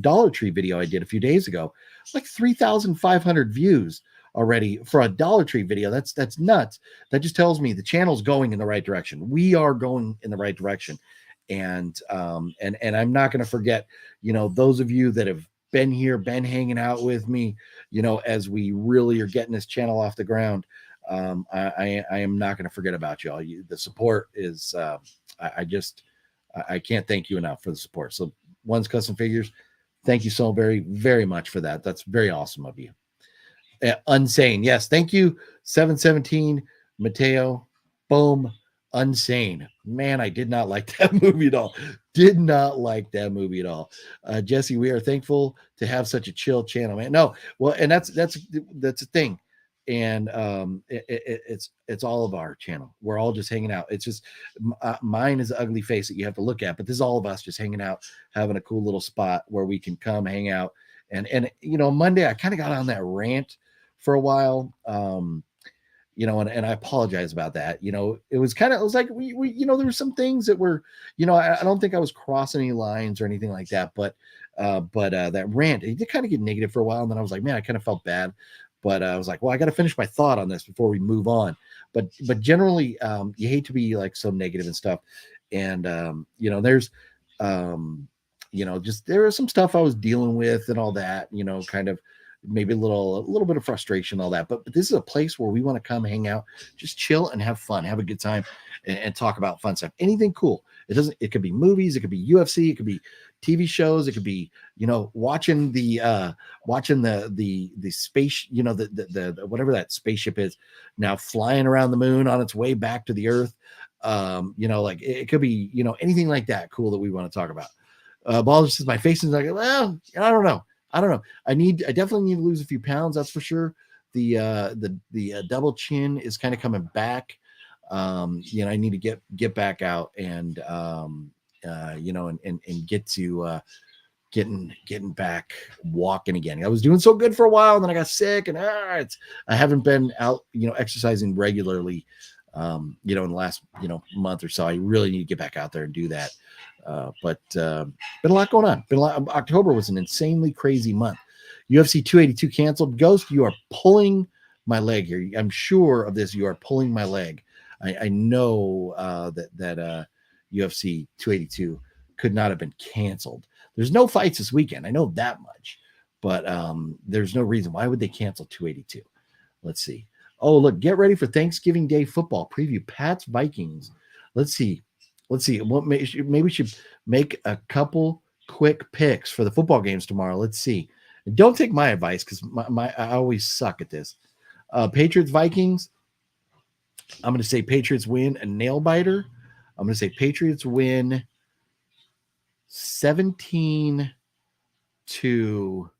Dollar Tree video I did a few days ago, like 3,500 views already for a Dollar Tree video. That's nuts. That just tells me the channel's going in the right direction. We are going in the right direction. And I'm not going to forget, those of you that have been here, been hanging out with me, as we really are getting this channel off the ground. I am not going to forget about you all. The support is, I can't thank you enough for the support. So One's Custom Figures, thank you so very, very much for that. That's very awesome of you. Unsane. Yes. Thank you. 717 Mateo. Boom. Unsane. Man, I did not like that movie at all. Did not like that movie at all. Jessie, we are thankful to have such a chill channel, man. No, well, and that's a thing. And it's all of our channel. We're all just hanging out. It's just mine is an ugly face that you have to look at, but this is all of us just hanging out, having a cool little spot where we can come hang out. And Monday I kind of got on that rant for a while. And I apologize about that. It was like we there were some things that were, I don't think I was crossing any lines or anything like that, but that rant, it did kind of get negative for a while. And then I was like, man, I kind of felt bad. but I was like, well, I got to finish my thought on this before we move on. But generally, you hate to be like so negative and stuff. And, there's, just there was some stuff I was dealing with and all that, kind of maybe a little bit of frustration, all that. But this is a place where we want to come hang out, just chill and have fun, have a good time, and talk about fun stuff. Anything cool. It could be movies, it could be UFC, it could be TV shows, it could be, watching the space, the whatever that spaceship is now flying around the moon on its way back to the earth. Like it could be, anything like that cool that we want to talk about. Balls says my face is like, well, I don't know. I definitely need to lose a few pounds. That's for sure. The double chin is kind of coming back. I need to get back out and, and get to, getting back walking again. I was doing so good for a while and then I got sick and I haven't been out, exercising regularly, in the last, month or so. I really need to get back out there and do that. But been a lot going on. October was an insanely crazy month. UFC 282 canceled. Ghost, you are pulling my leg here. I'm sure of this. You are pulling my leg. I know that UFC 282 could not have been canceled. There's no fights this weekend. I know that much, but there's no reason. Why would they cancel 282? Let's see. Oh, look, get ready for Thanksgiving Day football preview. Pats Vikings. Let's see. Maybe we should make a couple quick picks for the football games tomorrow. Let's see. And don't take my advice because I always suck at this. Patriots Vikings. I'm going to say Patriots win a nail biter. I'm going to say Patriots win 17 to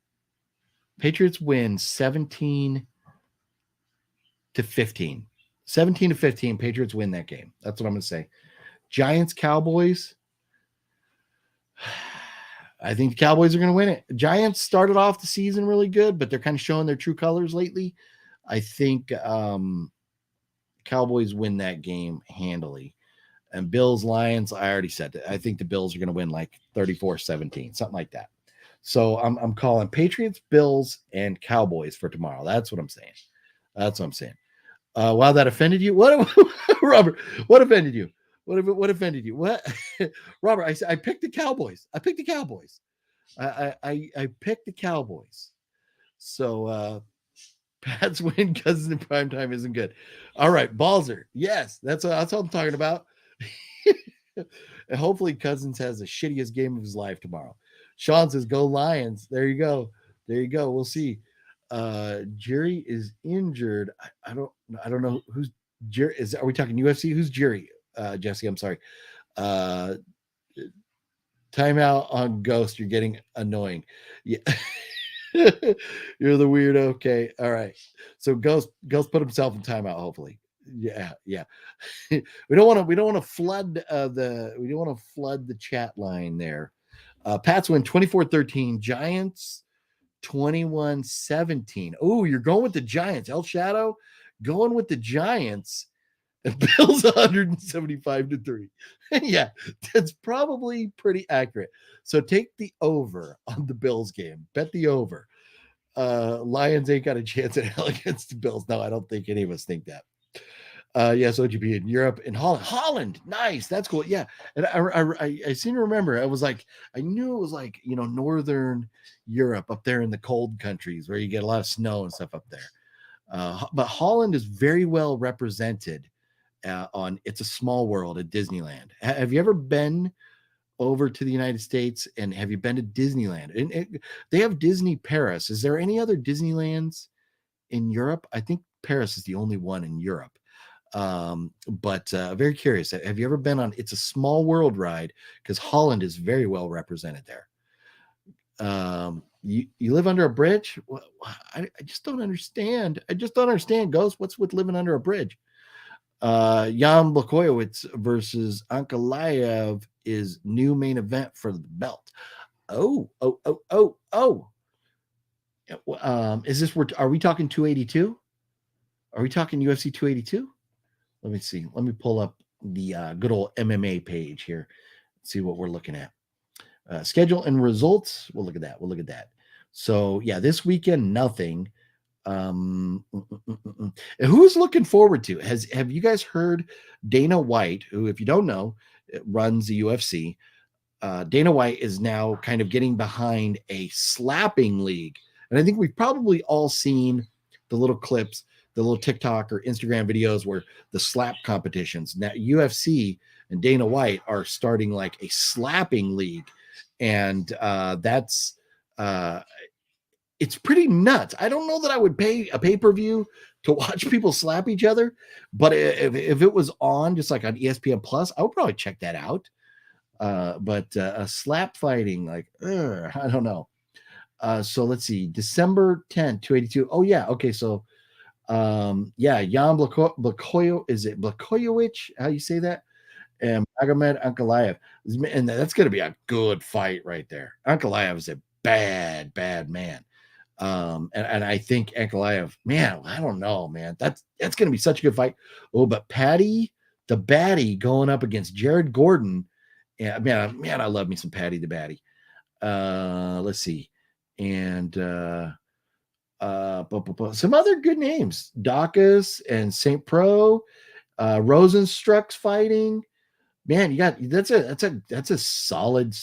15. 17 to 15. Patriots win that game. That's what I'm going to say. Giants Cowboys. I think the Cowboys are going to win it. Giants started off the season really good, but they're kind of showing their true colors lately. I think Cowboys win that game handily. And Bills Lions, I already said that. I think the Bills are going to win like 34-17, something like that. So I'm calling Patriots, Bills, and Cowboys for tomorrow. That's what I'm saying. Wow, that offended you? What, Robert? What offended you? What offended you? What, Robert? I picked the Cowboys. I picked the Cowboys. So Pats win. Cousins in primetime isn't good. All right, Balzer. Yes, that's what I'm talking about. And hopefully Cousins has the shittiest game of his life tomorrow. Sean says, "Go Lions." There you go. We'll see. Jerry is injured. I don't know who's Jerry. Are we talking UFC? Who's Jerry? Jesse, I'm sorry. Timeout on Ghost. You're getting annoying. Yeah. You're the weirdo. Okay. All right. So Ghost put himself in timeout, hopefully. Yeah. we don't want to flood the chat line there. Pats win 24-13. Giants 21-17. Oh, you're going with the Giants. El Shadow going with the Giants. And Bills 175-3. Yeah, that's probably pretty accurate. So take the over on the Bills game. Bet the over. Lions ain't got a chance at hell against the Bills. No, I don't think any of us think that. Yes, OGP in Europe and Holland. Nice. That's cool. Yeah. And I seem to remember, I knew it was like, Northern Europe up there in the cold countries where you get a lot of snow and stuff up there. But Holland is very well represented on It's a Small World at Disneyland. Have you ever been over to the United States and have you been to Disneyland? And they have Disney Paris. Is there any other Disneylands in Europe? I think Paris is the only one in Europe. But very curious. Have you ever been on It's a Small World ride? Because Holland is very well represented there. You live under a bridge? Well, I just don't understand. Ghost. What's with living under a bridge? Jan Blachowicz versus Ankalaev is new main event for the belt. Oh. Is this are we talking 282? Are we talking UFC 282? Let me see. Let me pull up the good old MMA page here. See what we're looking at. Schedule and results. We'll look at that. So yeah, this weekend, nothing. And who's looking forward to? Have you guys heard Dana White, who, if you don't know, runs the UFC? Dana White is now kind of getting behind a slapping league. And I think we've probably all seen the little clips, the little TikTok or Instagram videos where the slap competitions. Now UFC and Dana White are starting like a slapping league. And that's it's pretty nuts. I don't know that I would pay a pay-per-view to watch people slap each other, but if it was on just like on ESPN Plus, I would probably check that out. But a slap fighting, like, I don't know. So let's see, December 10th, 282. Oh yeah. Okay. So, Jan Blakoyo, is it Blakoyevich? How you say that? And Magomed Ankalaev. And that's going to be a good fight right there. Ankalaev is a bad man. And I think Ankalaev, man, I don't know, man. That's going to be such a good fight. Oh, but Patty, the Batty, going up against Jared Gordon. Yeah, man, I love me some Patty the Batty. Let's see. And some other good names. Dacus and St. Pro, Rosenstruck's fighting. Man, you got that's a solid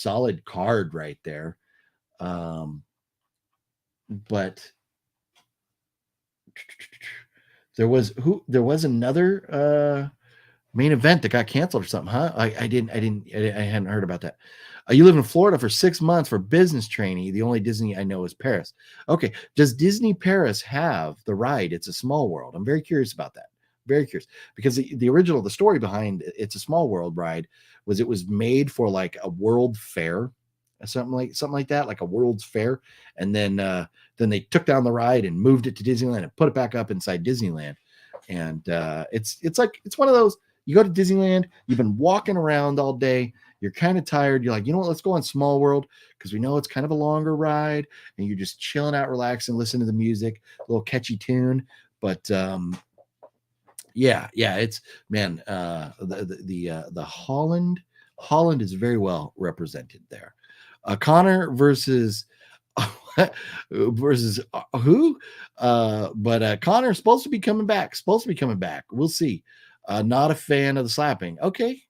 card right there. But there was another main event that got canceled or something, huh? I hadn't heard about that. You live in Florida for 6 months for business training. The only Disney I know is Paris. Okay. Does Disney Paris have the ride It's a Small World? I'm very curious about that. Very curious, because the story behind It's a Small World ride was it was made for like a world fair, something like that, like a World's Fair. And then they took down the ride and moved it to Disneyland and put it back up inside Disneyland. And it's one of those, you go to Disneyland, you've been walking around all day, you're kind of tired, you're like, you know what, let's go on Small World, because we know it's kind of a longer ride, and you're just chilling out, relaxing, listening to the music, a little catchy tune. But it's, man, the Holland is very well represented there. Connor versus who? But Connor's supposed to be coming back. We'll see. Not a fan of the slapping. Okay.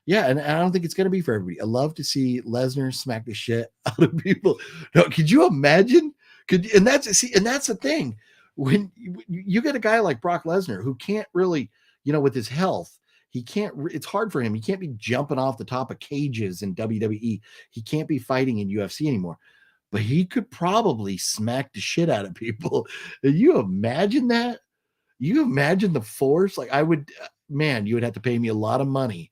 Yeah, and I don't think it's going to be for everybody. I love to see Lesnar smack the shit out of people. No, could you imagine? And that's the thing. When you get a guy like Brock Lesnar who can't really, with his health, it's hard for him. He can't be jumping off the top of cages in WWE. He can't be fighting in UFC anymore. But he could probably smack the shit out of people. You imagine that? You imagine the force? Like, I would, man, you would have to pay me a lot of money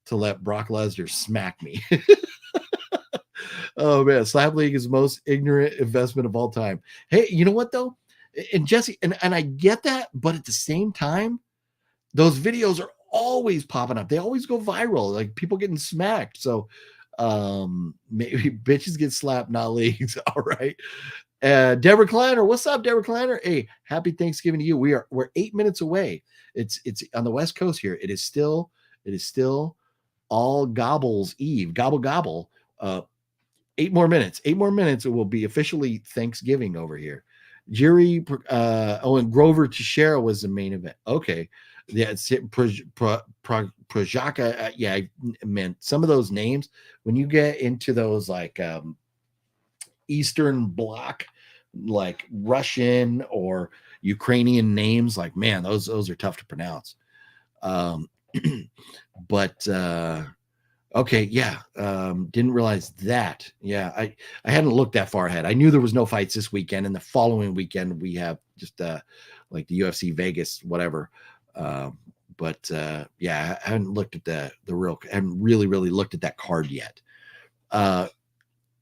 to let Brock Lesnar smack me. Oh man, Slap League is the most ignorant investment of all time. Hey, you know what though? And Jessie, and I get that, but at the same time, those videos are always popping up. They always go viral, like people getting smacked. So maybe bitches get slapped, not leagues. All right. Deborah Kleiner, what's up, Deborah Kleiner? Hey, happy Thanksgiving to you. We're 8 minutes away. It's on the West Coast here. It is still all gobbles Eve. Gobble gobble. 8 more minutes. 8 more minutes. It will be officially Thanksgiving over here. Jerry, and Grover Teixeira was the main event. Okay. Yeah, it's Projaka. Yeah, I meant some of those names. When you get into those like Eastern Bloc, like Russian or Ukrainian names, like, man, those are tough to pronounce. But okay, yeah, didn't realize that. Yeah, I hadn't looked that far ahead. I knew there was no fights this weekend, and the following weekend we have just like the UFC Vegas, whatever. But yeah, I haven't looked at the real. I haven't really looked at that card yet.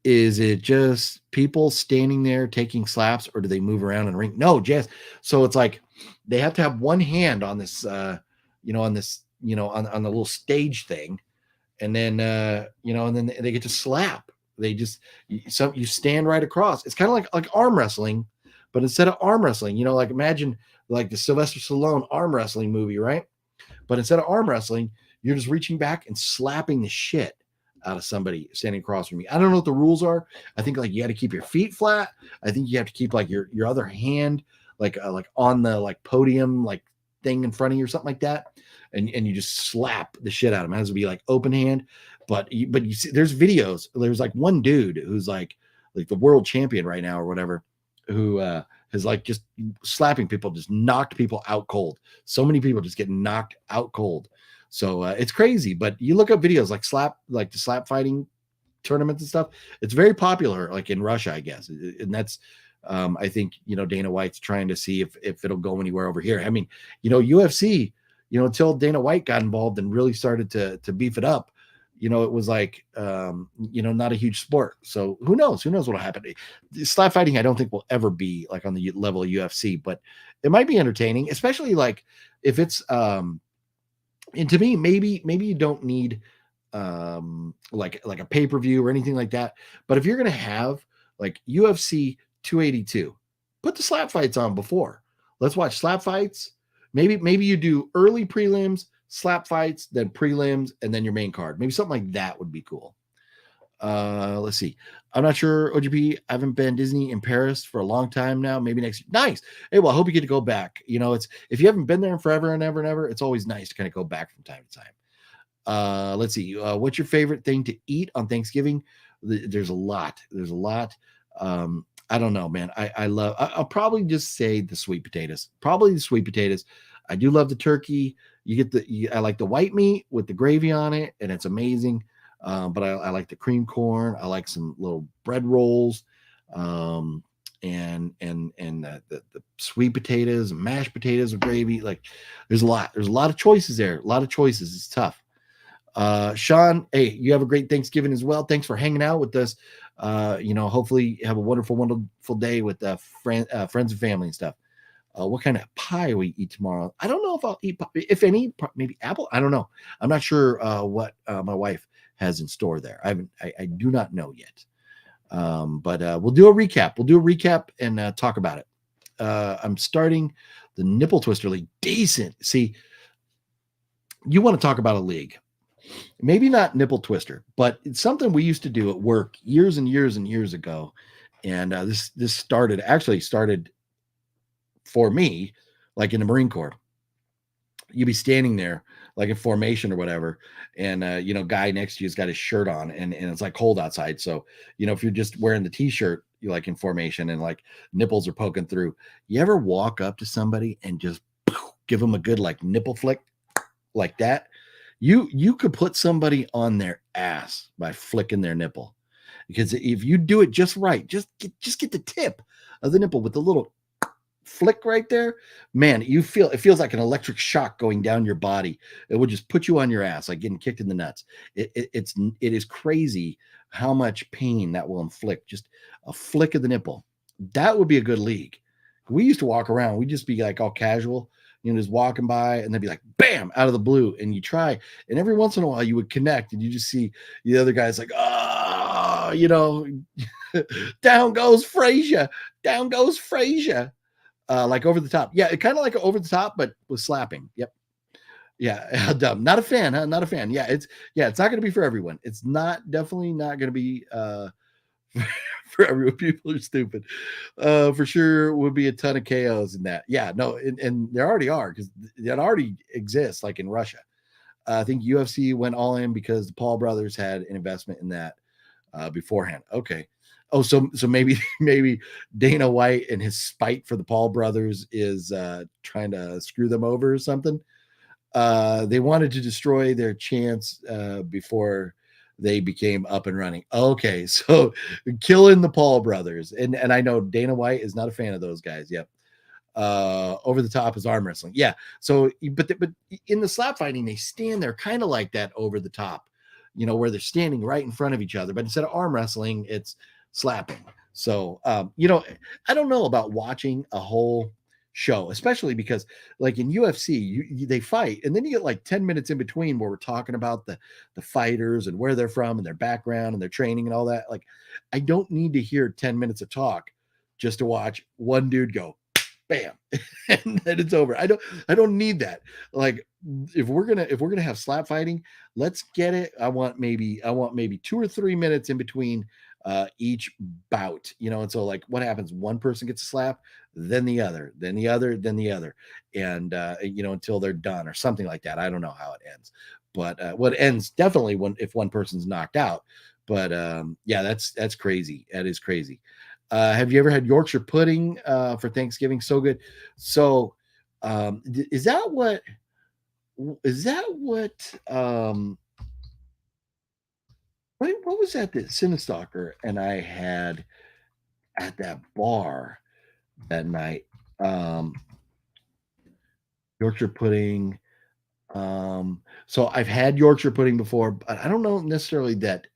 Is it just people standing there taking slaps, or do they move around in the ring? No, Jess. So it's like they have to have one hand on this, on the little stage thing, and then and then they get to slap. You stand right across. It's kind of like arm wrestling, but instead of arm wrestling, like imagine like the Sylvester Stallone arm wrestling movie, right? But instead of arm wrestling, you're just reaching back and slapping the shit out of somebody standing across from you. I don't know what the rules are. I think like you got to keep your feet flat. I think you have to keep like your other hand like on the like podium like thing in front of you or something like that, and you just slap the shit out of him. It has to be like open hand, but you see, there's videos. There's like one dude who's like the world champion right now or whatever, who has like just slapping people, just knocked people out cold. So many people just get knocked out cold. So it's crazy. But you look up videos like the slap fighting tournaments and stuff. It's very popular, like in Russia, I guess, and that's. I think Dana White's trying to see if it'll go anywhere over here. I mean, UFC, until Dana White got involved and really started to beef it up, it was like not a huge sport. So who knows what'll happen. Slap fighting I don't think will ever be like on the level of UFC, but it might be entertaining, especially like if it's and to me maybe you don't need like a pay-per-view or anything like that, but if you're going to have like UFC 282, put the slap fights on before. Let's watch slap fights. Maybe you do early prelims, slap fights, then prelims, and then your main card. Maybe something like that would be cool. Let's see. I'm not sure, OGP. I haven't been Disney in Paris for a long time now. Maybe next year. Nice. Hey, well, I hope you get to go back. It's if you haven't been there in forever and ever and ever, it's always nice to kind of go back from time to time. Let's see. What's your favorite thing to eat on Thanksgiving? There's a lot. I don't know, man. I'll probably just say the sweet potatoes. Probably the sweet potatoes. I do love the turkey. I like the white meat with the gravy on it, and it's amazing. But I like the cream corn. I like some little bread rolls, and the sweet potatoes and mashed potatoes with gravy. Like there's a lot of choices there. A lot of choices. It's tough. Sean, hey, you have a great Thanksgiving as well. Thanks for hanging out with us. Hopefully you have a wonderful day with friends and family and stuff. What kind of pie we eat tomorrow? I don't know if I'll eat pie, if any, maybe apple. I don't know. I'm not sure what my wife has in store there. I do not know yet. But we'll do a recap. We'll do a recap and talk about it. I'm starting the Nipple Twister League. Decent. See, you want to talk about a league. Maybe not Nipple Twister, but it's something we used to do at work years and years and years ago. And this started for me, like in the Marine Corps. You'd be standing there like in formation or whatever. And, guy next to you's got his shirt on and it's like cold outside. So, if you're just wearing the t-shirt, you're like in formation and like nipples are poking through. You ever walk up to somebody and just give them a good like nipple flick like that? You could put somebody on their ass by flicking their nipple, because if you do it just right, just get the tip of the nipple with the little flick right there, man, it feels like an electric shock going down your body. It would just put you on your ass, like getting kicked in the nuts. It is crazy how much pain that will inflict. Just a flick of the nipple. That would be a good league. We used to walk around. We'd just be like all casual, just walking by, and they'd be like, bam, out of the blue. And you try, and every once in a while you would connect, and you just see the other guy's like, down goes Frazier. Down goes Frazier. Like over the top. Yeah, it kind of like over the top, but with slapping. Yep. Yeah, dumb. Not a fan, huh? Not a fan. Yeah, it's not going to be for everyone. It's definitely not going to be for everyone. People are stupid. For sure would be a ton of KOs in that. Yeah, no, and there already are, because that already exists, like in Russia. I think UFC went all in because the Paul brothers had an investment in that beforehand. Okay. Oh, so maybe Dana White and his spite for the Paul brothers is trying to screw them over or something. They wanted to destroy their chance before they became up and running. Okay, so killing the Paul brothers, and I know Dana White is not a fan of those guys. Yep. Over the top is arm wrestling. Yeah. So, but in the slap fighting, they stand there kind of like that over the top, where they're standing right in front of each other. But instead of arm wrestling, it's slapping. So, I don't know about watching a whole show, especially because like in UFC, they fight, and then you get like 10 minutes in between where we're talking about the fighters and where they're from and their background and their training and all that. Like, I don't need to hear 10 minutes of talk just to watch one dude go bam and then it's over. I don't need that. Like, if we're gonna have slap fighting, let's get it. I want maybe 2 or 3 minutes in between each bout, and so like what happens, one person gets a slap, then the other, then the other, then the other, and until they're done or something like that. I don't know how it ends, but what ends definitely if one person's knocked out. But yeah, that's crazy. That is crazy. Have you ever had Yorkshire pudding for Thanksgiving? So good. So is that what what was that Sinistalker and I had at that bar that night? Yorkshire pudding. So I've had Yorkshire pudding before, but I don't know necessarily that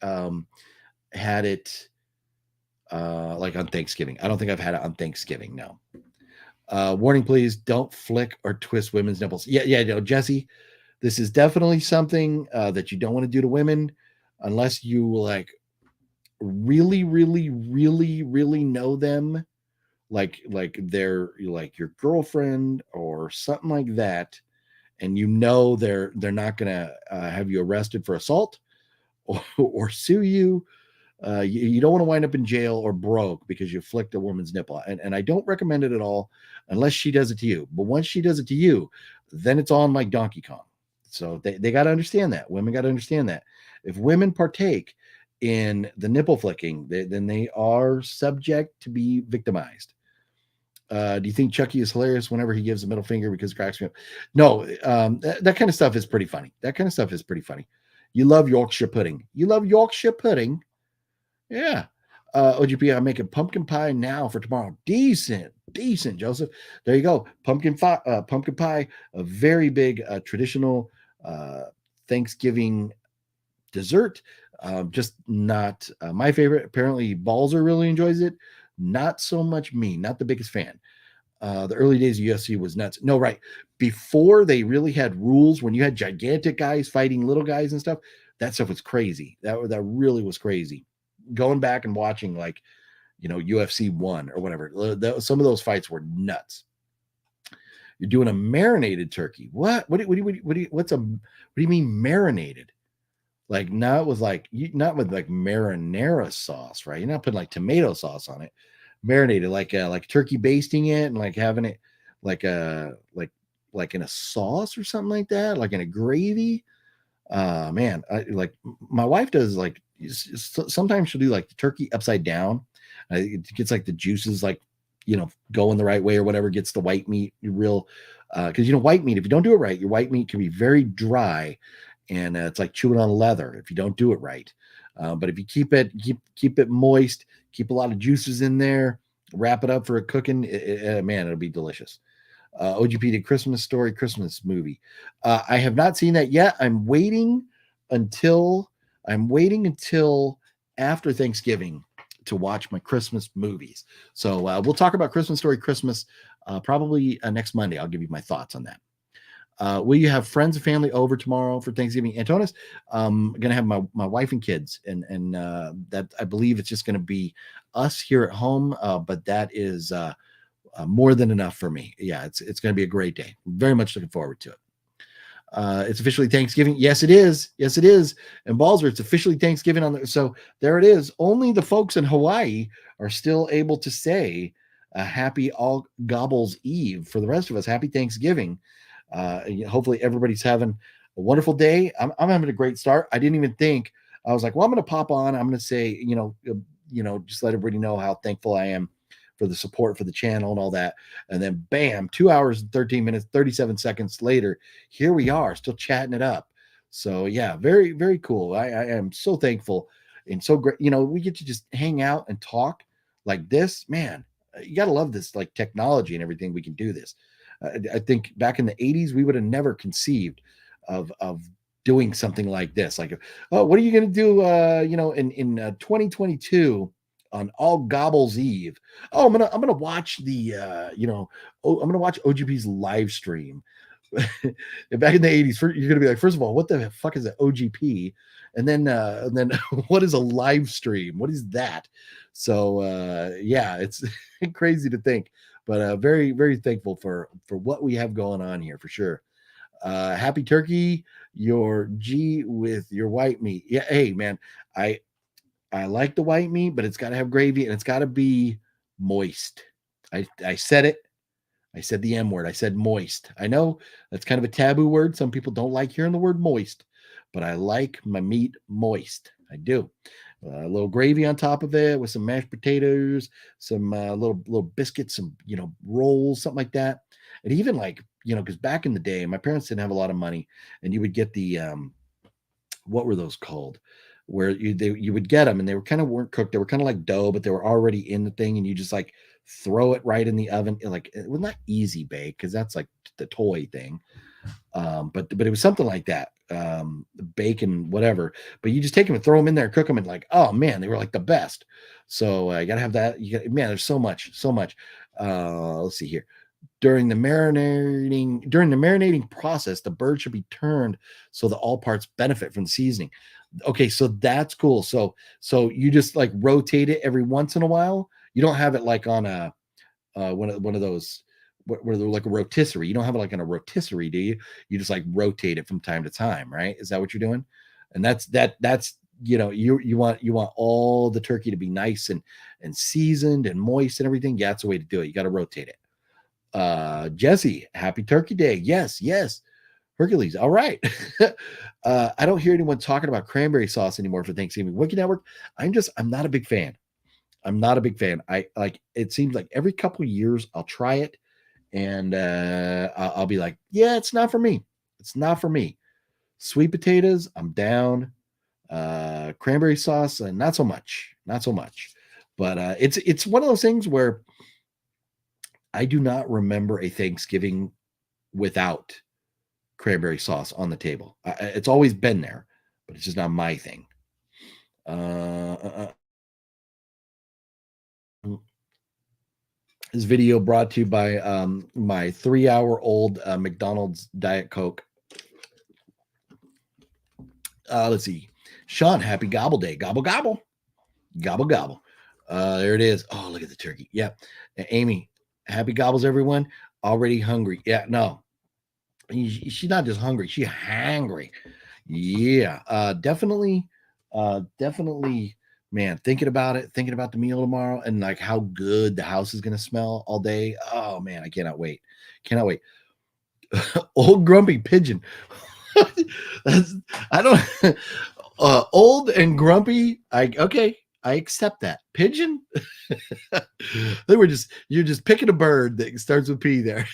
had it like on Thanksgiving. I don't think I've had it on Thanksgiving. No. Warning, please don't flick or twist women's nipples. Yeah, no, Jessie, this is definitely something that you don't want to do to women unless you like really, really, really, really know them, like they're like your girlfriend or something like that, and they're not gonna have you arrested for assault or sue you. You don't want to wind up in jail or broke because you flicked a woman's nipple. And I don't recommend it at all unless she does it to you. But once she does it to you, then it's on like Donkey Kong. So they got to understand that. Women got to understand that. If women partake in the nipple flicking, then they are subject to be victimized. Do you think Chucky is hilarious whenever he gives a middle finger because it cracks me up? No, that kind of stuff is pretty funny. That kind of stuff is pretty funny. You love Yorkshire pudding. You love Yorkshire pudding. Yeah. OGP, I'm making pumpkin pie now for tomorrow. Decent, Joseph. There you go. Pumpkin pie, a very big traditional Thanksgiving dessert. Just not my favorite. Apparently, Balzer really enjoys it. Not so much me. Not the biggest fan. The early days of UFC was nuts. No, right. Before they really had rules, when you had gigantic guys fighting little guys and stuff, that stuff was crazy. That really was crazy. Going back and watching like, UFC 1 or whatever, some of those fights were nuts. You're doing a marinated turkey. What do you mean marinated? Like not with marinara sauce, right? You're not putting like tomato sauce on it. Marinated like turkey basting it and like having it like like in a sauce or something like that, like in a gravy. Man, like my wife does like sometimes she'll do like the turkey upside down. It gets like the juices like going the right way or whatever, gets the white meat real because white meat, if you don't do it right, your white meat can be very dry and it's like chewing on leather if you don't do it right. But if you keep it moist, keep a lot of juices in there, wrap it up for a cooking, man, it'll be delicious. OGP did Christmas Story Christmas movie. I have not seen that yet. I'm waiting until after Thanksgiving to watch my Christmas movies. So we'll talk about Christmas Story Christmas probably next Monday. I'll give you my thoughts on that. Will you have friends and family over tomorrow for Thanksgiving? Antonis, I'm gonna have my wife and kids, and that I believe it's just gonna be us here at home. But that is more than enough for me. Yeah, it's gonna be a great day. Very much looking forward to it. It's officially Thanksgiving. Yes, it is. Yes, it is. And Balzer, it's officially Thanksgiving so there it is. Only the folks in Hawaii are still able to say a happy ALL-GOBBLES-EVE. For the rest of us, happy Thanksgiving. Hopefully everybody's having a wonderful day. I'm having a great start. I didn't even think. I was like, well, I'm going to pop on. I'm going to say, just let everybody know how thankful I am for the support for the channel and all that. And then bam, 2 hours and 13 minutes, 37 seconds later, here we are still chatting it up. So yeah, very, very cool. I am so thankful and so great. We get to just hang out and talk like this, man. You got to love this like technology and everything. We can do this. I think back in the 80s, we would have never conceived of doing something like this. Like, oh, what are you going to do, in 2022 on ALL-GOBBLES-EVE? Oh, I'm gonna watch the, I'm gonna watch OGP's live stream. Back in the 80s, you're gonna be like, first of all, what the fuck is an OGP? And then what is a live stream? What is that? So yeah, it's crazy to think. But very, very thankful for what we have going on here for sure. Happy turkey, your G with your white meat. Yeah, hey man, I like the white meat, but it's got to have gravy and it's got to be moist. I said it. I said the M word. I said moist. I know that's kind of a taboo word. Some people don't like hearing the word moist, but I like my meat moist. I do. A little gravy on top of it with some mashed potatoes, some little biscuits, some rolls, something like that. And even like because back in the day, my parents didn't have a lot of money, and you would get the what were those called? Where you would get them and they weren't cooked. They were kind of like dough, but they were already in the thing, and you just like throw it right in the oven. Like it was not easy bake because that's like the toy thing. But it was something like that. Bacon, whatever. But you just take them and throw them in there and cook them, and like, oh man, they were like the best. So you gotta have that. Man, there's so much. Let's see here. During the marinating process, the bird should be turned so that all parts benefit from the seasoning. Okay, so that's cool. So you just like rotate it every once in a while. You don't have it like on a one of those where they're like a rotisserie. You don't have it like on a rotisserie, do you? You just like rotate it from time to time, right? Is that what you're doing? And that's you want all the turkey to be nice and seasoned and moist and everything. Yeah, that's the way to do it. You got to rotate it. Jessie, happy Turkey Day. Yes. Hercules. All right. I don't hear anyone talking about cranberry sauce anymore for Thanksgiving. Wiki Network. I'm not a big fan. I like, it seems like every couple of years I'll try it and I'll be like, yeah, it's not for me. Sweet potatoes, I'm down. Cranberry sauce, not so much. But it's one of those things where I do not remember a Thanksgiving without cranberry sauce on the table. It's always been there, but it's just not my thing. This video brought to you by my 3-hour-old McDonald's Diet Coke. Let's see. Sean, happy Gobble Day. Gobble, gobble. Gobble, gobble. There it is. Oh, look at the turkey. Yeah. Amy, happy gobbles, everyone. Already hungry. Yeah, no. She's not just hungry. She's hangry. Yeah. Definitely, man, thinking about the meal tomorrow and like how good the house is going to smell all day. Oh, man, I cannot wait. Old grumpy pigeon. Old and grumpy. I accept that. Pigeon. You're just picking a bird that starts with P there.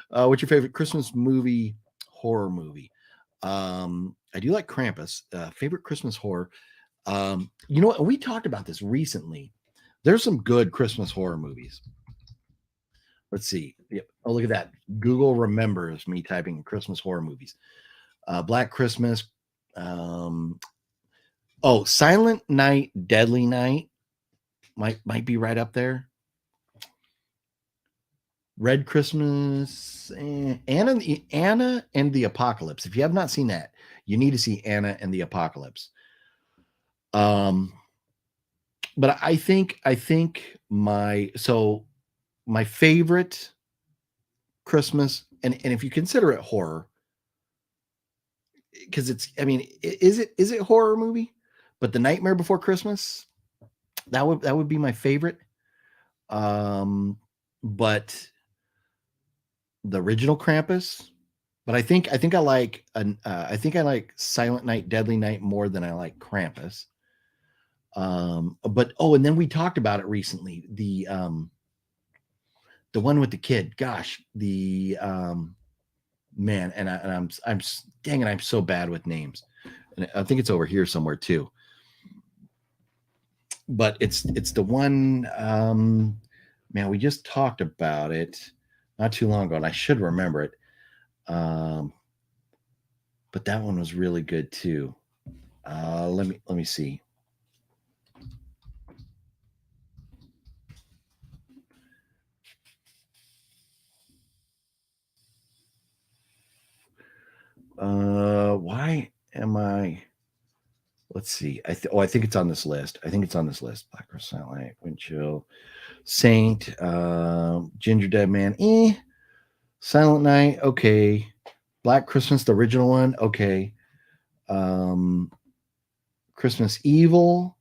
What's your favorite Christmas movie, horror movie? I do like Krampus. Favorite Christmas horror. We talked about this recently. There's some good Christmas horror movies. Let's see. Yep. Oh, look at that. Google remembers me typing in Christmas horror movies. Black Christmas. Silent Night, Deadly Night might be right up there. Red Christmas, Anna and the Apocalypse. If you have not seen that, you need to see Anna and the Apocalypse. But I think my favorite Christmas, and if you consider it horror, because is it horror movie? But The Nightmare Before Christmas, that would be my favorite. But the original Krampus, but I think I like Silent Night, Deadly Night more than I like Krampus. But and then we talked about it recently. The one with the kid. Gosh, the man, and I'm dang it, I'm so bad with names, and I think it's over here somewhere too. But it's the one. Man, we just talked about it not too long ago, and I should remember it. But that one was really good too. Let me see. Why am I? Let's see. I think it's on this list. Black Christmas, Silent Night, Wind Chill, Saint, Ginger Dead Man, Silent Night, okay. Black Christmas, the original one, okay. Christmas Evil.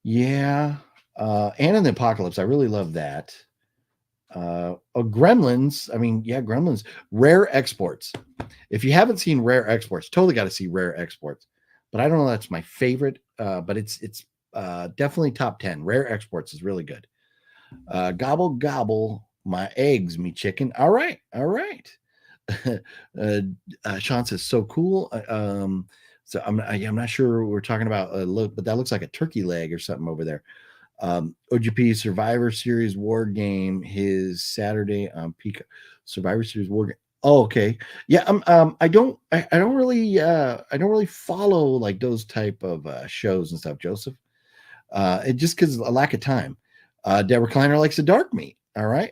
Yeah. Anna and the Apocalypse. I really love that. Gremlins. I mean, yeah, Gremlins. Rare Exports. If you haven't seen Rare Exports, totally got to see Rare Exports. But I don't know, that's my favorite. But it's definitely top 10. Rare Exports is really good. Gobble gobble my eggs, me chicken. All right, all right. Sean says so cool. So I'm not sure what we're talking about. Look, but that looks like a turkey leg or something over there. OGP Survivor Series War Game, his Saturday on Peacock. Survivor Series War Game. Oh, okay. Yeah. I don't really follow like those type of shows and stuff, Joseph. It just because a lack of time. Deborah Kleiner likes the dark meat. All right.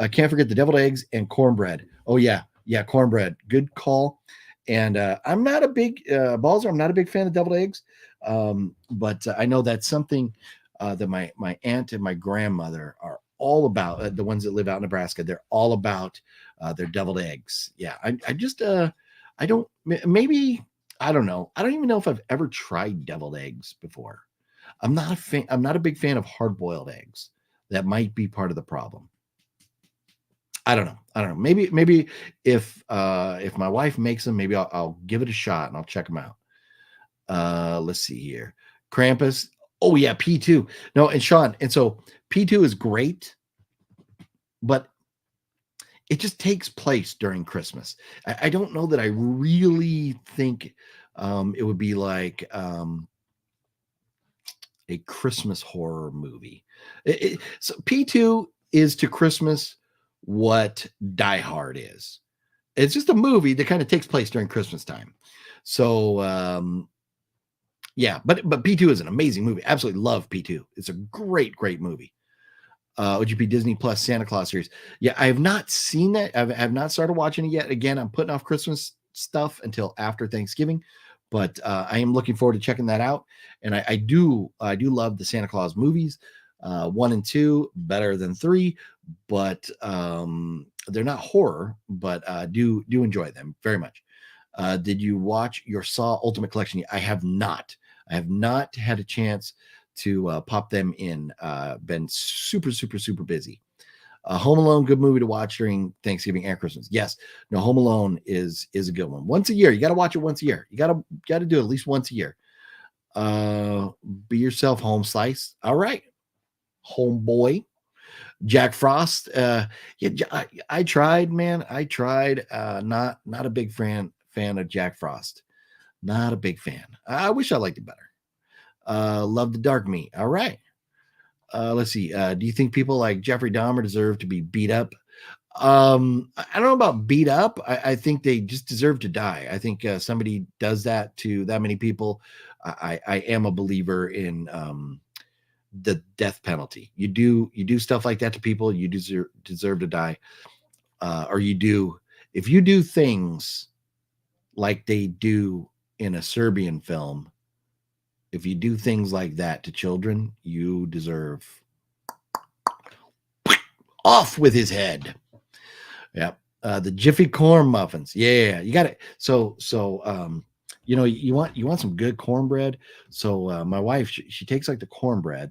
I can't forget the deviled eggs and cornbread. Oh yeah, cornbread. Good call. And I'm not a big Balzer. I'm not a big fan of deviled eggs, but I know that's something that my aunt and my grandmother are all about. The ones that live out in Nebraska, they're all about their deviled eggs. Yeah, I just I don't maybe I don't know. I don't even know if I've ever tried deviled eggs before. I'm not a fan. I'm not a big fan of hard-boiled eggs. That might be part of the problem. I don't know. Maybe if my wife makes them, maybe I'll give it a shot and I'll check them out. Let's see here. Krampus. Oh yeah, P2. No, and Sean, and so P2 is great, but it just takes place during Christmas. I don't know that I really think it would be like a Christmas horror movie. So P2 is to Christmas what Die Hard is. It's just a movie that kind of takes place during Christmas time. So yeah, but P2 is an amazing movie. Absolutely love P2. It's a great movie. OGP Disney Plus Santa Claus series. Yeah, I have not seen that. I have not started watching it yet. Again, I'm putting off Christmas stuff until after Thanksgiving, but I am looking forward to checking that out. And I do love the Santa Claus movies. 1 and 2 better than 3, but they're not horror, but do enjoy them very much. Did you watch your Saw Ultimate Collection? I have not. I have not had a chance to pop them in. Been super busy. Home Alone, good movie to watch during Thanksgiving and Christmas. Yes, no, Home Alone is a good one. Once a year, you got to watch it once a year. You got to do it at least once a year. Be yourself, Home Slice. All right, Homeboy. Jack Frost. Yeah, I tried, man. I tried. Not a big fan of Jack Frost. Not a big fan. I wish I liked it better. Love the dark meat. All right. Let's see. Do you think people like Jeffrey Dahmer deserve to be beat up? I don't know about beat up. I think they just deserve to die. I think somebody does that to that many people. I am a believer in the death penalty. You do stuff like that to people, you deserve to die. Or if you do things like they do in a Serbian film, if you do things like that to children, you deserve off with his head. Yeah. The Jiffy corn muffins. Yeah, you got it. So you want some good cornbread. So my wife, she takes like the cornbread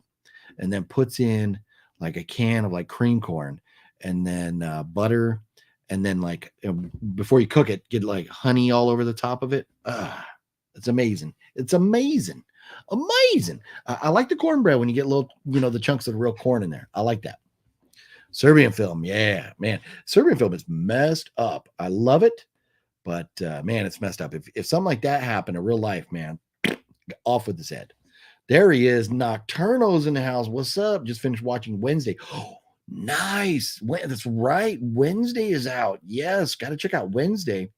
and then puts in like a can of like cream corn and then butter. And then like before you cook it, get like honey all over the top of it. It's amazing. It's amazing. I like the cornbread when you get little, the chunks of the real corn in there. I like that. Serbian film. Yeah, man. Serbian film is messed up. I love it, but man, it's messed up. If something like that happened in real life, man, off with his head. There he is. Nocturno's in the house. What's up? Just finished watching Wednesday. Oh, nice. That's right. Wednesday is out. Yes, got to check out Wednesday.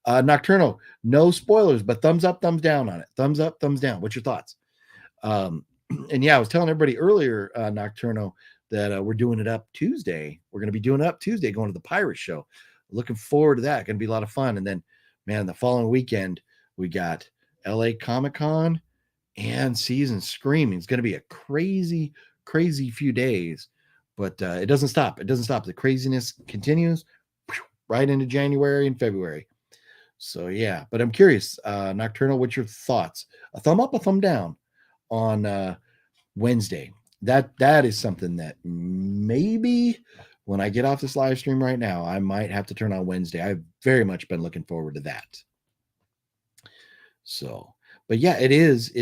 Nocturno, no spoilers, but thumbs up, thumbs down on it. Thumbs up, thumbs down. What's your thoughts? And yeah, I was telling everybody earlier, Nocturno, that we're doing it up Tuesday. We're going to be doing it up Tuesday, going to the Pirate Show. Looking forward to that. Going to be a lot of fun. And then, man, the following weekend, we got LA Comic-Con and Season Screaming. It's going to be a crazy few days, but it doesn't stop. The craziness continues right into January and February. So yeah, but I'm curious, Nocturnal, what's your thoughts? A thumb up, a thumb down on Wednesday. That is something that maybe when I get off this live stream right now, I might have to turn on Wednesday. I've very much been looking forward to that. So, but yeah, it is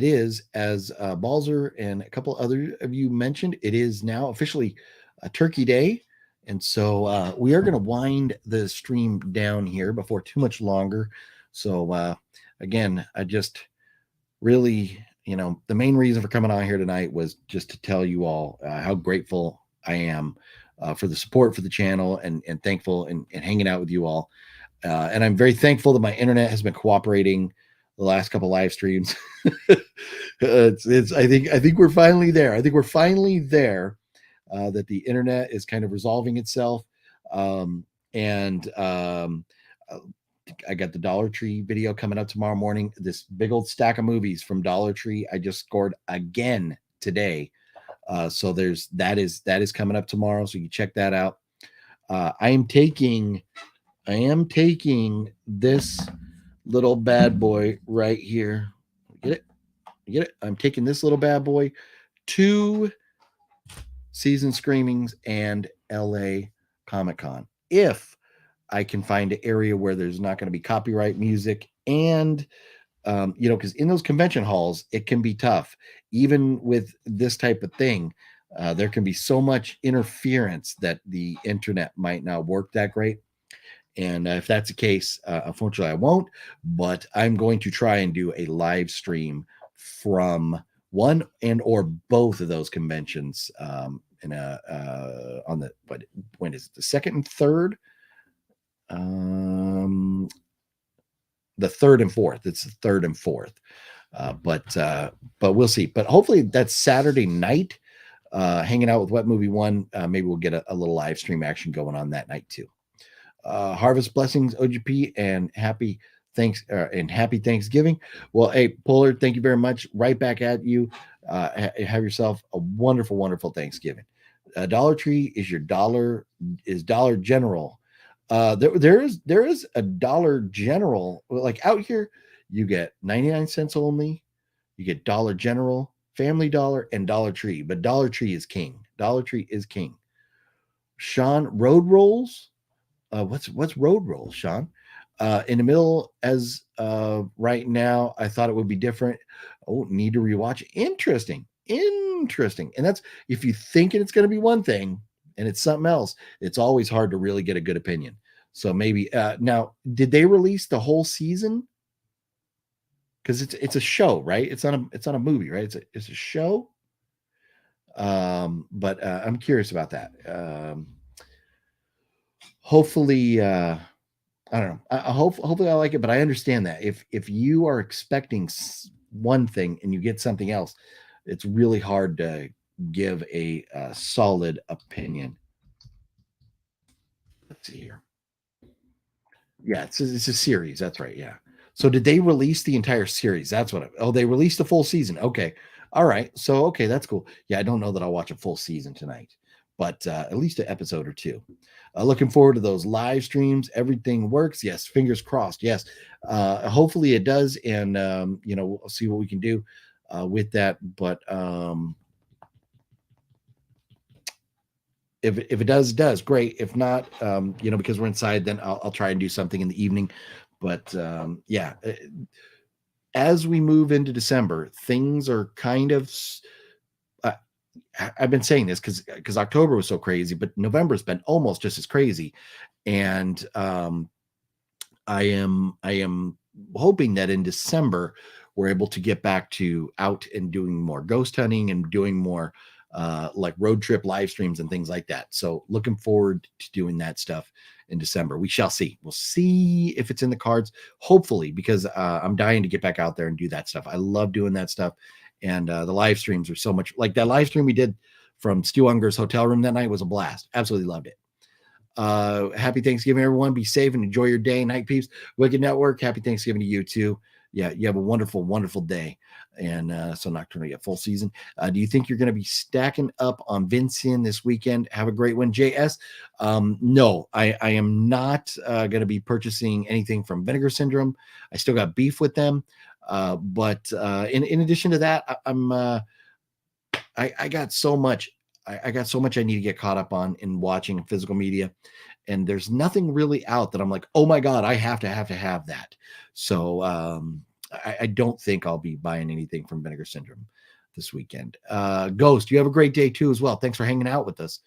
as Balzer and a couple other of you mentioned, it is now officially a Turkey Day. And so we are going to wind the stream down here before too much longer. So again, I just really, the main reason for coming on here tonight was just to tell you all how grateful I am for the support for the channel and thankful and hanging out with you all. And I'm very thankful that my internet has been cooperating the last couple live streams. I think we're finally there. I think we're finally there that the internet is kind of resolving itself. I got the Dollar Tree video coming up tomorrow morning. This big old stack of movies from Dollar Tree I just scored again today. So that is coming up tomorrow. So you can check that out. I am taking this little bad boy right here. Get it? I'm taking this little bad boy to Season Screenings and LA Comic-Con. If I can find an area where there's not going to be copyright music and because in those convention halls, it can be tough. Even with this type of thing, there can be so much interference that the internet might not work that great. And if that's the case, unfortunately, I won't. But I'm going to try and do a live stream from one and or both of those conventions. When is it? The second and third? The third and fourth. It's the third and fourth. But we'll see. But hopefully that's Saturday night. Hanging out with Wet Movie One. Maybe we'll get a little live stream action going on that night too. Harvest blessings, OGP, and happy Thanksgiving. Well, hey, Polar, thank you very much. Right back at you. Have yourself a wonderful, wonderful Thanksgiving. Dollar Tree is your Dollar General. There is a Dollar General. Like out here, you get 99 cents only. You get Dollar General, Family Dollar, and Dollar Tree. But Dollar Tree is king. Dollar Tree is king. Sean, road rolls. What's road rolls, Sean? In the middle as right now, I thought it would be different. Oh, need to rewatch. Interesting. And that's if you think it's going to be one thing and it's something else, it's always hard to really get a good opinion. So maybe now, did they release the whole season? Because it's a show, right? It's not a movie, right? It's a show. But I'm curious about that. Hopefully, I don't know. Hopefully I like it, but I understand that if you are expecting one thing and you get something else, it's really hard to give a solid opinion. Let's see here. Yeah, it's a series. That's right. Yeah. So did they release the entire series? That's what. They released the full season. Okay. All right. So okay, that's cool. Yeah, I don't know that I'll watch a full season tonight, but at least an episode or two. Looking forward to those live streams. Everything works. Yes. Fingers crossed. Yes. Hopefully it does. And, we'll see what we can do with that. But if it does, it does. Great. If not, because we're inside, then I'll try and do something in the evening. But yeah, as we move into December, things are kind of, I've been saying this because October was so crazy, but November's been almost just as crazy. And I am hoping that in December we're able to get back to out and doing more ghost hunting and doing more like road trip live streams and things like that. So looking forward to doing that stuff in December. We shall see. We'll see if it's in the cards, hopefully, because I'm dying to get back out there and do that stuff. I love doing that stuff. And the live streams are so much like that live stream we did from Stu Unger's hotel room that night was a blast. Absolutely loved it. Happy Thanksgiving, everyone. Be safe and enjoy your day. Night peeps. Wicked Network. Happy Thanksgiving to you too. Yeah, you have a wonderful, wonderful day. And so Nocturnal, yeah, full season. Do you think you're going to be stacking up on Vincent this weekend? Have a great one, JS. No, I am not going to be purchasing anything from Vinegar Syndrome. I still got beef with them. But in addition to that, I got so much. I got so much I need to get caught up on in watching physical media, and there's nothing really out that I'm like, oh my god, I have to have that. So I don't think I'll be buying anything from Vinegar Syndrome this weekend. Ghost, you have a great day too as well. Thanks for hanging out with us.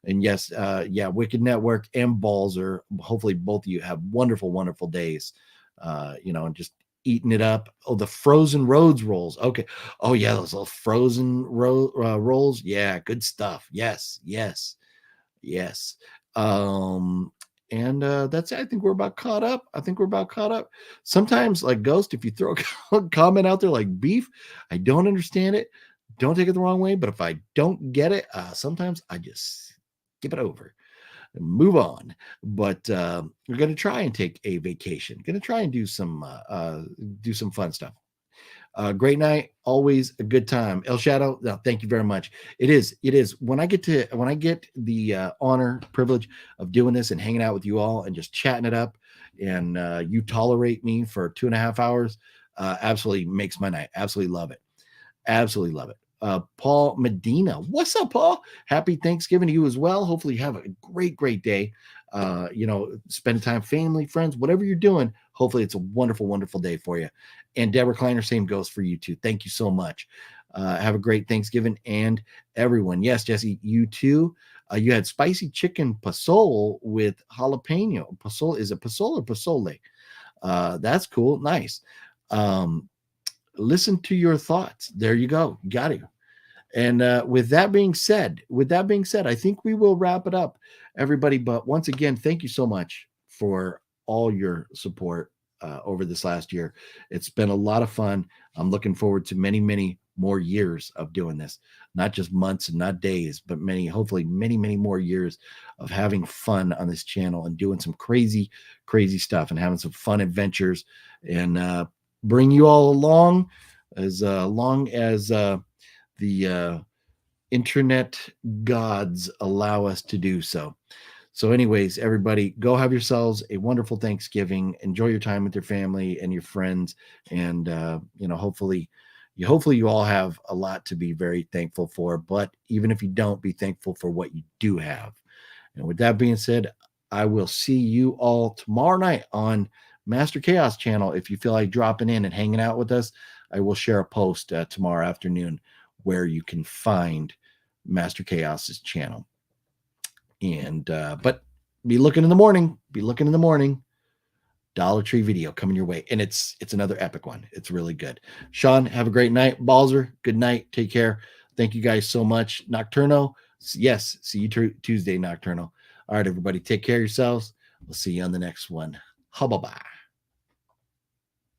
And yes, yeah, Wicked Network and Balzer. Hopefully both of you have wonderful, wonderful days. And just eating it up. Oh, the Frozen Roads rolls. Okay. Oh yeah, those little frozen rolls. Yeah, good stuff. Yes. And that's it. I think we're about caught up. Sometimes, like Ghost, if you throw a comment out there like beef, I don't understand it. Don't take it the wrong way. But if I don't get it, sometimes I just skip it over and move on. But we're going to try and take a vacation. Going to try and do some fun stuff. Great night, always a good time. El Shadow, no, thank you very much. It is when I get the honor, privilege of doing this and hanging out with you all and just chatting it up, and you tolerate me for 2.5 hours, absolutely makes my night. Absolutely love it. Paul Medina, what's up, Paul? Happy Thanksgiving to you as well. Hopefully you have a great day. Spend time, family, friends, whatever you're doing. Hopefully it's a wonderful, wonderful day for you. And Deborah Kleiner, same goes for you too. Thank you so much. Have a great Thanksgiving, and everyone. Yes, Jessie, you too. You had spicy chicken pozole with jalapeno. Pozole, is it pozole or pozole? That's cool. Nice. Listen to your thoughts. There you go. Got it. And with that being said, I think we will wrap it up, everybody. But once again, thank you so much for all your support over this last year. It's been a lot of fun. I'm looking forward to many, many more years of doing this, not just months and not days, but hopefully many, many more years of having fun on this channel and doing some crazy, crazy stuff and having some fun adventures, and bring you all along as long as the internet gods allow us to do so. So anyways, everybody, go have yourselves a wonderful Thanksgiving. Enjoy your time with your family and your friends. And, hopefully you all have a lot to be very thankful for. But even if you don't, be thankful for what you do have. And with that being said, I will see you all tomorrow night on Master Chaos channel. If you feel like dropping in and hanging out with us, I will share a post tomorrow afternoon where you can find Master Chaos's channel. And but be looking in the morning. Dollar Tree video coming your way, and it's another epic one. It's really good. Sean, have a great night. Balzer, good night. Take care. Thank you guys so much. Nocturno, yes, see you Tuesday, Nocturno. All right, everybody, take care of yourselves. We'll see you on the next one. Bye bye.